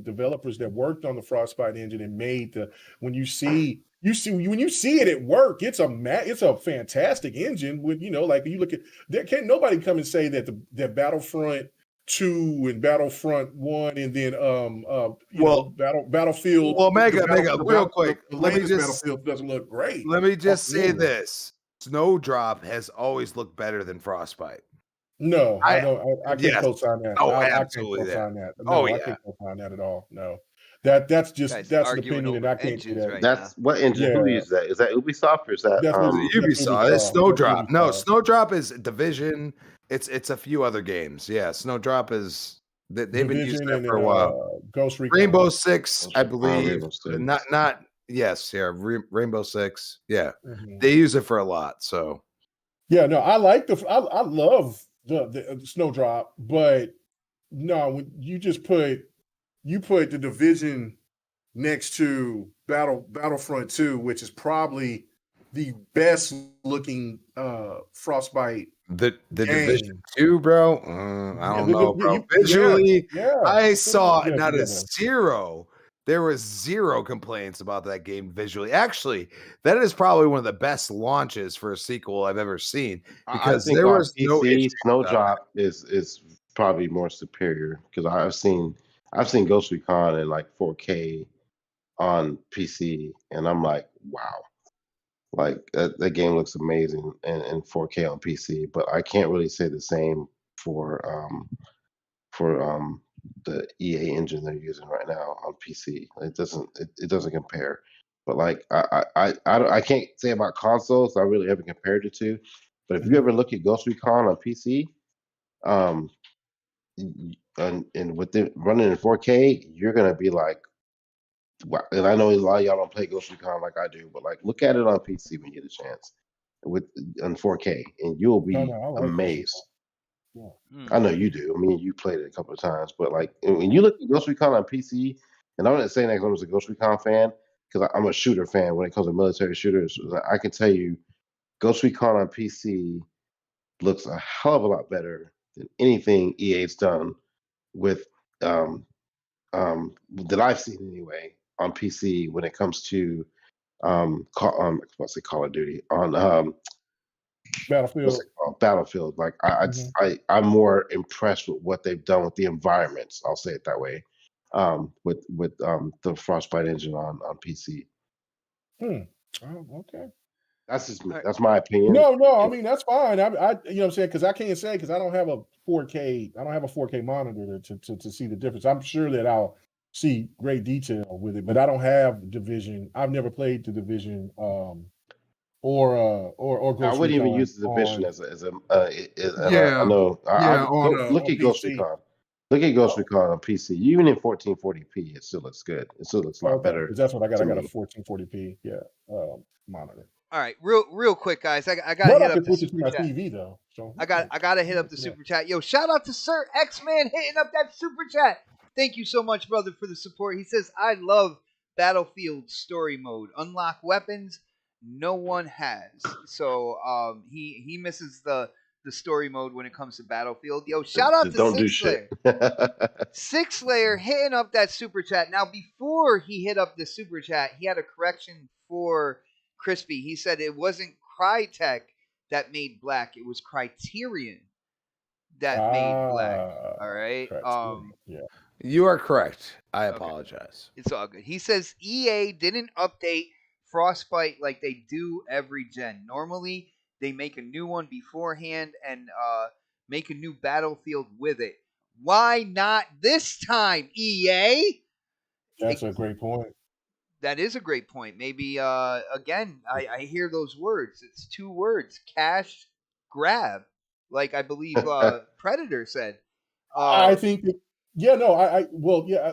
developers that worked on the Frostbite engine and made when you see it at work, it's a fantastic engine. With, like you look at, there can't nobody come and say that Battlefront 2 and Battlefront 1 and then Battlefield. Well, Mega, real quick. Let me just Battlefield doesn't look great. Let me just say this. Snowdrop has always looked better than Frostbite. No, I can't co-sign that. Oh, absolutely. I can't co-sign that. No, I can't co-sign that at all. No. That's an opinion and I can't do that. That's what engine. Who uses that? Is that Ubisoft or is that Ubisoft? It's Snowdrop. No, Snowdrop is Division. It's a few other games. Yeah, Snowdrop is they've been using it for a while. Ghost Recon. Rainbow Six, I believe. Rainbow Six. Yeah, they use it for a lot. So yeah, no, I love the Snowdrop, but no, when you just put the Division next to Battlefront 2, which is probably the best looking Frostbite The game. Division 2, bro. I don't know, bro. Visually, I saw not a zero. There was zero complaints about that game visually. Actually, that is probably one of the best launches for a sequel I've ever seen because think there on was no PC, issue. Snowdrop is probably more superior because I've seen Ghost Recon in like 4K on PC, and I'm like, wow, like that game looks amazing in 4K on PC. But I can't really say the same for the EA engine they're using right now on PC. It doesn't compare. But like I can't say about consoles. I really haven't compared the two. But if you ever look at Ghost Recon on PC, um, and with it running in 4K, you're gonna be like, wow. And I know a lot of y'all don't play Ghost Recon like I do, but like look at it on PC when you get a chance with on 4K, and you'll be amazed. I know you do. I mean, you played it a couple of times, but like when you look at Ghost Recon on PC, and I'm not saying that because I was a Ghost Recon fan, because I'm a shooter fan when it comes to military shooters. I can tell you, Ghost Recon on PC looks a hell of a lot better than anything EA's done with that I've seen anyway on PC when it comes to let's say Call of Duty on what's it called? Battlefield. Like I'm more impressed with what they've done with the environments. I'll say it that way. With the Frostbite engine on PC. Oh, okay. That's just me. That's my opinion. No, I mean that's fine. I you know what I'm saying, because I can't say because I don't have a 4K. I don't have a 4K monitor to see the difference. I'm sure that I'll see great detail with it, but I don't have Division. I've never played the Division or Ghost I wouldn't even Recon use the Division on, as a yeah, I know. Look on at Ghost PC. Recon. Look at Ghost Recon on PC. Even in 1440p, it still looks good. It still looks a lot Okay, better. because that's what I got. to I got a me. 1440p, monitor. All right, real quick, guys. I gotta hit up the switch it to my super chat. TV though. So I gotta hit up the super chat. Yo, shout out to Sir X-Man hitting up that super chat. Thank you so much, brother, for the support. He says, I love Battlefield story mode. Unlock weapons no one has. So he misses the story mode when it comes to Battlefield. Yo, shout out to Don't do Six shit. Layer. Six Layer hitting up that super chat. Now, before he hit up the super chat, he had a correction for Crispy. He said it wasn't Crytek that made black. It was Criterion that made black. All right. Yeah. You are correct. I apologize. It's all good. He says EA didn't update Frostbite like they do every gen. Normally, they make a new one beforehand and make a new Battlefield with it. Why not this time, EA? That's a great point. That is a great point. Maybe again, I hear those words. It's two words: cash grab. Like I believe Predator said. I think that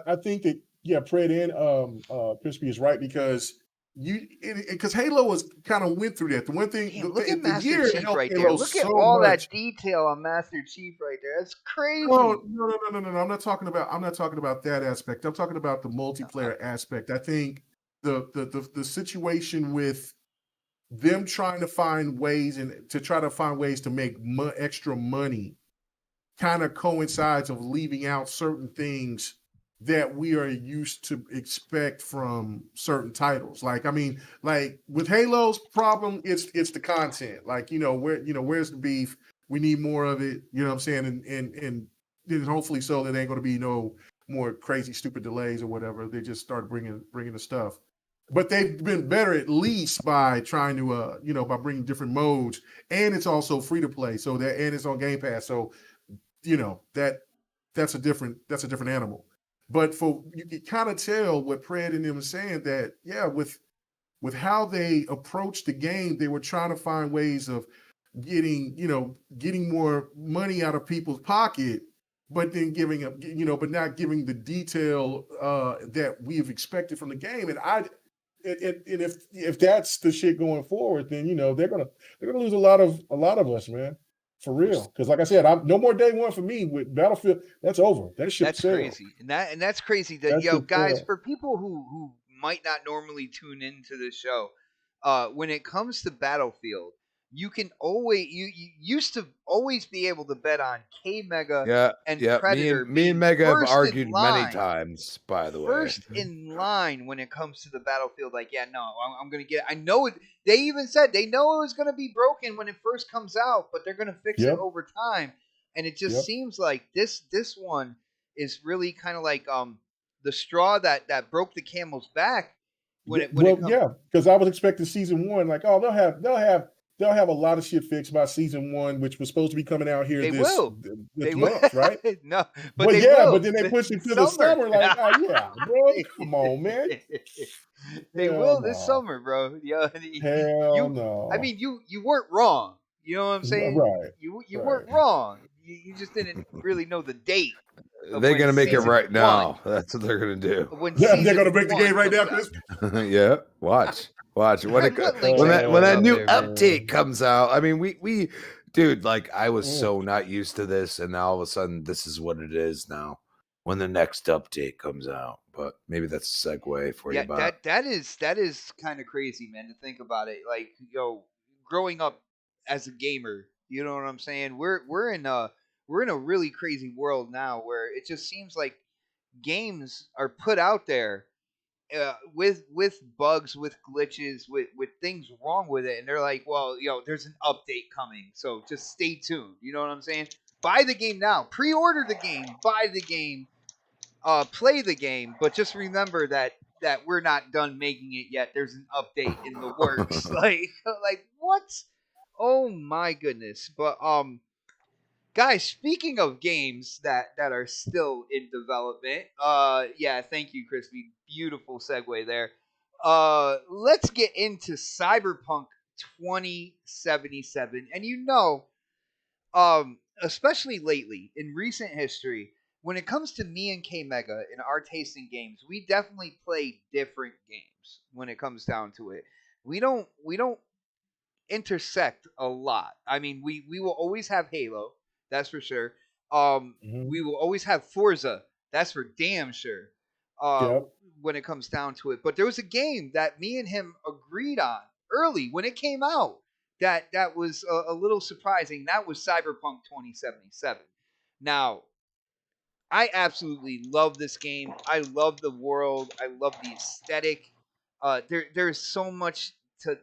I think that Pred and Crispy is right because because Halo was kind of went through that. The one thing, look at Master Chief right Halo there. Look at so all much. that detail on Master Chief right there. That's crazy. No. I'm not talking about that aspect. I'm talking about the multiplayer aspect. I think the situation with them trying to find ways to make extra money kind of coincides of leaving out certain things that we are used to expect from certain titles. Like, I mean, like with Halo's problem, it's the content. Like, where's the beef? We need more of it. You know what I'm saying? And hopefully so there ain't going to be no more crazy, stupid delays or whatever. They just start bringing the stuff. But they've been better at least by trying to, by bringing different modes, and it's also free to play. So and it's on Game Pass. So, that's a different animal. But you can kind of tell what Pred and them are saying that, with how they approached the game, they were trying to find ways of getting more money out of people's pocket, but then but not giving the detail that we've expected from the game. And if that's the shit going forward, then they're gonna lose a lot of us, man. For real, because like I said, I'm no more day one for me with Battlefield. That's over. That ship That's sailed. crazy, and that's crazy. That That ship guys, sailed. for people who might not normally tune into the show, when it comes to Battlefield, you can always you used to always be able to bet on K Mega Yeah, and yeah. Predator Me and being Mega have first in argued many line. times. By the way, First in line when it comes to the Battlefield. Like, yeah, no, I'm gonna get. I know it. They even said they know it was gonna be broken when it first comes out, but they're gonna fix it Yep. over time. And it just Yep. seems like this one is really kind of like the straw that broke the camel's back when it comes. Yeah, because I was expecting season one. Like, oh, they'll have a lot of shit fixed by season one, which was supposed to be coming out here They this will. They will. month, right? No, but Well, they yeah, will. but then they push it to the summer. Like, oh yeah, bro, come on, man. They Hell will this no. summer, bro. Yeah, Hell no. I mean, you weren't wrong. You know what I'm saying? Right. You right. weren't wrong. You just didn't really know the date. of they're when gonna make it season right now. one- That's what they're gonna do. When Yeah, they're season gonna break the one game right now, comes out. Chris. Yeah, watch. When it What links when are that you when putting that up new there, man? update comes out, I mean, we dude, like I was Mm. so not used to this, and now all of a sudden this is what it is now. When the next update comes out, but maybe that's a segue for you. Yeah, Bob. that is kind of crazy, man, to think about it. Like, growing up as a gamer, you know what I'm saying? We're in a really crazy world now where it just seems like games are put out there with bugs, with glitches, with things wrong with it, and they're like, well, there's an update coming, so just stay tuned. You know what I'm saying? Buy the game now, pre-order the game, buy the game, play the game, but just remember that we're not done making it yet. There's an update in the works. like what? Oh my goodness! But guys, speaking of games that are still in development, yeah, thank you, Crispy. Beautiful segue there. Let's get into Cyberpunk 2077, and especially lately in recent history, when it comes to me and K Mega and our taste in games, we definitely play different games when it comes down to it. We don't intersect a lot. I mean, we will always have Halo, that's for sure. Mhm. We will always have Forza, that's for damn sure. Yep. When it comes down to it, but there was a game that me and him agreed on early when it came out that was a little surprising. That was Cyberpunk 2077. Now, I absolutely love this game. I love the world. I love the aesthetic. There's so much to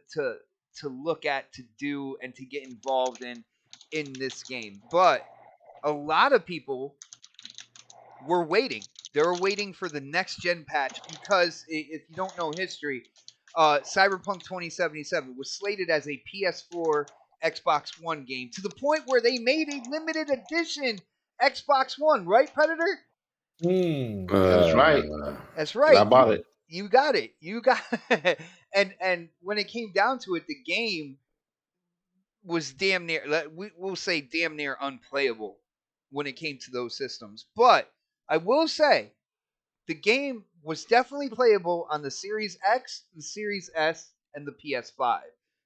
look at, to do, and to get involved in this game. But a lot of people were waiting. They were waiting for the next gen patch because if you don't know history, Cyberpunk 2077 was slated as a PS4, Xbox One game to the point where they made a limited edition Xbox One, right, Predator? Mm. That's right. That's And I right. bought it. You got it. You got it. And when it came down to it, the game was damn near, we'll say damn near unplayable when it came to those systems. But I will say the game was definitely playable on the Series X, the Series S, and the PS5.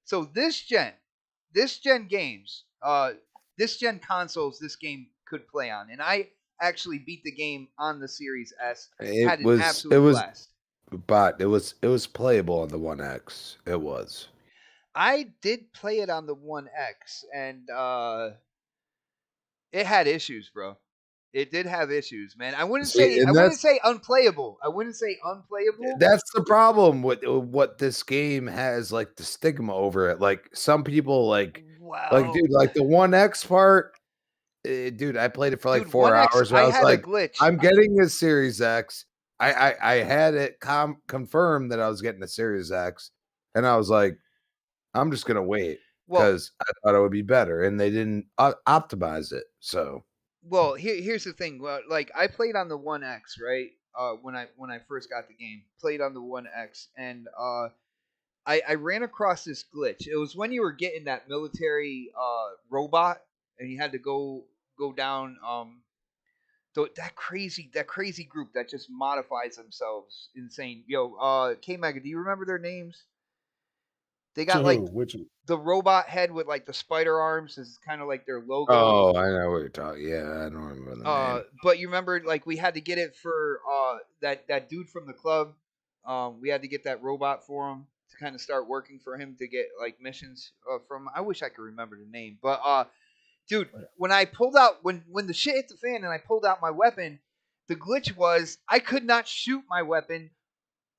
So this gen games, this gen consoles, this game could play on, and I actually beat the game on the Series S. Had It an was absolute blast. but it was playable on the One X. It was. I did play it on the One X, and it had issues, bro. It did have issues, man. I wouldn't See, say and unplayable. I wouldn't say unplayable. that's the problem with what this game has, like the stigma over it. Like some people Wow. dude, like the One X part, dude, I played it for like Dude, 4 One X, hours. Where I I was had a like, glitch. I'm getting a Series X. I had it confirmed that I was getting a Series X, and I was like, I'm just gonna wait Well, because I thought it would be better, and they didn't optimize it. So here's the thing. Well, like I played on the One X, right? When I first got the game, played on the One X, and I ran across this glitch. It was when you were getting that military robot, and you had to go down that crazy group that just modifies themselves insane. Yo, K Mega, do you remember their names? They got To like who? Which? the robot head with like the spider arms is kind of like their logo. Oh, I know what you're talking. Yeah, I don't remember the name. But you remember, like, we had to get it for that dude from the club. We had to get that robot for him to kind of start working for him to get like missions from. I wish I could remember the name, but dude, when I pulled out when the shit hit the fan and I pulled out my weapon, the glitch was I could not shoot my weapon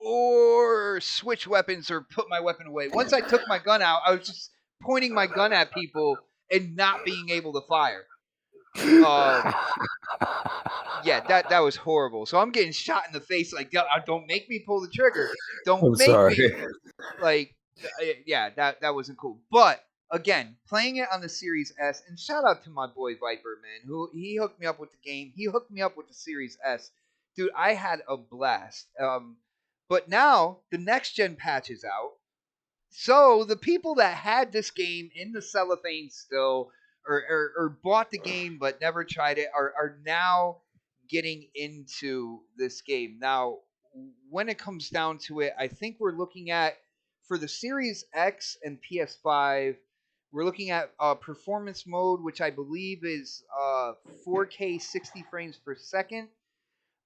or switch weapons or put my weapon away. Once I took my gun out, I was just pointing my gun at people and not being able to fire. Yeah, that was horrible. So I'm getting shot in the face like, don't make me pull the trigger. Don't I'm make sorry. me like, yeah, that wasn't cool. But again, playing it on the Series S, and shout out to my boy Viper, man, who he hooked me up with the game. He hooked me up with the Series S, dude. I had a blast. But now the next gen patch is out, so the people that had this game in the cellophane still, or bought the game but never tried it, are now getting into this game. Now, when it comes down to it, I think we're looking at, for the Series X and PS5, we're looking at performance mode, which I believe is 4K 60 frames per second.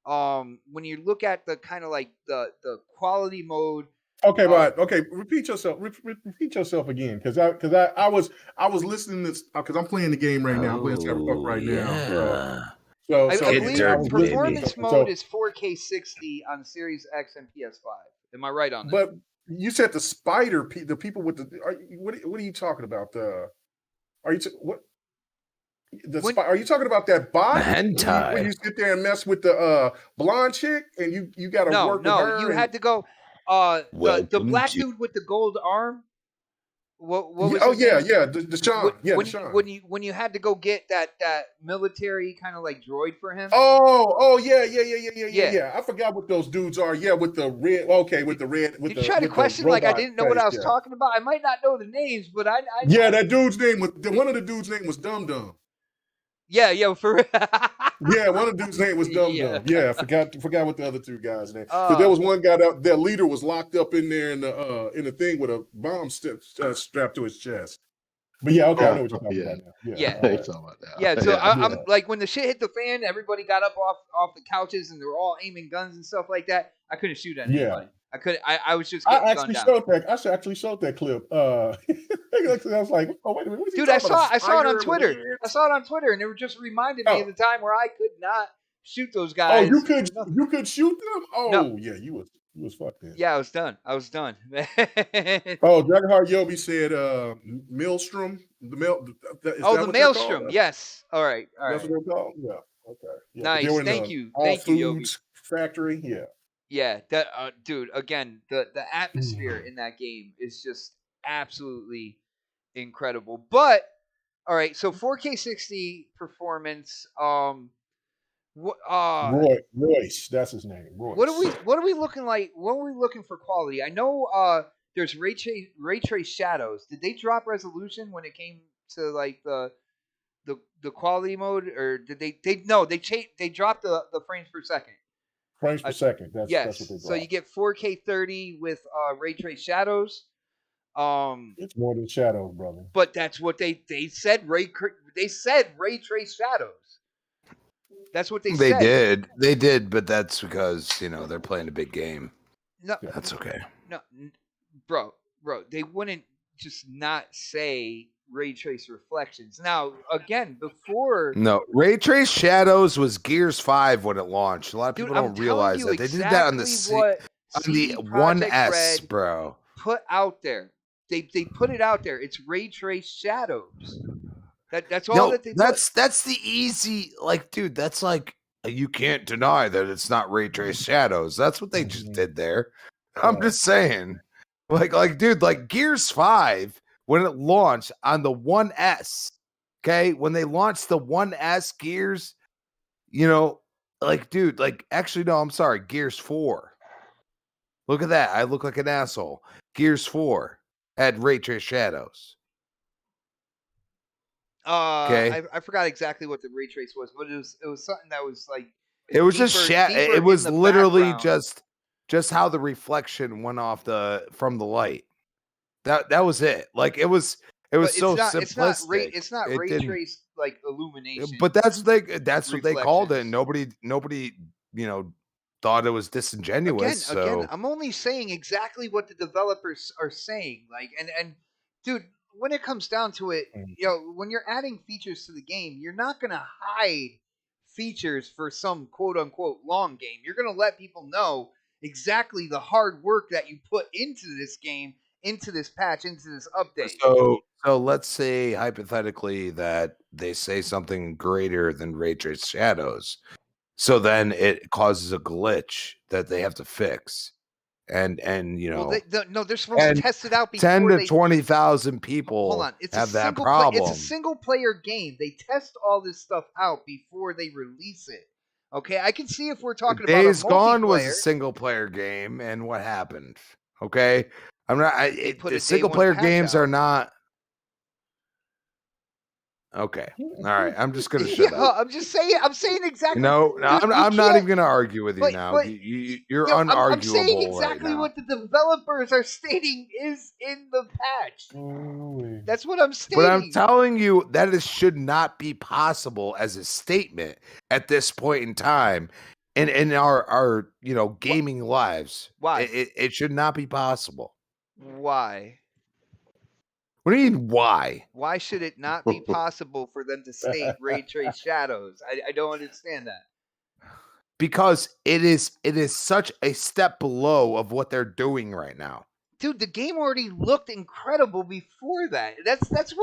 When you look at the kind of like the quality mode. Okay, but okay, repeat yourself. Repeat yourself again, because I was listening to this because I'm playing the game right now. I'm playing Cyberpunk right now. So I believe dirty, performance baby. mode is 4K 60 on Series X and PS5. Am I right on that? But you said the spider, the people with the. What are you talking about? Are you talking about that bot? Hentai. When you sit there and mess with the blonde chick, and you got to work with her. You had to go. The black dude with the gold arm. What was? Deshaun. When you had to go get that military kind of like droid for him. Yeah. I forgot what those dudes are. Yeah, with the red. Okay, with the red. You try to question like I didn't know what I was talking about. I might not know the names, but I that dude's name was one of the dudes' name was Dum Dum. Yeah, for real. Yeah, one of the dudes' name was Dum Dum. Yeah, I forgot what the other two guys' name. Because there was one guy that leader was locked up in there in the thing with a bomb strapped to his chest. But yeah, okay, I know what you're talking about now. Yeah. So I'm like, when the shit hit the fan, everybody got up off the couches and they were all aiming guns and stuff like that. I couldn't shoot at anybody. I couldn't. I was just. I actually showed that clip. I was like, oh wait a minute, dude! I saw it on Twitter. I saw it on Twitter, and it just reminded me of the time where I could not shoot those guys. Oh, you could shoot them? Oh, no. Yeah, you was fucked then. Yeah, I was done. Oh, Dragonheart Yobi said Maelstrom. The Maelstrom. Yes. All right. That's what they're called? Yeah. Okay. Yeah. Nice. Thank you, Yobi. Factory. Yeah. Yeah, that dude. Again, the atmosphere in that game is just absolutely incredible. But all right, so 4K 60 performance. Royce, that's his name. Royce. What are we looking like? What are we looking for quality? I know there's ray trace shadows. Did they drop resolution when it came to like the quality mode, or did they dropped the frames per second? Frames per second. That's what they brought. So you get 4K 30 with ray trace shadows. It's more than shadows, brother. But that's what they said. They said ray trace shadows. That's what they said. They did, but that's because they're playing a big game. No, that's okay. No, bro, they wouldn't just not say ray trace reflections. Now, again, before ray trace shadows was Gears 5 when it launched. A lot of people don't realize that they did that on the 1S, bro. Put out there, they put it out there. It's ray trace shadows. That's all that they. That's the easy, like, dude. That's like, you can't deny that it's not ray trace shadows. That's what they just did there. I'm just saying, like, dude, like Gears 5. When it launched on the 1S, okay? When they launched the 1S Gears, like, dude, like, actually, no, I'm sorry, Gears 4. Look at that. I look like an asshole. Gears 4 had ray trace shadows. Okay. I forgot exactly what the ray trace was, but it was something that was like. It was just it was literally just how the reflection went off from the light. That was it. Like it was But so simplistic. It's not It ray didn't. traced like illumination. But that's what they called it. And reflections. nobody thought it was disingenuous. Again, So I'm only saying exactly what the developers are saying. Like, and dude, when it comes down to it, when you're adding features to the game, you're not gonna hide features for some quote unquote long game. You're gonna let people know exactly the hard work that you put into this game, into this patch, into this update. so let's say hypothetically that they say something greater than ray trace shadows. So then it causes a glitch that they have to fix. And Well, they're supposed to test it out before 10 to 20,000 people hold on. It's have that it's problem. a single player game. They test all this stuff out before they release it. Okay, I can see if we're talking Days about a multiplayer. Gone was a single player game, and what happened? Okay, I'm not. put a Single day one player patch games out. are not. Okay, all right. I'm just gonna shut up. I'm just saying. I'm saying exactly. No, I'm not even gonna argue with you now. You're unarguable. I'm saying exactly right now. what the developers are stating is in the patch. That's what I'm stating. But I'm telling you that it should not be possible as a statement at this point in time, in our gaming lives. Why? It should not be possible. Why? What do you mean, why? Why should it not be possible for them to state ray trace shadows? I don't understand that. Because it is such a step below of what they're doing right now. Dude, the game already looked incredible before that. That's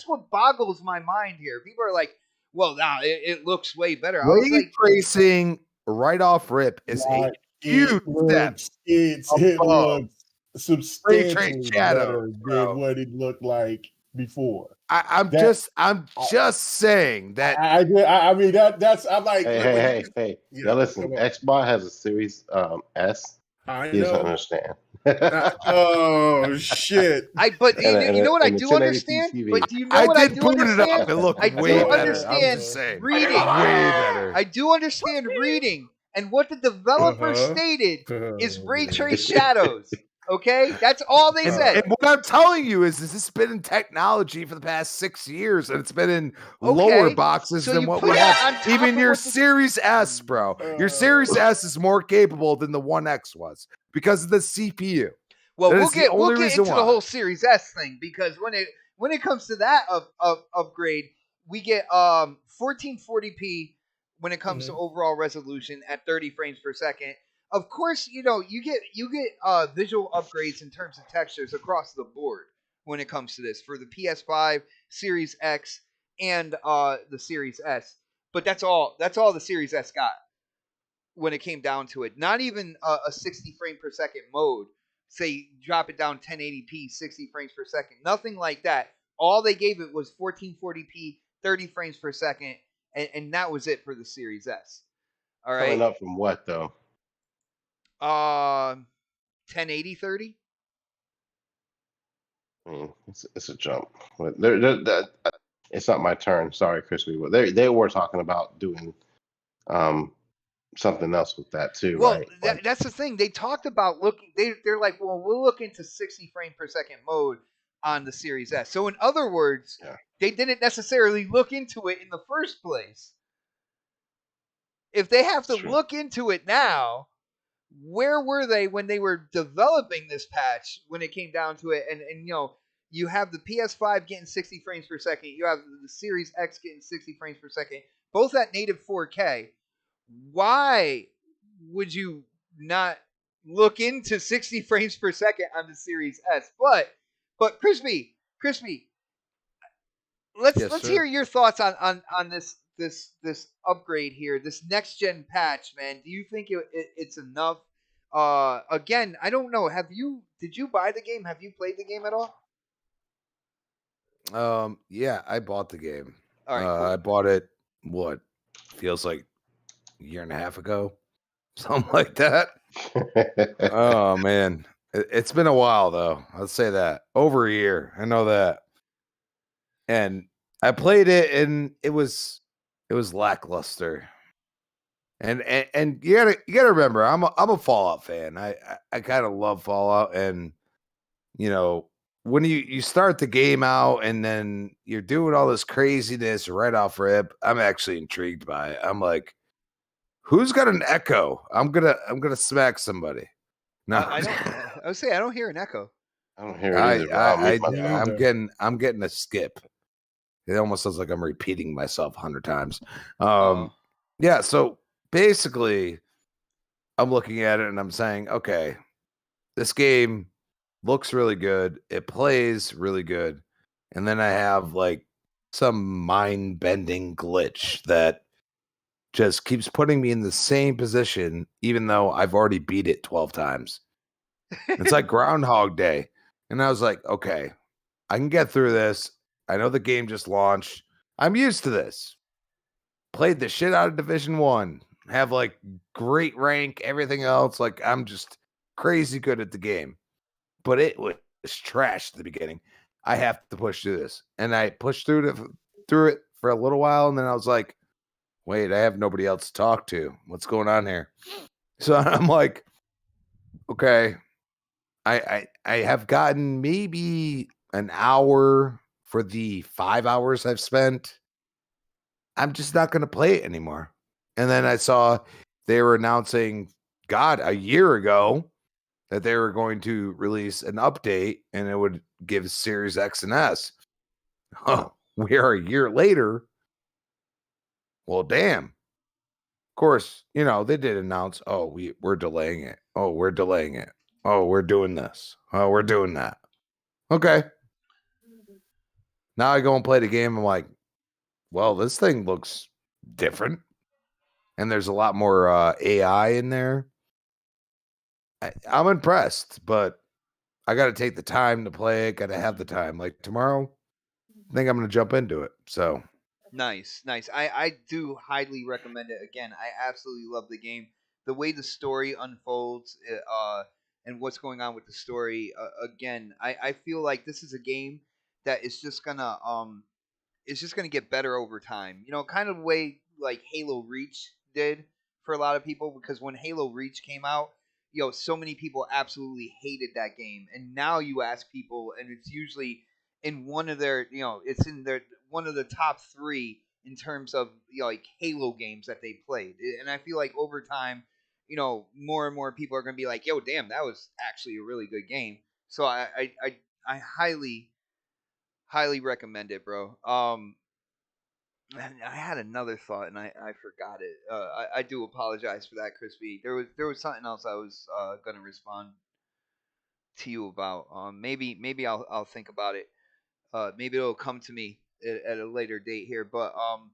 what boggles my mind here. People are like, well, now it looks way better. I was Ray like, tracing right off rip is a huge step. It looks substantially shadow, better than what it looked like before. I'm just saying that. I mean that's I'm like, hey. Now listen, Xbox has a Series S. I He doesn't know. understand. Oh shit! But you know what I do understand? But do you know what I do understand? It up. It looked I way do better. understand I'm just saying. reading. Way better. I do understand reading, and what the developer stated is ray trace shadows. Okay, that's all they said. And what I'm telling you is this has been in technology for the past 6 years, and it's been in lower boxes than what we have. Even your Series S, bro. Your Series S is more capable than the One X was because of the CPU. Well, we'll get into the whole Series S thing, because when it comes to that upgrade, we get 1440p when it comes to overall resolution at 30 frames per second. Of course, you get visual upgrades in terms of textures across the board when it comes to this for the PS5, Series X, and the Series S. But that's all the Series S got when it came down to it. Not even a 60 frame per second mode. Say drop it down 1080p, 60 frames per second. Nothing like that. All they gave it was 1440p, 30 frames per second, and that was it for the Series S. All right. Coming up from what though? 1080 30. It's a jump. But it's not my turn. Sorry, Crispy. But they were talking about doing something else with that too. Well, right? That's the thing. They talked about looking. They're like, well, we'll look into 60 frame per second mode on the Series S. So in other words, they didn't necessarily look into it in the first place. If they have to look into it now, where were they when they were developing this patch when it came down to it? And you have the PS5 getting 60 frames per second. You have the Series X getting 60 frames per second, both at native 4K. Why would you not look into 60 frames per second on the Series S? But Crispy, let's hear your thoughts on this upgrade here, this next gen patch, man. Do you think it's enough? Again, I don't know. Did you buy the game? Have you played the game at all? Yeah, I bought the game. All right, cool. I bought it. What feels like a year and a half ago, something like that. Oh man, it's been a while though. I'll say that, over a year. I know that. And I played it, and it was lackluster. And you gotta remember, I'm a Fallout fan. I kind of love Fallout, and when you start the game out and then you're doing all this craziness right off rip, I'm actually intrigued by it. I'm like, who's got an echo? I'm gonna smack somebody. No, I don't. I would say I don't hear an echo. I don't hear it either, but I'll mute myself. I'm getting a skip. It almost sounds like I'm repeating myself 100 times. Yeah. So basically, I'm looking at it and I'm saying, okay, this game looks really good. It plays really good. And then I have like some mind bending glitch that just keeps putting me in the same position, even though I've already beat it 12 times. It's like Groundhog Day. And I was like, okay, I can get through this. I know the game just launched. I'm used to this. Played the shit out of Division 1. Have like great rank, everything else. Like I'm just crazy good at the game. But it was trash at the beginning. I have to push through this. And I pushed through it for a little while. And then I was like, wait, I have nobody else to talk to. What's going on here? So I'm like, okay, I have gotten maybe an hour for the 5 hours I've spent. I'm just not going to play it anymore. And then I saw they were announcing, God, a year ago that they were going to release an update and it would give Series X and S. Oh, we are a year later. Well, damn. Of course, you know, they did announce, oh, we're delaying it. Oh, we're delaying it. Oh, we're doing this. Oh, we're doing that. Okay. Now I go and play the game. I'm like, well, this thing looks different. And there's a lot more AI in there. I'm impressed, but I got to take the time to play it. Got to have the time. Like tomorrow, I think I'm going to jump into it. So Nice. I do highly recommend it. Again, I absolutely love the game. The way the story unfolds, and what's going on with the story. Again, I feel like this is a game that is just gonna it's just going to get better over time. You know, kind of the way like Halo Reach did for a lot of people, because when Halo Reach came out, you know, so many people absolutely hated that game. And now you ask people, and it's usually in one of their, you know, it's in their one of the top 3 in terms of, you know, like Halo games that they played. And I feel like over time, you know, more and more people are going to be like, yo, damn, that was actually a really good game. So I highly recommend it, bro. And I had another thought and I forgot it. I do apologize for that, Crispy. There was something else I was gonna respond to you about. Maybe I'll think about it. Maybe it'll come to me at a later date here. But all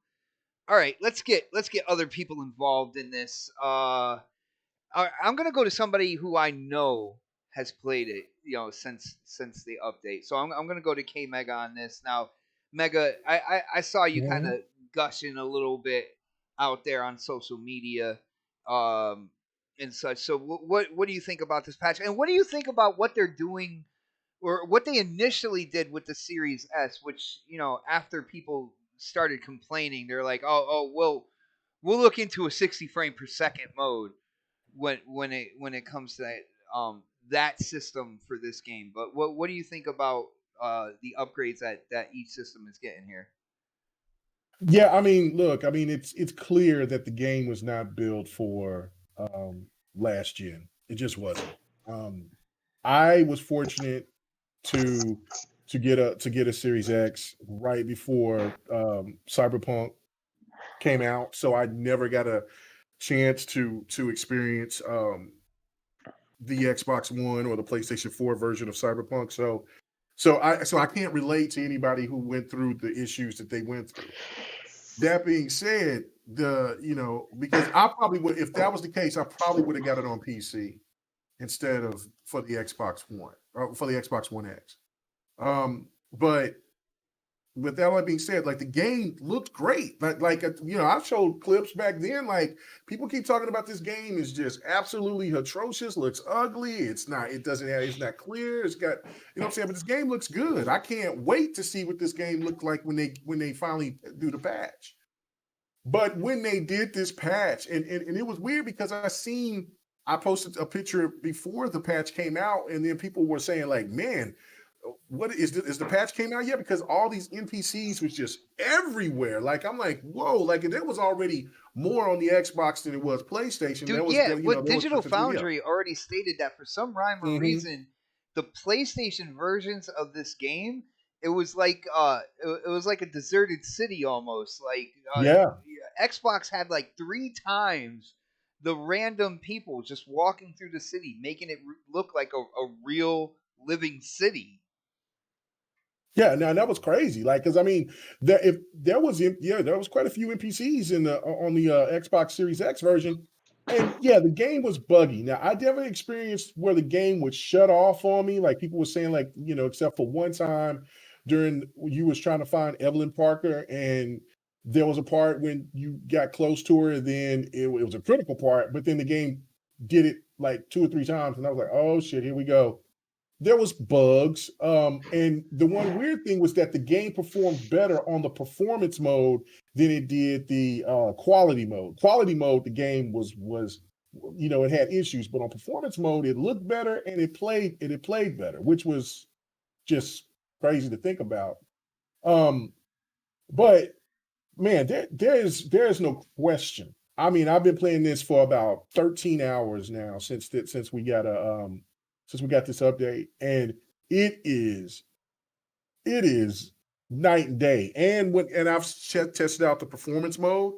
right, let's get other people involved in this. I'm gonna go to somebody who I know has played it, you know, since the update. So I'm gonna go to K Mega on this. Now, Mega, I saw you kind of gushing a little bit out there on social media, and such. So what do you think about this patch? And what do you think about what they're doing, or what they initially did with the Series S? Which, you know, after people started complaining, they're like, oh, we'll look into a 60 frame per second mode when it comes to that system for this game. But what do you think about the upgrades that each system is getting here? Yeah, I mean, look, I mean, it's clear that the game was not built for last gen. It just wasn't. I was fortunate to get a Series X right before Cyberpunk came out, so I never got a chance to experience the Xbox One or the PlayStation 4 version of Cyberpunk. So I can't relate to anybody who went through the issues that they went through. That being said, because I probably would, if that was the case, I probably would have got it on PC instead of for the Xbox One or for the Xbox One X. But with that being said, like the game looked great. Like I showed clips back then. Like people keep talking about this game is just absolutely atrocious. Looks ugly. It's not clear. It's got, you know what I'm saying. But this game looks good. I can't wait to see what this game looked like when they finally do the patch. But when they did this patch, and it was weird because I posted a picture before the patch came out, and then people were saying like, man, what is the patch came out yet? Because all these NPCs was just everywhere. Like I'm like, whoa! Like there was already more on the Xbox than it was PlayStation. Dude, There was, yeah, you know, what there was Digital yeah. Foundry already stated that for some rhyme or Mhm. reason, the PlayStation versions of this game, it was like it was like a deserted city almost. Like Yeah. Xbox had like 3 times the random people just walking through the city, making it look like a real living city. Yeah, now that was crazy. Like, because I mean, there was quite a few NPCs in the on the Xbox Series X version, and yeah, the game was buggy. Now, I never experienced where the game would shut off on me, like people were saying, like except for one time during you was trying to find Evelyn Parker, and there was a part when you got close to her, and then it was a critical part, but then the game did it like 2 or 3 times, and I was like, oh shit, here we go. There was bugs, and the one weird thing was that the game performed better on the performance mode than it did the quality mode. Quality mode, the game was it had issues, but on performance mode, it looked better and it played better, which was just crazy to think about. But man, there's no question. I mean, I've been playing this for about 13 hours now since we got this update, and it is night and day. And I've tested out the performance mode,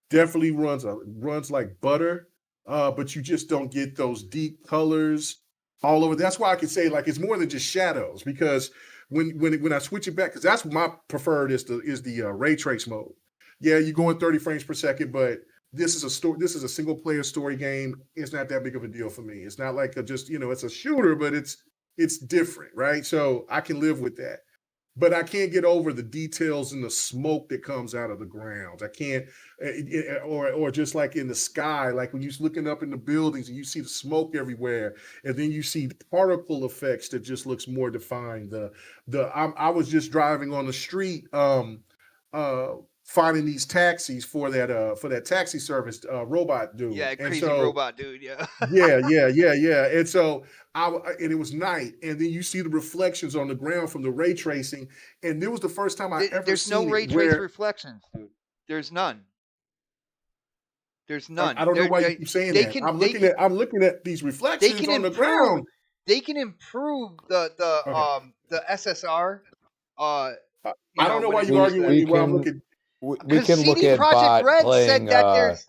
definitely runs like butter, but you just don't get those deep colors all over. That's why I can say like it's more than just shadows, because when I switch it back, because that's my preferred is the ray trace mode. Yeah, you're going 30 frames per second, but this is a single player story game. It's not that big of a deal for me. It's not like it's a shooter, but it's different, right? So I can live with that. But I can't get over the details and the smoke that comes out of the ground. I can't, or just like in the sky, like when you're looking up in the buildings and you see the smoke everywhere, and then you see the particle effects that just looks more defined. I was just driving on the street, finding these taxis for that taxi service robot dude. Yeah, And crazy so, robot dude. Yeah. yeah. And so and it was night, and then you see the reflections on the ground from the ray tracing, and it was the first time I ever There's seen no ray it trace where reflections, dude. There's none. There's none. I don't know why you keep saying that. I'm looking at these reflections on the ground. They can improve the SSR. I don't know why you arguing with me while I'm looking. We can look CD at Projekt bot Red playing. said that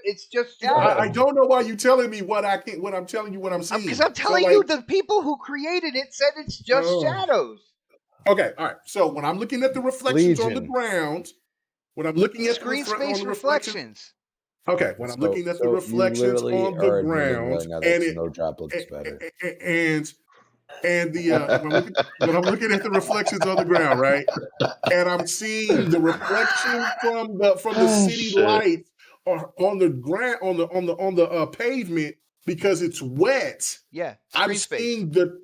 it's just shadows. I don't know why you're telling me what I'm telling you what I'm seeing. Because I'm telling you, the people who created it said it's just shadows. Okay, all right. So when I'm looking at the reflections on the ground, when I'm looking at screen space reflections. Okay, when I'm looking at the reflections on the ground, and no drop looks better. And when I'm looking at the reflections on the ground, right, and I'm seeing the reflection from the city lights on the ground on the pavement because it's wet. Yeah, I'm seeing the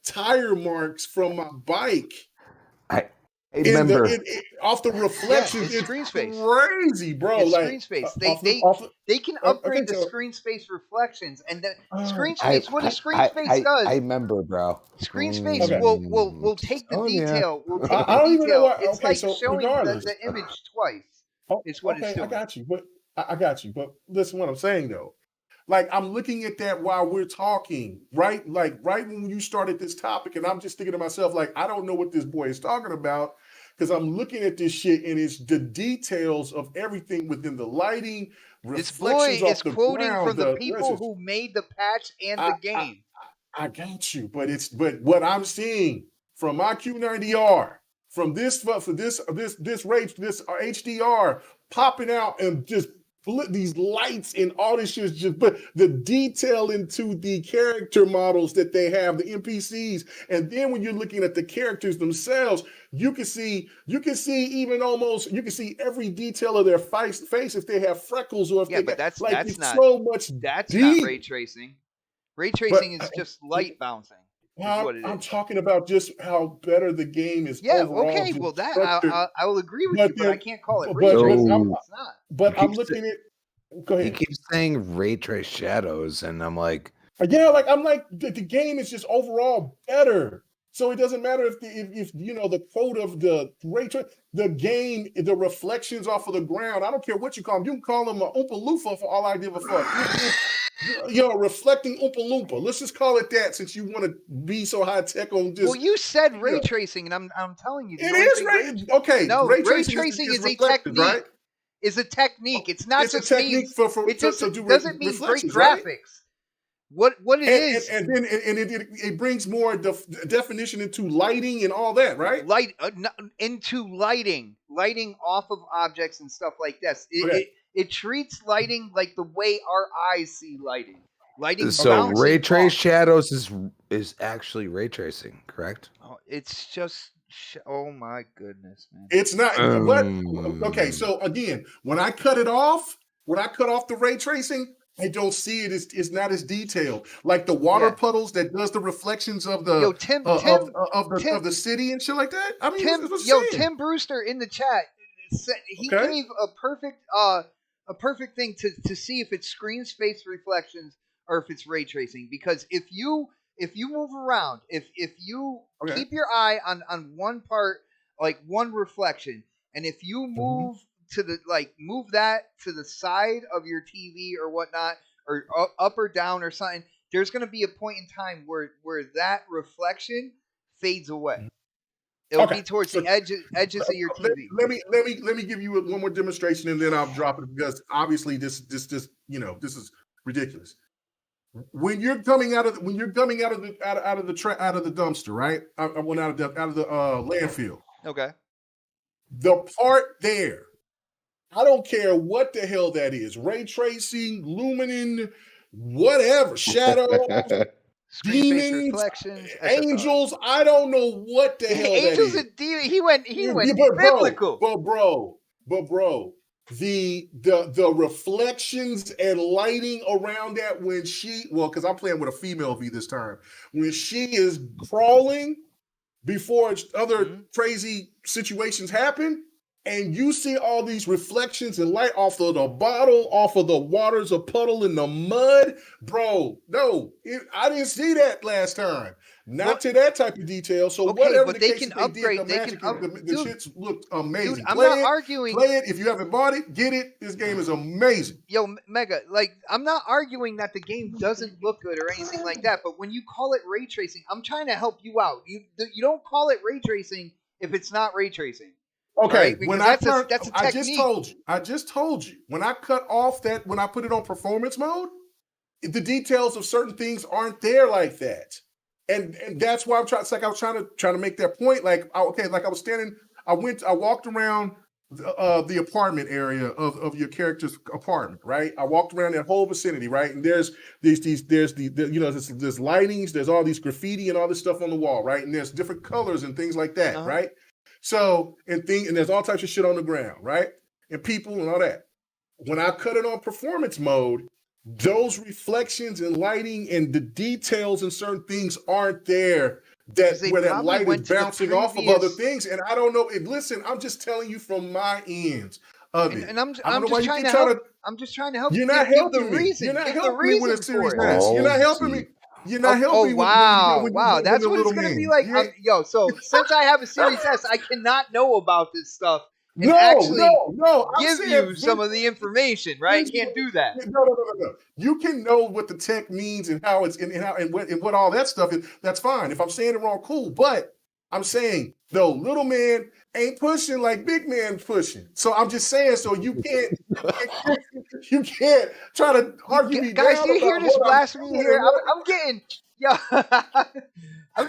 tire marks from my bike. I remember off the reflections. It's screen space. Crazy, bro. It's like screen space. They can okay, upgrade the so- screen space reflections, and then screen space. What a screen space does? I remember, bro. Screen space Okay. will take the detail. Will take I don't the even know detail. why. It's Okay, like so showing regardless. the image twice. It's what it's doing. I got you, but I got you. But listen, what I'm saying though, like I'm looking at that while we're talking, right? Like right when you started this topic, and I'm just thinking to myself, like I don't know what this boy is talking about. Because I'm looking at this shit and it's the details of everything within the lighting. This boy is quoting from the people who made the patch and the game. I got you, but what I'm seeing from my Q90R, from this HDR popping out and just these lights and all this shit, just but the detail into the character models that they have, the NPCs, and then when you're looking at the characters themselves, you can see every detail of their face if they have freckles or if they got that's it's not so much. That's deep. not ray tracing. Ray tracing is just light bouncing. I'm talking about just how better the game is. Yeah, overall. okay. Well, that I will agree with you, but I can't call it ray tracing. It's not. But I'm looking at. Go ahead. He keeps saying ray trace shadows, and I'm like, Yeah, like I'm like the game is just overall better. So it doesn't matter if you know the quote of the ray trace, the game, the reflections off of the ground. I don't care what you call them. You can call them a Oompa Loompa for all I give a fuck. Reflecting Oompa Loompa. Let's just call it that since you want to be so high tech on this. Well, you said ray tracing, and I'm telling you, it is ray. Okay, no, ray tracing tracing is a reflections, technique. right? Is a technique. It's not It's just a technique it just to do doesn't mean great reflections, graphics. right? What it is, and then it brings more definition into lighting and all that, right? Into lighting off of objects and stuff like this. It treats lighting like the way our eyes see lighting. So ray trace shadows is actually ray tracing, correct? Oh, it's just oh my goodness, man! It's not what. Okay, so again, when I cut off the ray tracing, I don't see it. It's not as detailed. Like the water puddles that does the reflections of the of the city and shit like that. I mean, Tim Brewster in the chat said he gave a perfect thing to see if it's screen space reflections or if it's ray tracing. Because if you move around, if you keep your eye on one part, like one reflection, and if you move move that to the side of your TV or whatnot, or up or down or something, there's going to be a point in time where that reflection fades away. It'll be towards the edges of your TV. Let me give you one more demonstration and then I'll drop it because obviously this is ridiculous. When you're coming out of the dumpster, right? I went out of the landfill. Okay. The part there, I don't care what the hell that is. Ray tracing, luminon, whatever, shadow, demons, reflections, angels. I don't know what the hell angels that is. And demons. He went biblical. But bro, the reflections and lighting around that when because I'm playing with a female V this time, when she is crawling before other crazy situations happen, and you see all these reflections and light off of the bottle, off of the waters of puddle in the mud, bro. No, I didn't see that last time. Not to that type of detail. So whatever the case upgrade. The shits looked amazing. Dude, I'm not arguing. Play it if you haven't bought it. Get it. This game is amazing. Yo, Mega, I'm not arguing that the game doesn't look good or anything like that. But when you call it ray tracing, I'm trying to help you out. You don't call it ray tracing if it's not ray tracing. Okay, right? When that's a technique. I just told you. When I cut off when I put it on performance mode, the details of certain things aren't there like that. And that's why I'm trying. It's like I was trying to make that point. I walked around the apartment area of your character's apartment, right? I walked around that whole vicinity, right? And there's there's lightings, there's all these graffiti and all this stuff on the wall, right? And there's different colors and things like that, right? So and there's all types of shit on the ground, right? And people and all that. When I cut it on performance mode, those reflections and lighting and the details and certain things aren't there. Where that light is bouncing off of other things, and I don't know. Listen, I'm just telling you from my ends of it. And I'm just trying to help. I'm just trying to help. You're not helping me. You're not helping me with a series S. You're not helping me. You're not helping me. Wow! That's what it's going to be like. So since I have a Series S, I cannot know about this stuff. And give you some of the information, right? Can't do that. No. You can know what the tech means and how it's and what all that stuff is. That's fine. If I'm saying it wrong, cool. But I'm saying little man ain't pushing like big man pushing. So I'm just saying. So you can't try to argue me guys. down. Do you hear this blasphemy here? I'm getting.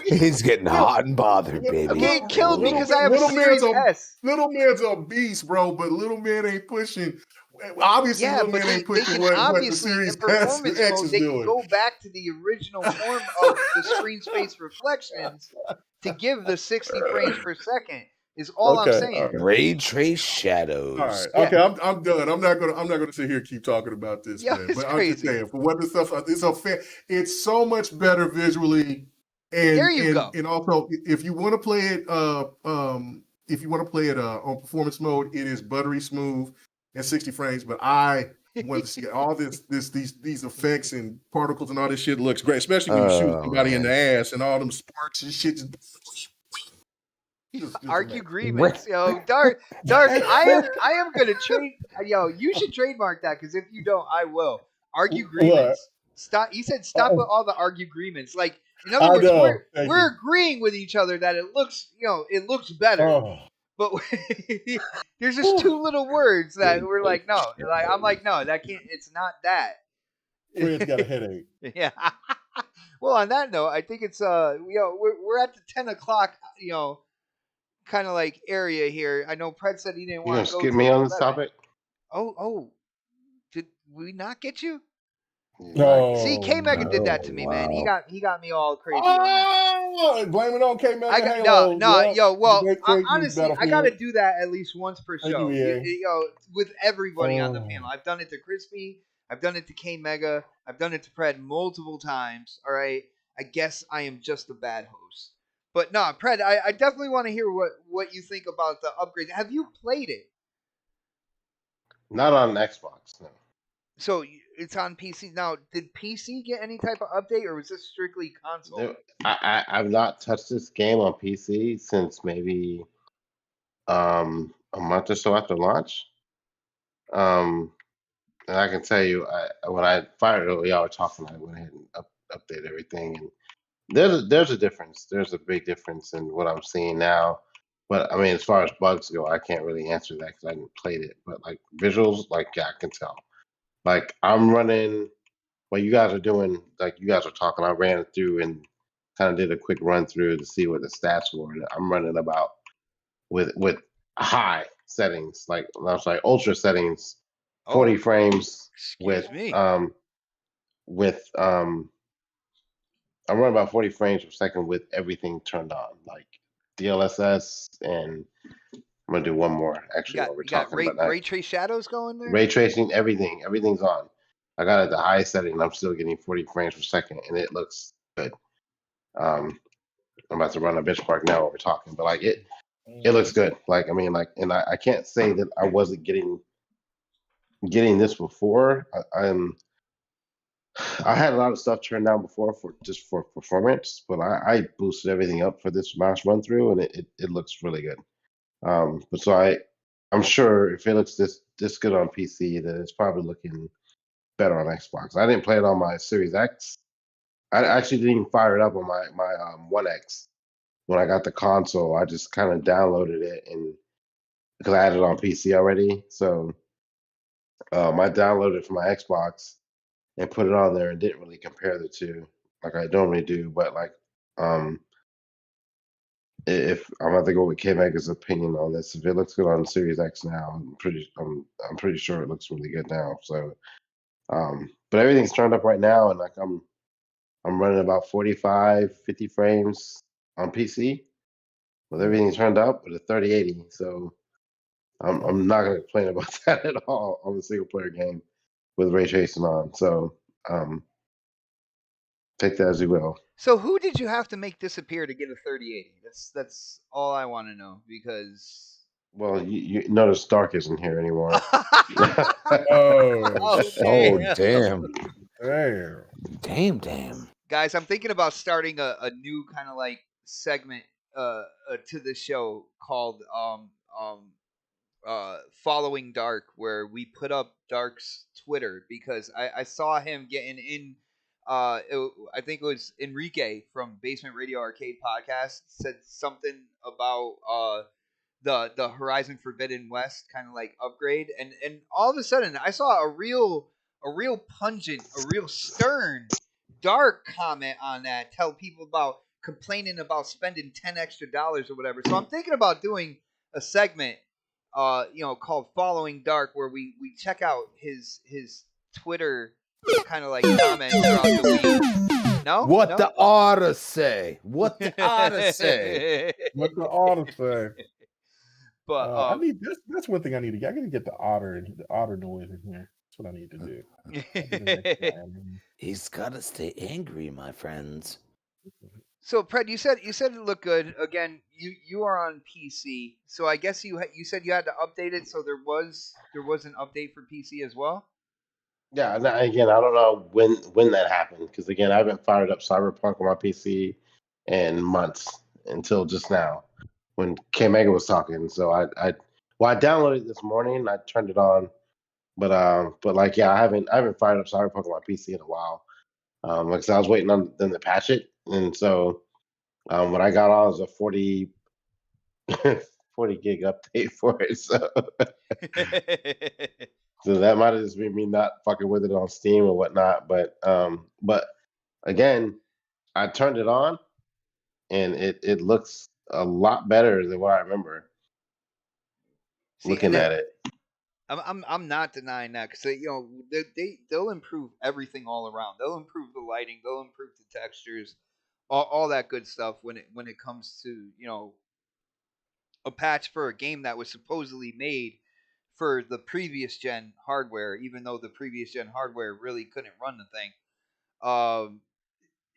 He's getting hot and bothered, baby. I'm getting killed because I have a Series S. Little man's a beast, bro, but little man ain't pushing. Obviously, little man ain't pushing what the Series S is they doing. Can go back to the original form of the screen space reflections to give the 60 frames per second. Is all I'm saying. Ray trace shadows. All right. Okay, I'm done. I'm not gonna sit here and keep talking about this. Yeah, man. it's but crazy. I'm just saying, for what the stuff, it's so much better visually. And there you go. And also, if you want to play it, on performance mode, it is buttery smooth and 60 frames. But I all these effects and particles and all this shit looks great, especially when you shoot somebody in the ass and all them sparks and shit. Argue agreements, yo, Dark. I am gonna trade. Yo, you should trademark that because if you don't, I will. Argue agreements. Stop. He said stop with all the argue agreements. Like in other words, we're agreeing with each other that it looks, it looks better. But there's just two little words that we're like, no. Like I'm like, no, that can't. It's not that. Fred's got a headache. Yeah. Well, on that note, I think it's we're at the 10 o'clock, kind of like area here. I know Pred said he didn't want to go. Skip me on this topic. Oh, did we not get you? No. See, K Mega did that to me, man. He got me all crazy. Blame it on K Mega. Honestly, I gotta do that at least once per show. With everybody on the panel. I've done it to Crispy. I've done it to K Mega. I've done it to Pred multiple times. All right. I guess I am just a bad host. But no, Pred, I definitely want to hear what you think about the upgrades. Have you played it? Not on Xbox, no. So it's on PC now. Did PC get any type of update, or was this strictly console? I've not touched this game on PC since maybe a month or so after launch. And I can tell you, when I fired it, y'all were talking, I went ahead and updated everything, and there's a difference. There's a big difference in what I'm seeing now. But I mean, as far as bugs go, I can't really answer that because I haven't played it. But like visuals, like yeah, I can tell. Like I'm running what you guys are doing, like you guys are talking. I ran it through and kind of did a quick run through to see what the stats were. And I'm running about with high settings, like I was like ultra settings, 40 frames I'm running about 40 frames per second with everything turned on, like DLSS, and I'm gonna do one more actually while we're talking. Ray trace shadows going there? Ray tracing, everything's on. I got it at the highest setting and I'm still getting 40 frames per second and it looks good. I'm about to run a benchmark now while we're talking, but like it looks good. Like I mean, like, and I can't say that I wasn't getting this before. I had a lot of stuff turned down before for performance, but I boosted everything up for this last run through, and it looks really good. But so I'm sure if it looks this good on PC, that it's probably looking better on Xbox. I didn't play it on my Series X. I actually didn't even fire it up on my One X when I got the console. I just kind of downloaded it, and because I had it on PC already, so I downloaded it from my Xbox and put it on there and didn't really compare the two like I normally do. But like, if I'm about to go with K Mega's opinion on this, if it looks good on Series X now, I'm pretty sure it looks really good now. So, but everything's turned up right now, and like I'm running about 45, 50 frames on PC with everything turned up with a 3080. So I'm not gonna complain about that at all on the single player game with ray tracing on. So take that as you will. So who did you have to make disappear to get a 3080? That's all I want to know, because well, you notice Dark isn't here anymore. Damn. Guys, I'm thinking about starting a new kind of like segment to the show called Following Dark, where we put up Dark's Twitter, because I saw him getting in. I think it was Enrique from Basement Radio Arcade Podcast said something about the Horizon Forbidden West kind of like upgrade, and all of a sudden I saw a real pungent, a real stern, dark comment on that. Tell people about complaining about spending $10 extra or whatever. So I'm thinking about doing a segment, called Following Dark, where we check out his Twitter kind of like comments throughout the week. No? What the otter say? What the otter say? What the otter say? But I need that's one thing I need to. I got to get the otter noise in here. That's what I need to do. He's got to stay angry, my friends. So, Pred, you said it looked good. Again, you are on PC, so I guess you said you had to update it. So there was an update for PC as well. Yeah, and again, I don't know when that happened because again, I haven't fired up Cyberpunk on my PC in months until just now when K Mega was talking. So I downloaded it this morning. I turned it on, but like yeah, I haven't fired up Cyberpunk on my PC in a while. Like I said, I was waiting on them to patch it, and so when I got on, it was a 40 gig update for it. So that might have just been me not fucking with it on Steam or whatnot. But again, I turned it on and it looks a lot better than what I remember See, and looking that at it. I'm not denying that because they'll improve everything all around. They'll improve the lighting. They'll improve the textures, all that good stuff when it comes to a patch for a game that was supposedly made for the previous gen hardware, even though the previous gen hardware really couldn't run the thing. Um,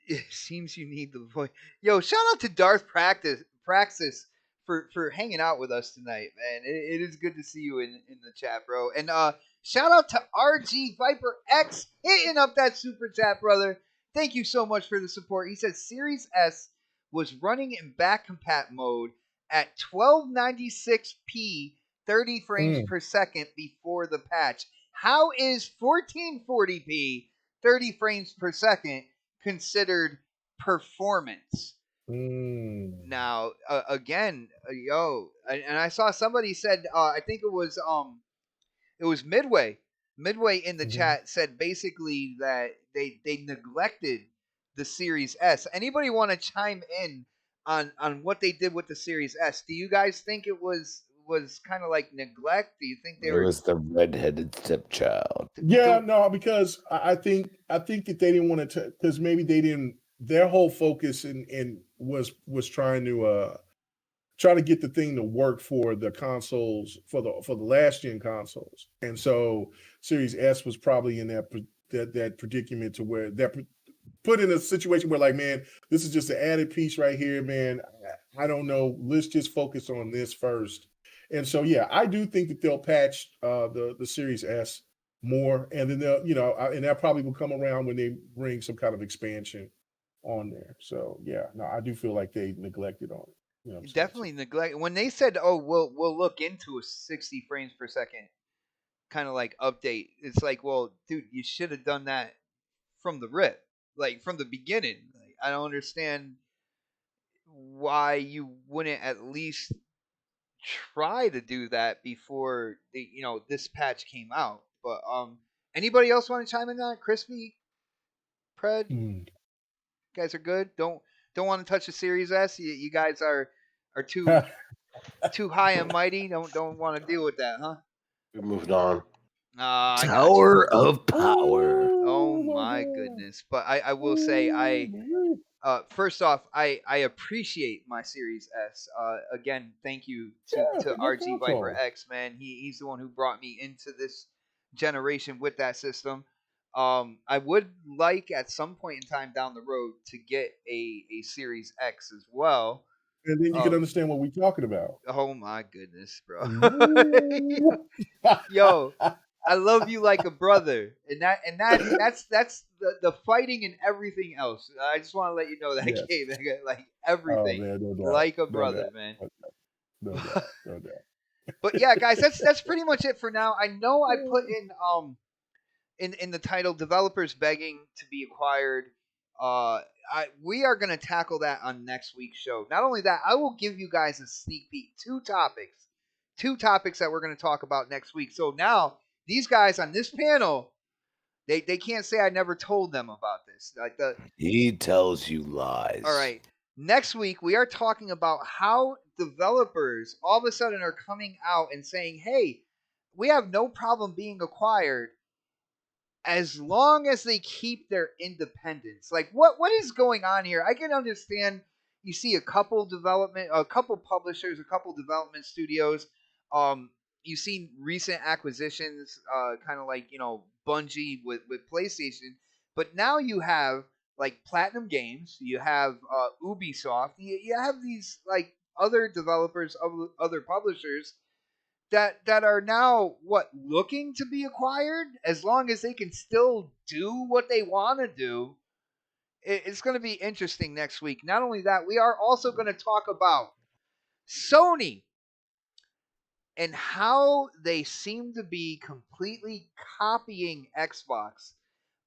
it seems you need the voice. Yo, shout out to Darth Praxis for hanging out with us tonight, man. It is good to see you in the chat, bro. And shout out to RG Viper X hitting up that super chat, brother. Thank you so much for the support. He says Series S was running in back compat mode at 1296p 30 frames per second before the patch. How is 1440p 30 frames per second considered performance? Now, again, and I saw somebody said, I think it was Midway. Midway in the chat said basically that they neglected the Series S. Anybody want to chime in on what they did with the Series S? Do you guys think it was kind of like neglect? Do you think they It were? was the redheaded stepchild. Yeah, no, because I think that they didn't want to, because maybe they didn't. Their whole focus and was trying to get the thing to work for the consoles, for the last gen consoles, and so Series S was probably in that predicament to where that put in a situation where, like, man, this is just an added piece right here, man. I don't know. Let's just focus on this first. And so, yeah, I do think that they'll patch the Series S more, and then they'll, and that probably will come around when they bring some kind of expansion on there. So, yeah, no, I do feel like they neglected on it. You know what I'm saying? Definitely neglect. When they said, "Oh, we'll look into a 60 frames per second kind of like update," it's like, well, dude, you should have done that from the rip, like from the beginning. Like, I don't understand why you wouldn't at least try to do that before this patch came out. But anybody else want to chime in on it? Crispy, Pred, Mm. you guys are good. Don't want to touch the Series S. You guys are too high and mighty. Don't want to deal with that, huh? We moved on. I got you. Tower of Power. Oh my goodness! But I will say first off, I appreciate my Series S. Again, thank you Yeah, to no RG Viper console. X, man. He's the one who brought me into this generation with that system. I would like at some point in time down the road to get a Series X as well. And then you can understand what we're talking about. Oh my goodness, bro. Ooh. Yo, I love you like a brother, and that's the fighting and everything else. I just want to let you know that Yes. game, like Oh everything, man, no doubt. like a No brother, doubt. man. No doubt. No doubt. But yeah, guys, that's pretty much it for now. I know I put in the title developers begging to be acquired. We are gonna tackle that on next week's show. Not only that, I will give you guys a sneak peek. Two topics that we're gonna talk about next week. So now these guys on this panel, they can't say I never told them about this. He tells you lies. All right. Next week we are talking about how developers all of a sudden are coming out and saying, "Hey, we have no problem being acquired as long as they keep their independence." Like what is going on here? I can understand you see a couple publishers, a couple development studios. You've seen recent acquisitions, kind of like Bungie with PlayStation, but now you have like Platinum Games, you have Ubisoft, you have these like other developers, other publishers that are now looking to be acquired. As long as they can still do what they want to do, it's going to be interesting next week. Not only that, we are also going to talk about Sony and how they seem to be completely copying Xbox.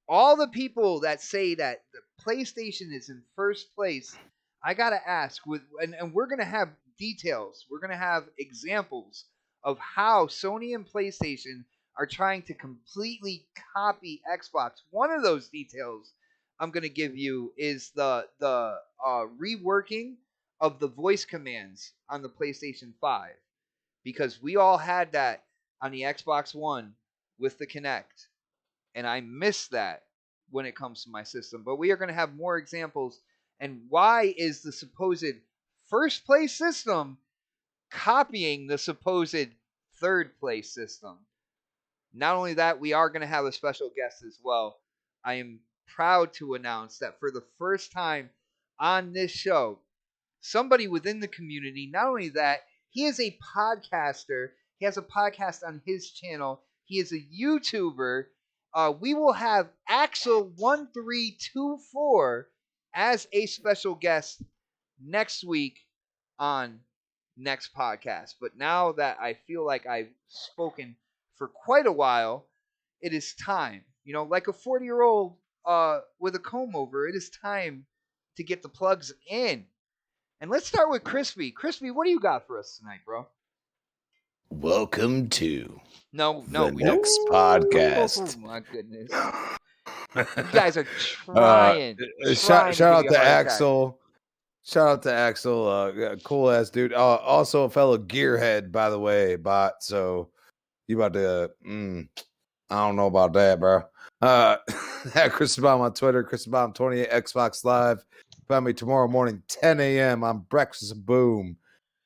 All the people that say that the PlayStation is in first place, I gotta ask, and we're gonna have details, we're gonna have examples of how Sony and PlayStation are trying to completely copy Xbox. One of those details I'm gonna give you is the reworking of the voice commands on the PlayStation 5, because we all had that on the Xbox One with the Kinect, and I miss that when it comes to my system. But we are going to have more examples. And why is the supposed first place system copying the supposed third place system? Not only that, we are going to have a special guest as well. I am proud to announce that for the first time on this show, somebody within the community, not only that, he is a podcaster. He has a podcast on his channel. He is a YouTuber. We will have Axel1324 as a special guest next week on next podcast. But now that I feel like I've spoken for quite a while, it is time. Like a 40-year-old with a comb over, it is time to get the plugs in. And let's start with Crispy. Crispy, what do you got for us tonight, bro? Welcome to No, the we don't. next podcast. Oh my goodness. You guys are trying. Shout to out give you to a heart Axel. Shout out to Axel. Cool ass dude. Also a fellow gearhead, by the way, bot. So you about to I don't know about that, bro. At Chris Bomb on Twitter, Chris Bomb 28 Xbox Live. Find me tomorrow morning, 10 a.m. on Breakfast Boom.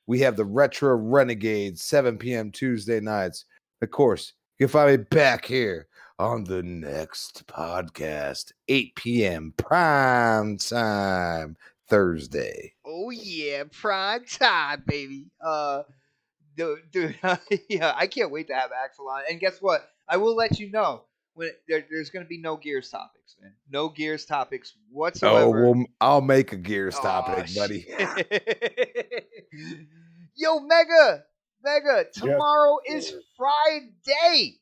We have the Retro Renegades, 7 p.m. Tuesday nights. Of course, you can find me back here on the next podcast, 8 p.m. prime time Thursday. Oh yeah, prime time, baby. Dude, yeah, I can't wait to have Axel on. And guess what? I will let you know when there's going to be no Gears topics, man. No Gears topics whatsoever. Oh, well, I'll make a Gears topic, buddy. Yo, Mega, tomorrow is Friday.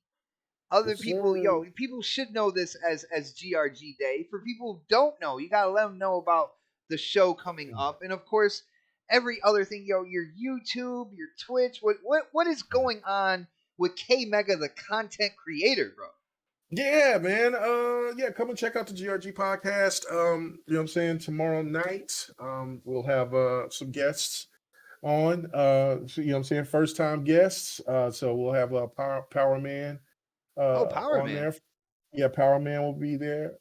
Other people, people should know this as GRG Day. For people who don't know, you gotta let them know about the show coming up, and of course, every other thing. Your YouTube, your Twitch. What is going on with K Mega, the content creator, bro? Yeah, man. Come and check out the GRG podcast. You know what I'm saying? Tomorrow night, we'll have some guests on. You know what I'm saying? First time guests. So we'll have Power Man. Power on Man. there. Yeah, Power Man will be there.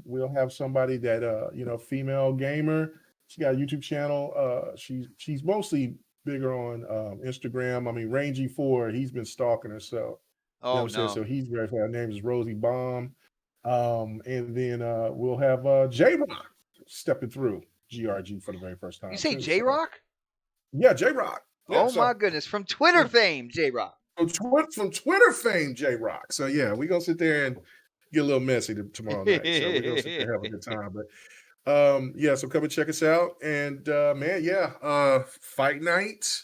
We'll have somebody that female gamer. She got a YouTube channel. She's mostly bigger on Instagram. I mean, Rangy4, he's been stalking her, so no. So he's very fair. Her name is Rosie Bomb. And then we'll have J-Rock stepping through GRG for the very first time. You say J-Rock? Yeah, J-Rock. Yeah, my goodness. From Twitter fame, J-Rock. From Twitter fame, J-Rock. So yeah, we're gonna sit there and get a little messy tomorrow night. So we're gonna sit there and have a good time. But so come and check us out. And Fight Night.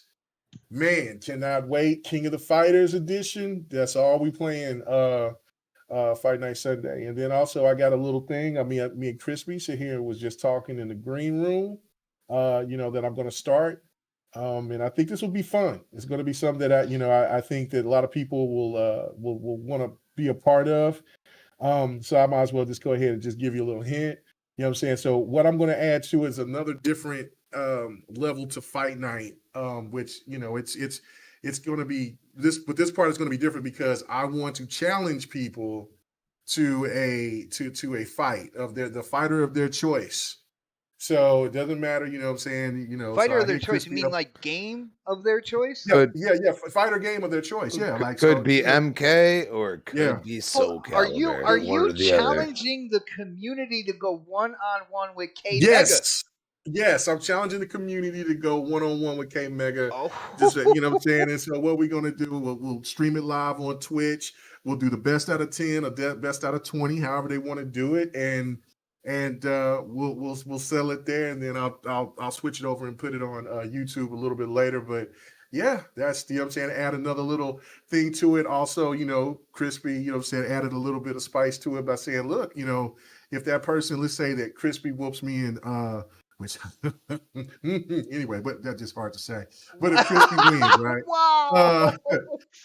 Man, cannot wait. King of the Fighters edition. That's all we playing Fight Night Sunday. And then also I got a little thing. Me and Crispy sit here and was just talking in the green room, that I'm gonna start. And I think this will be fun. It's going to be something that I think that a lot of people will want to be a part of. So I might as well just go ahead and just give you a little hint. You know what I'm saying? So what I'm going to add to is another different level to Fight Night, which it's going to be this, but this part is going to be different because I want to challenge people to a fight of the fighter of their choice. So it doesn't matter, you know what I'm saying? Fighter so of their choice. You mean like game of their choice? Yeah. Fighter game of their choice. Yeah. Like could be MK or it could be Soul Calibur. Are you challenging the community to go one-on-one with K Mega? Yes. Yes, I'm challenging the community to go one-on-one with K Mega. Oh, Just you know what I'm saying. And so what we're gonna do, we'll stream it live on Twitch. We'll do the best out of 10 or best out of 20, however they want to do it, and we'll sell it there, and then I'll switch it over and put it on YouTube a little bit later. But yeah, that's you know what I'm saying. Add another little thing to it. Also, you know, Crispy, you know what I'm saying, added a little bit of spice to it by saying, look, you know, if that person, let's say that Crispy whoops me in which anyway, but that's just hard to say. But if Crispy wins, right? wow.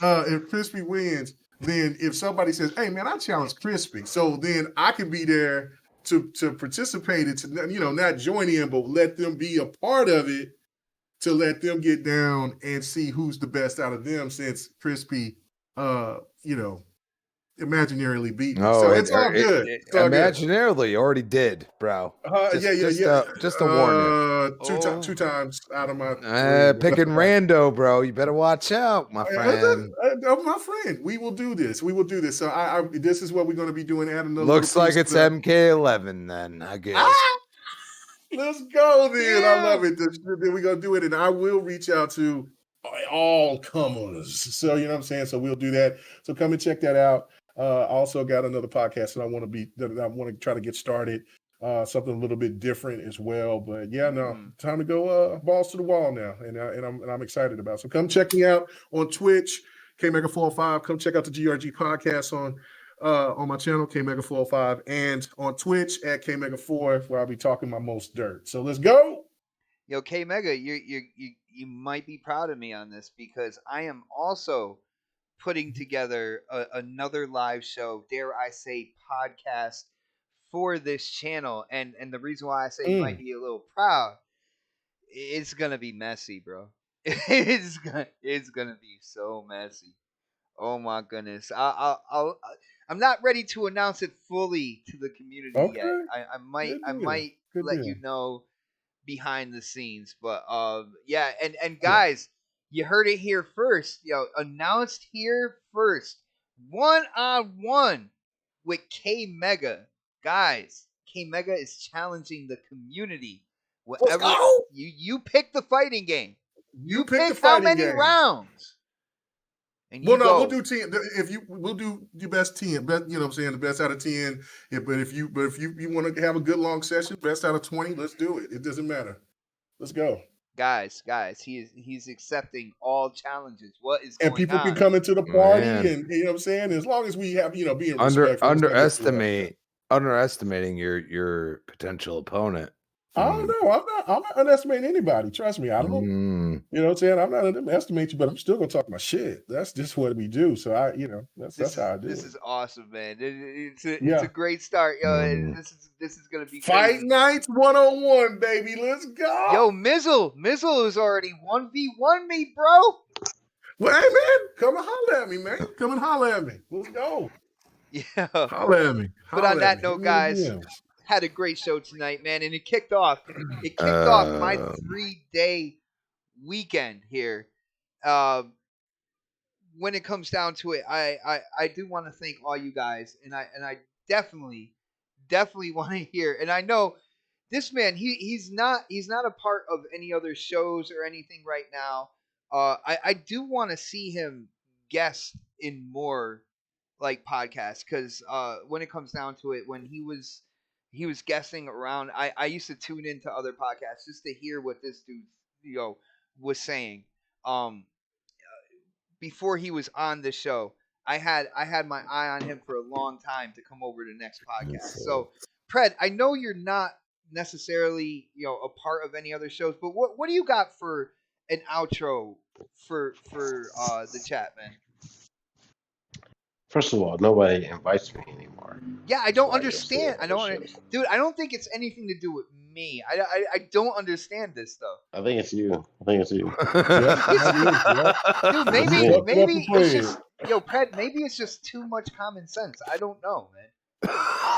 If Crispy wins, then if somebody says, "Hey, man, I challenge Crispy," so then I can be there to participate and to you know not join in, but let them be a part of it to let them get down and see who's the best out of them. Since Crispy, you know, imaginarily beat me, so it's all good. It's all good. Imaginarily already did, bro. Just to warn you. Two times out of my picking rando, bro. You better watch out, my friend. My friend, we will do this. We will do this. So I this is what we're going to be doing. Add another. Looks like it's MK11 then, I guess. Let's go then. Yeah. I love it. Then we're going to do it, and I will reach out to all comers. So you know what I'm saying. So we'll do that. So come and check that out. Also got another podcast that I want to try to get started. Something a little bit different as well. But yeah, no, time to go balls to the wall now, and I'm excited about it. So come check me out on Twitch, KMega405. Come check out the GRG podcast on my channel, KMega405, and on Twitch at KMega4, where I'll be talking my most dirt. So let's go. Yo, K Mega, you might be proud of me on this because I am also putting together another live show, dare I say, podcast for this channel, and the reason why I say you might be a little proud, it's gonna be messy, bro. It's gonna be so messy. Oh my goodness. I'm not ready to announce it fully to the community yet. I might let you know behind the scenes, but yeah, and guys, you heard it here first. Announced here first. 1-on-1 with K Mega. Guys, K Mega is challenging the community. Whatever you pick the fighting game. You pick how many rounds. And we'll do 10. We'll do the best 10. You know what I'm saying? The best out of 10. Yeah, but if you want to have a good long session, best out of 20, let's do it. It doesn't matter. Let's go. Guys, he's accepting all challenges. What is going on? And people can come into the party, and you know what I'm saying? As long as we have, being respectful. Underestimating your potential opponent. I don't know. I'm not underestimating anybody. Trust me. I don't. You know what I'm saying? I'm not underestimating you, but I'm still gonna talk my shit. That's just what we do. So that's how I do. This is awesome, man. It's a great start, yo. This is gonna be Fight crazy. Nights 1-on-1, baby. Let's go. Yo, Mizzle is already 1v1 me, bro. Well, hey man, come and holler at me, man. Come and holler at me. Let's go. Yeah. Holler at me. But on that note, guys. Had a great show tonight, man, and it kicked off my 3-day weekend here. When it comes down to it, I do want to thank all you guys, and I definitely want to hear. And I know this man, he's not a part of any other shows or anything right now. I do want to see him guest in more like podcasts, because when it comes down to it, when he was guessing around, I used to tune into other podcasts just to hear what this dude was saying. Before he was on the show, I had my eye on him for a long time to come over to the next podcast. So Pred, I know you're not necessarily a part of any other shows, but what do you got for an outro for the chat, man? First of all, nobody invites me anymore. Yeah, I don't understand. Dude, I don't think it's anything to do with me. I don't understand this stuff. I think it's you. Dude, maybe it's just Pred. Maybe it's just too much common sense. I don't know, man.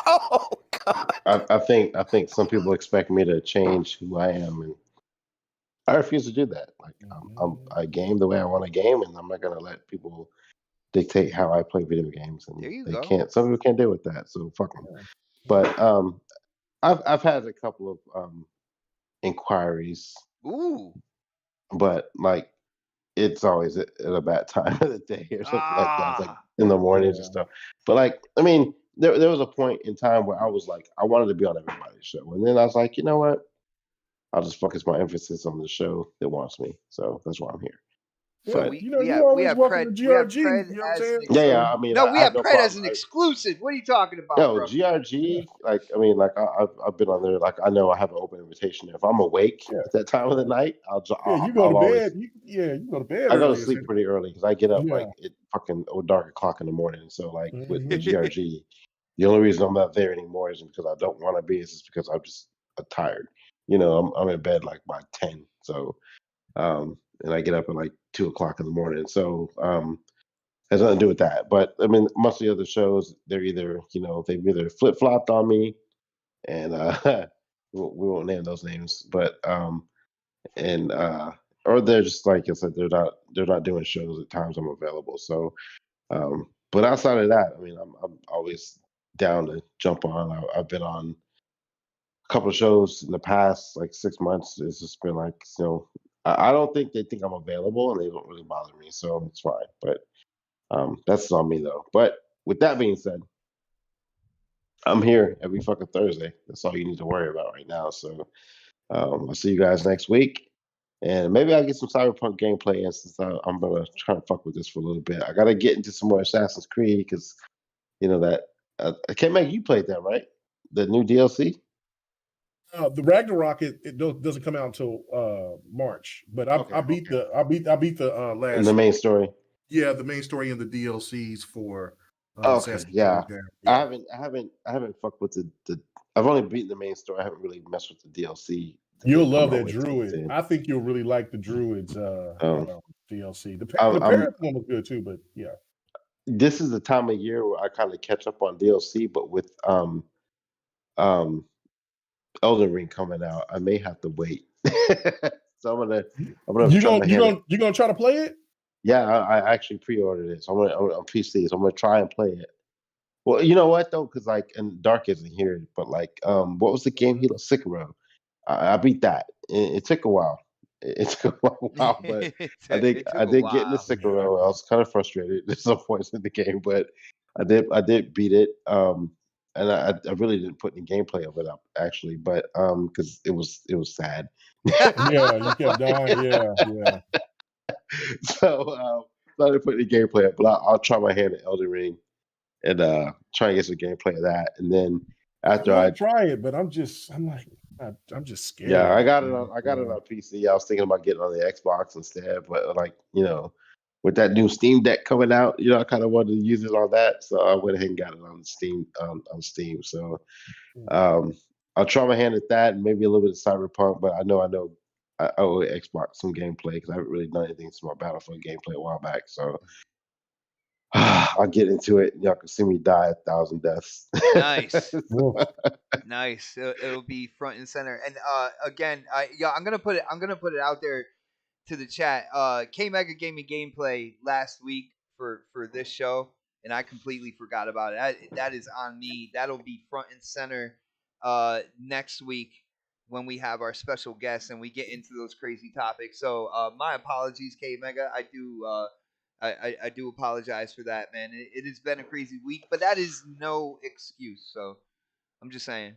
Oh God. I think some people expect me to change who I am, and I refuse to do that. Like I game the way I want to game, and I'm not gonna let people dictate how I play video games, and some people can't deal with that, so fuck them. But I've had a couple of inquiries, Ooh. but like it's always at a bad time of the day or something like that. It's like Ah. in the mornings and Yeah. stuff. But like, I mean, there was a point in time where I was like, I wanted to be on everybody's show, and then I was like, you know what? I'll just focus my emphasis on the show that wants me. So that's why I'm here. So But Yeah, you know, you always welcome to GRG. You know what I'm as an saying? yeah, So, I mean, No, I we have have no Pred as problem. an exclusive. What are you talking about, No, bro? yeah, GRG, like I mean, like I've been on there. Like I know I have an open invitation. If I'm awake yeah, at that time of the night, yeah. You go I'll to always bed. You go to bed I go to early. sleep pretty early because I get up Yeah. like at fucking dark o'clock in the morning. So like with Hmm. GRG, the only reason I'm not there anymore isn't because I don't want to be. It's just because I'm just tired. You know, I'm in bed like by 10. So and I get up at like 2 o'clock in the morning. So has nothing to do with that. But I mean, most of the other shows, they're either they've either flip flopped on me, and we won't name those names, but and or they're just like I said, they're not doing shows at times I'm available. So, but outside of that, I mean, I'm always down to jump on. I've been on a couple of shows in the past like 6 months. It's just been like I don't think they think I'm available, and they don't really bother me, so it's fine. But that's on me though. But with that being said, I'm here every fucking Thursday. That's all you need to worry about right now. So I'll see you guys next week. And maybe I'll get some Cyberpunk gameplay in since I'm going to try and fuck with this for a little bit. I got to get into some more Assassin's Creed because, that. I can't make you played that, right? The new DLC? The Ragnarok doesn't come out until March, but I beat the In the last main story. the main story and the DLCs for Okay, Assassin's yeah. Creed. I Yeah. haven't fucked with the I've only beaten the main story. I haven't really messed with the DLC that they're You'll love coming out that with towards the Druid. end. I think you'll really like the Druid's Um, DLC. The I'm Paris one was good too, but yeah. This is the time of year where I kind of catch up on DLC, but with um Elden Ring coming out, I may have to wait. So I'm gonna try my hand. You gonna try to play it? Yeah, I actually pre-ordered it. So I'm on PC. So I'm gonna try and play it. Well, you know what though, because like, and Dark isn't here, but like, what was the game he lost? Sekiro. I beat that. It took a while. It took a while, but It I took a did get into while. Sekiro. I was kind of frustrated at some points in the game, but I did beat it. And I really didn't put any gameplay of it up actually, but because it was sad. Yeah, you kept dying. Yeah. So I didn't put any gameplay up, but I'll try my hand at Elden Ring and try and get some gameplay of that, and then I after want to try it, but I'm just scared yeah, of I it. got it Man. on. I got it on PC. I was thinking about getting on the Xbox instead, but like with that new Steam Deck coming out, I kind of wanted to use it on that, so I went ahead and got it on Steam. On Steam, so um, I'll try my hand at that and maybe a little bit of Cyberpunk. But I know I owe Xbox some gameplay because I haven't really done anything to my Battlefield gameplay a while back. So I'll get into it. Y'all can see me die 1,000 deaths. Nice. Woof. Nice. It'll be front and center. And again, I'm gonna put it out there to the chat. K Mega gave me gameplay last week for this show, and I completely forgot about it. That is on me. That'll be front and center next week when we have our special guests and we get into those crazy topics. So my apologies, K Mega. I do apologize for that, man. It has been a crazy week, but that is no excuse. So I'm just saying.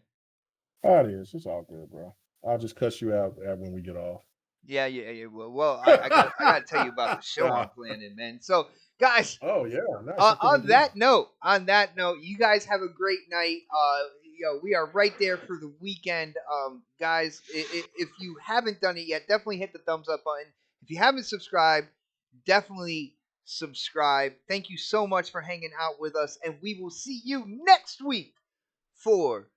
Oh, it is. It's all good, bro. I'll just cuss you out when we get off. Yeah. Well, I got to tell you about the show I'm planning, man. So, guys, Oh yeah, nice. on that note, you guys have a great night. We are right there for the weekend. Guys, if you haven't done it yet, definitely hit the thumbs up button. If you haven't subscribed, definitely subscribe. Thank you so much for hanging out with us, and we will see you next week for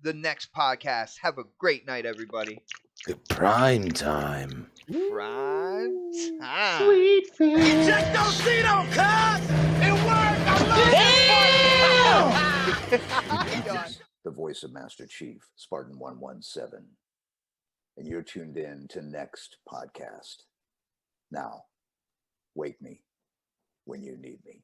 the next podcast. Have a great night, everybody. The prime time. Prime time. Sweet thing. The voice of Master Chief, Spartan 117. And you're tuned in to next podcast. Now, wake me when you need me.